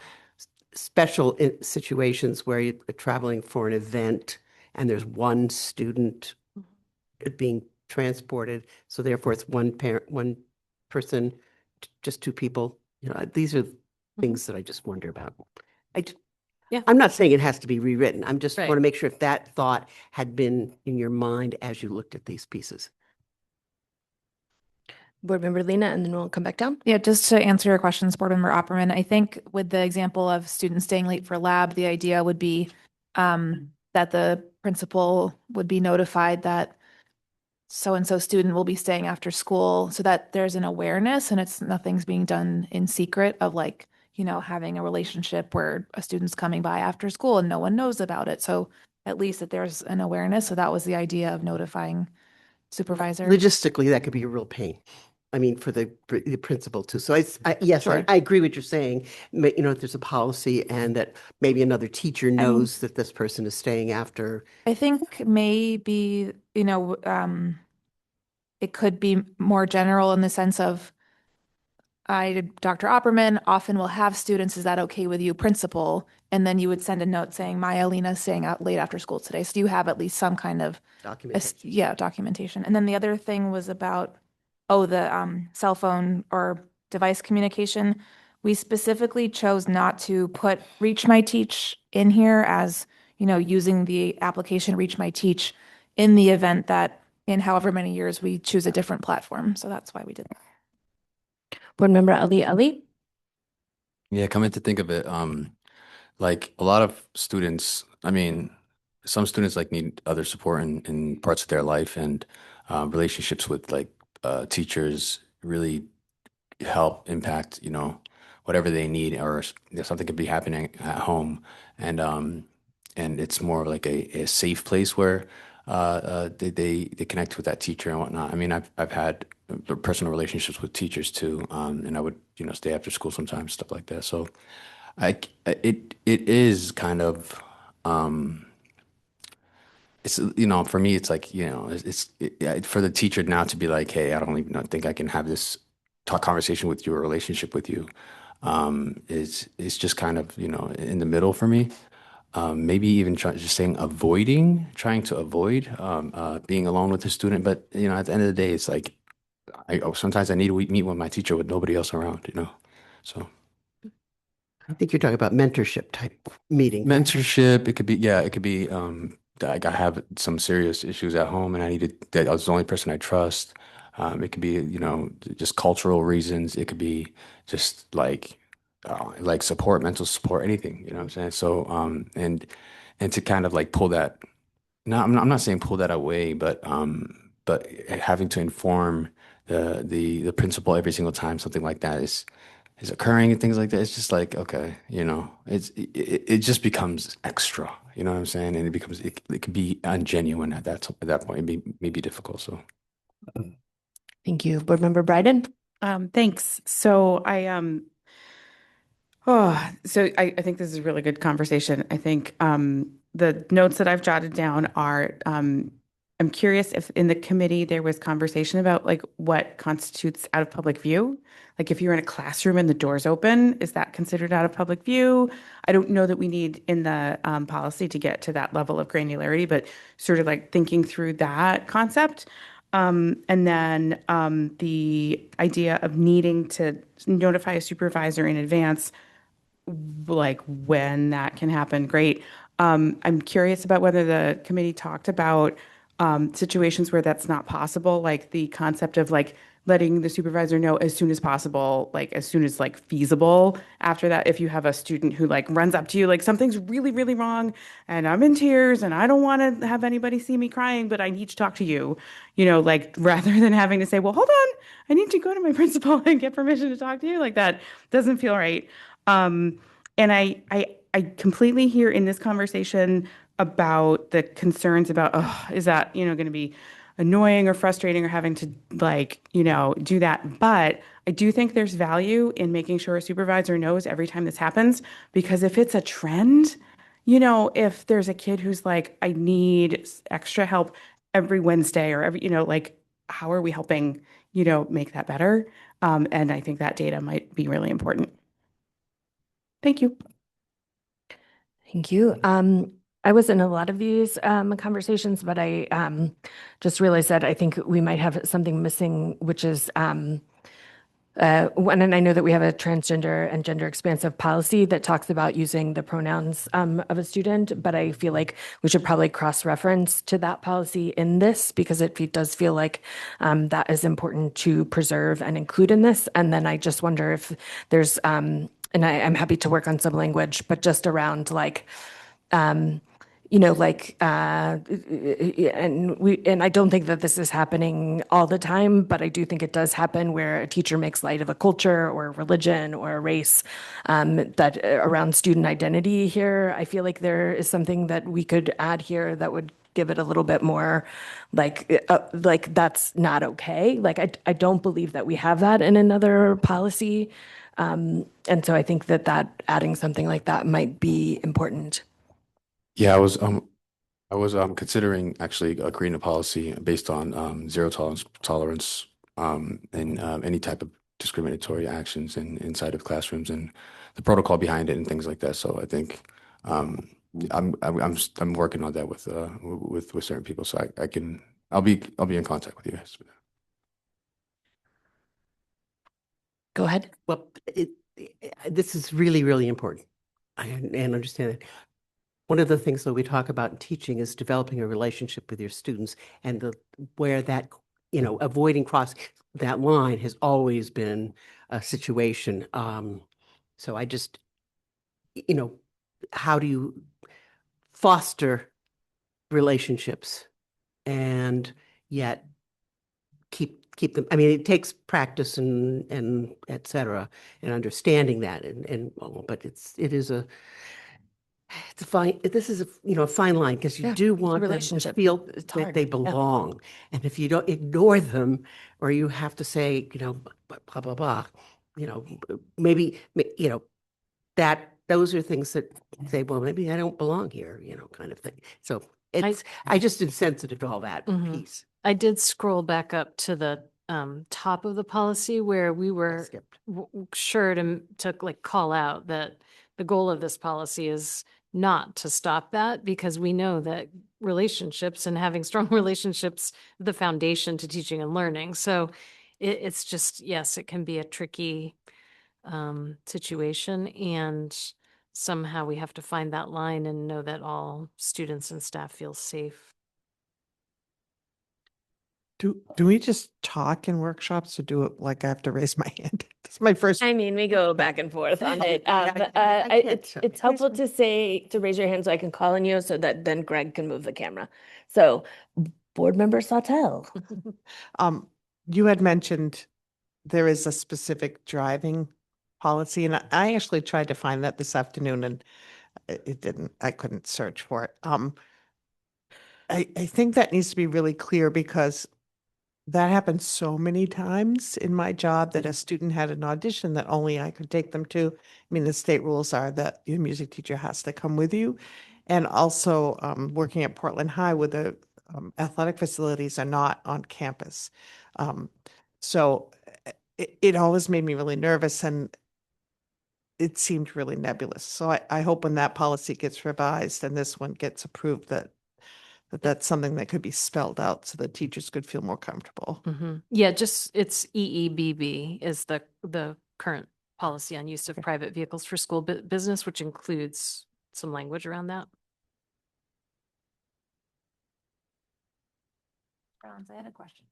special situations where you're traveling for an event and there's one student being transported, so therefore it's one parent, one person, just two people. These are things that I just wonder about. I'm not saying it has to be rewritten. I'm just want to make sure if that thought had been in your mind as you looked at these pieces. Board Member Lena, and then we'll come back down. Yeah, just to answer your questions, Board Member Opperman, I think with the example of students staying late for lab, the idea would be that the principal would be notified that so-and-so student will be staying after school, so that there's an awareness and nothing's being done in secret of having a relationship where a student's coming by after school and no one knows about it. So at least that there's an awareness. So that was the idea of notifying supervisor. Logistically, that could be a real pain. I mean, for the principal too. So yes, Sure. I agree what you're saying. If there's a policy and that maybe another teacher knows that this person is staying after. I think maybe, it could be more general in the sense of Dr. Opperman often will have students, is that okay with you, principal? And then you would send a note saying, Maya Lena's staying out late after school today. So you have at least some kind of documentation. Documentation. And then the other thing was about, the cell phone or device communication. We specifically chose not to put Reach My Teach in here as, using the application Reach My Teach in the event that in however many years we choose a different platform. So that's why we did that. Board Member Ali. Yeah, coming to think of it, like a lot of students, I mean, some students need other support in parts of their life, and relationships with teachers really help impact, whatever they need, or something could be happening at home. And it's more like a safe place where they connect with that teacher and whatnot. I mean, I've had personal relationships with teachers too. And I would, stay after school sometimes, stuff like that. So it is kind of, it's, for me, it's like, for the teacher now to be like, hey, I don't even think I can have this talk conversation with you or relationship with you. Is just kind of, in the middle for me. Maybe even just saying trying to avoid being alone with the student. But, at the end of the day, it's like, sometimes I need to meet with my teacher with nobody else around. So I think you're talking about mentorship type meeting. mentorship, it could be, like I have some serious issues at home and that I was the only person I trust. It could be, just cultural reasons. It could be just like support, mental support, anything, you know what I'm saying? So, and to kind of like pull that, no, I'm not saying pull that away, but having to inform the principal every single time something like that is occurring and things like that. It's just like, okay, it just becomes extra, you know what I'm saying? And it can be ungenuine at that point. It may be difficult. So Thank you. Board Member Bryden? Thanks. So I think this is a really good conversation. I think the notes that I've jotted down are I'm curious if in the committee there was conversation about like what constitutes out of public view. Like if you're in a classroom and the door's open, is that considered out of public view? I don't know that we need in the policy to get to that level of granularity, but sort of like thinking through that concept. And then the idea of needing to notify a supervisor in advance, like when that can happen, great. I'm curious about whether the committee talked about situations where that's not possible, like the concept of like letting the supervisor know as soon as possible, like as soon as like feasible after that, if you have a student who like runs up to you, like something's really, really wrong and I'm in tears and I don't want to have anybody see me crying, but I need to talk to you, like rather than having to say, well, hold on, I need to go to my principal and get permission to talk to you, like that doesn't feel right. And I completely hear in this conversation about the concerns about, oh, is that, going to be annoying or frustrating or having to like, do that. But I do think there's value in making sure a supervisor knows every time this happens, because if it's a trend, if there's a kid who's like, I need extra help every Wednesday or every, like, how are we helping, make that better? And I think that data might be really important. Thank you. Thank you. I was in a lot of these conversations, but I just realized that I think we might have something missing, which is one, and I know that we have a transgender and gender expansive policy that talks about using the pronouns of a student, but I feel like we should probably cross-reference to that policy in this because it does feel like that is important to preserve and include in this. And then I just wonder if there's, and I'm happy to work on some language, but just around like, and I don't think that this is happening all the time, but I do think it does happen where a teacher makes light of a culture or a religion or a race that around student identity here. I feel like there is something that we could add here that would give it a little bit more like that's not okay. Like I don't believe that we have that in another policy. And so I think that adding something like that might be important. yeah, I was considering actually creating a policy based on zero tolerance and any type of discriminatory actions inside of classrooms and the protocol behind it and things like that. So I think I'm working on that with certain people. So I'll be in contact with you guys. Go ahead. Well, this is really, really important. And understand that. One of the things that we talk about in teaching is developing a relationship with your students, and where that, avoiding crossing that line has always been a situation. So I just, how do you foster relationships and yet keep them? I mean, it takes practice and et cetera, and understanding that, but it is it's a fine, this is a fine line because you Yeah, do it's a want them to relationship. feel It's that hard. they Yeah. belong. And if you don't ignore them, or you have to say, blah, blah, blah, maybe, that those are things that say, well, maybe I don't belong here, kind of thing. So I just am sensitive to all that piece. I did scroll back up to the top of the policy where we were sure to like call out that the goal of this policy is not to stop that, because we know that relationships and having strong relationships are the foundation to teaching and learning. So it's just, yes, it can be a tricky situation, and somehow we have to find that line and know that all students and staff feel safe. Do we just talk in workshops, or do it like I have to raise my hand? That's my first. I mean, we go back and forth on it. It's helpful to raise your hand so I can call on you, so that then Greg can move the camera. So, Board Member Sawtelle. You had mentioned there is a specific driving policy, and I actually tried to find that this afternoon, and I couldn't search for it. I think that needs to be really clear, because that happened so many times in my job that a student had an audition that only I could take them to. I mean, the state rules are that your music teacher has to come with you. And also working at Portland High, where the athletic facilities are not on campus. So it always made me really nervous, and it seemed really nebulous. So I hope when that policy gets revised and this one gets approved, that's something that could be spelled out so that teachers could feel more comfortable. Yeah, just it's EEBB is the current policy on use of private vehicles for school business, which includes some language around that. I had a question.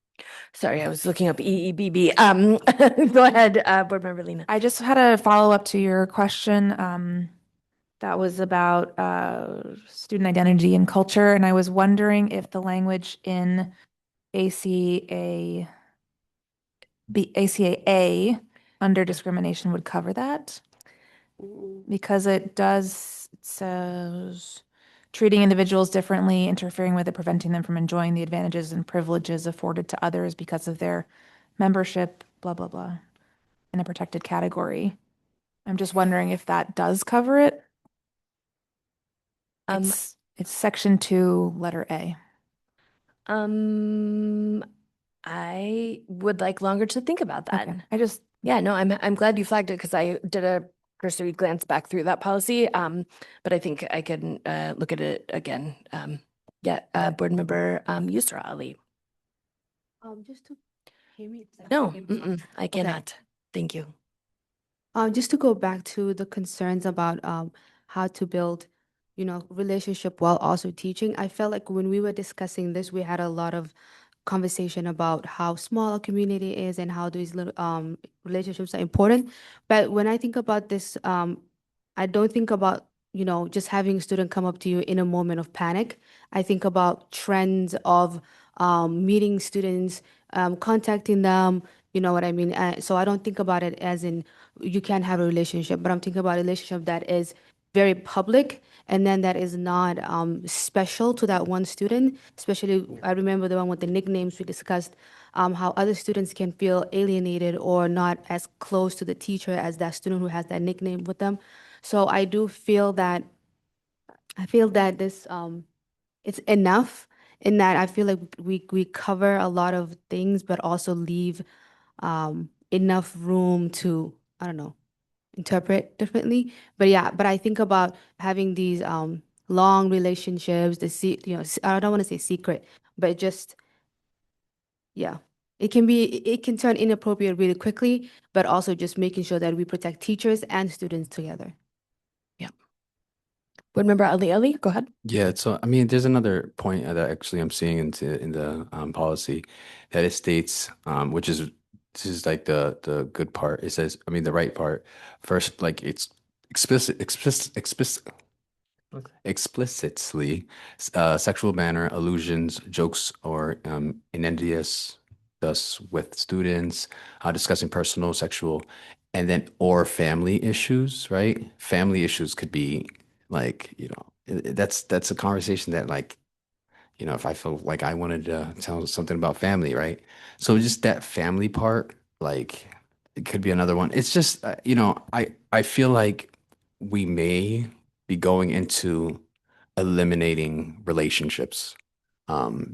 Sorry, I was looking up EEBB. Go ahead, Board Member Lena. I just had a follow-up to your question. That was about student identity and culture, and I was wondering if the language in ACAA under discrimination would cover that, because it says treating individuals differently, interfering with or preventing them from enjoying the advantages and privileges afforded to others because of their membership, blah, blah, blah, in a protected category. I'm just wondering if that does cover it. It's section 2, letter A. I would like longer to think about that. Okay. I'm glad you flagged it, because I did a cursory glance back through that policy. But I think I can look at it again. Board Member Yusra Ali. Just to hear me. No, I cannot. Thank you. Just to go back to the concerns about how to build, relationship while also teaching. I felt like when we were discussing this, we had a lot of conversation about how small a community is and how these little relationships are important. But when I think about this, I don't think about, just having a student come up to you in a moment of panic. I think about trends of meeting students, contacting them, you know what I mean? So I don't think about it as in you can't have a relationship, but I'm thinking about a relationship that is very public, and then that is not special to that one student. Especially, I remember the one with the nicknames we discussed, how other students can feel alienated or not as close to the teacher as that student who has that nickname with them. So I do feel that this it's enough in that I feel like we cover a lot of things, but also leave enough room to, I don't know, interpret differently. But I think about having these long relationships, I don't want to say secret, but just, it can turn inappropriate really quickly, but also just making sure that we protect teachers and students together. Board Member Ali, go ahead. Yeah, so I mean, there's another point that actually I'm seeing in the policy that it states, which is this is like the good part. It says, I mean, the right part first, like it's explicitly sexual manner, allusions, jokes, or innuendos, thus with students, discussing personal, sexual, and then or family issues, right? Family issues could be Like, that's a conversation that like, if I feel like I wanted to tell something about family, right? So just that family part, like it could be another one. It's just, I feel like we may be going into eliminating relationships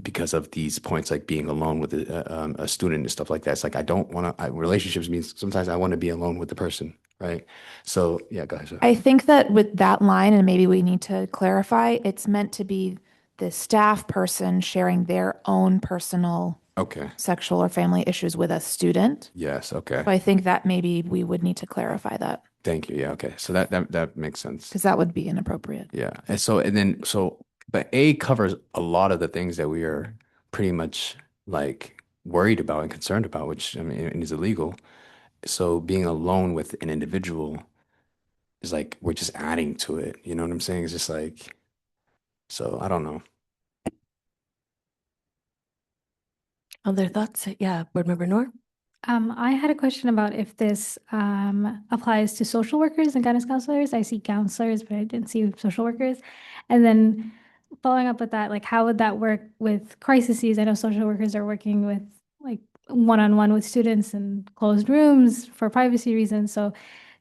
because of these points, like being alone with a student and stuff like that. It's like I don't want to. Relationships means sometimes I want to be alone with the person, right? So yeah, go ahead. Sir. I think that with that line, and maybe we need to clarify, it's meant to be the staff person sharing their own personal Okay. sexual or family issues with a student. Yes. Okay. So I think that maybe we would need to clarify that Thank you. Yeah. Okay. So that makes sense. because that would be inappropriate. Yeah. But A covers a lot of the things that we are pretty much like worried about and concerned about, which I mean is illegal. So being alone with an individual is like we're just adding to it. You know what I'm saying? It's just like, so I don't know. Other thoughts? Yeah, Board Member Noor? I had a question about if this applies to social workers and guidance counselors. I see counselors, but I didn't see social workers. And then following up with that, like how would that work with crises? I know social workers are working with like one-on-one with students in closed rooms for privacy reasons. So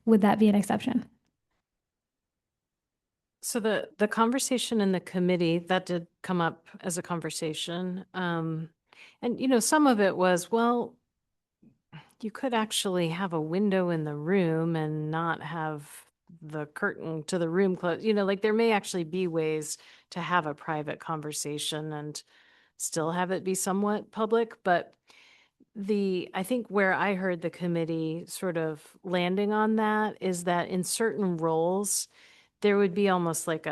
would that be an exception? So the conversation in the committee, that did come up as a conversation. And some of it was, well, you could actually have a window in the room and not have the curtain to the room closed. Like there may actually be ways to have a private conversation and still have it be somewhat public. But I think where I heard the committee sort of landing on that is that in certain roles, there would be almost like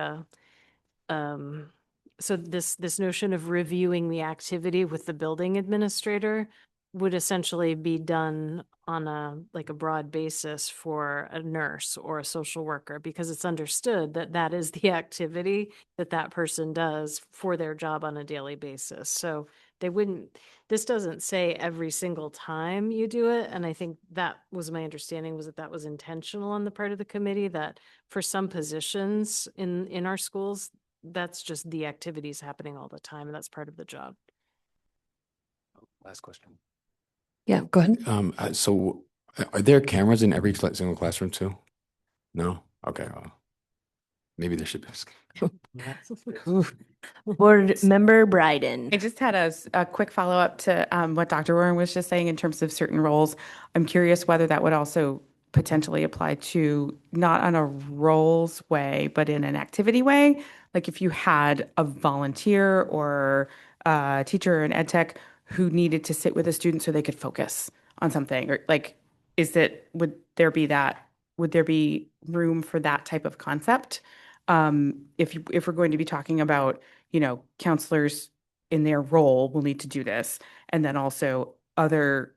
so this notion of reviewing the activity with the building administrator would essentially be done on a broad basis for a nurse or a social worker, because it's understood that that is the activity that that person does for their job on a daily basis. So this doesn't say every single time you do it. And I think that was my understanding, was that was intentional on the part of the committee, that for some positions in our schools, that's just the activities happening all the time, and that's part of the job. Last question. Yeah, go ahead. So are there cameras in every single classroom too? No? Okay. Maybe there should be. Board Member Bryden. I just had a quick follow-up to what Dr. Warren was just saying in terms of certain roles. I'm curious whether that would also potentially apply to, not on a roles way, but in an activity way. Like if you had a volunteer or a teacher or an ed tech who needed to sit with a student so they could focus on something, or like, would there be room for that type of concept? If we're going to be talking about, counselors in their role will need to do this, and then also other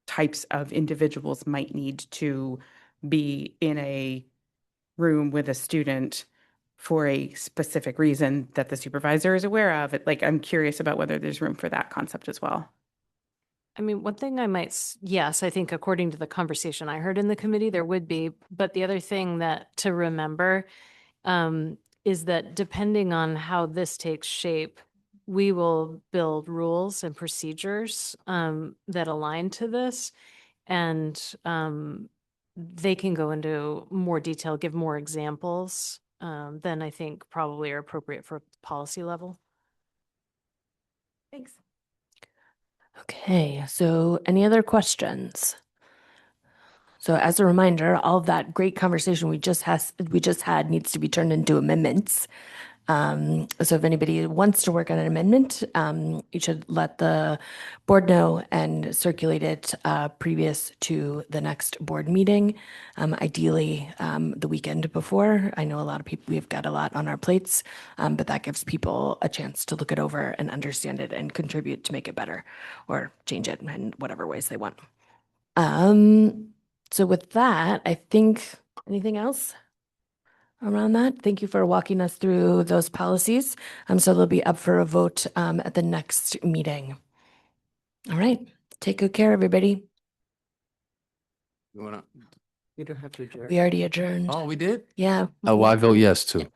types of individuals might need to be in a room with a student for a specific reason that the supervisor is aware of. Like, I'm curious about whether there's room for that concept as well. I mean, one thing yes, I think according to the conversation I heard in the committee, there would be. But the other thing to remember is that depending on how this takes shape, we will build rules and procedures that align to this. And they can go into more detail, give more examples than I think probably are appropriate for policy level. Thanks. Okay, so any other questions? So as a reminder, all of that great conversation we just had needs to be turned into amendments. So if anybody wants to work on an amendment, you should let the board know and circulate it previous to the next board meeting. Ideally, the weekend before. I know a lot of people, we've got a lot on our plates, but that gives people a chance to look it over and understand it and contribute to make it better or change it in whatever ways they want. So with that, I think, anything else around that? Thank you for walking us through those policies. So they'll be up for a vote at the next meeting. All right. Take good care, everybody. We don't have to adjourn. We already adjourned. Oh, we did? Yeah. Oh, well, I vote yes too.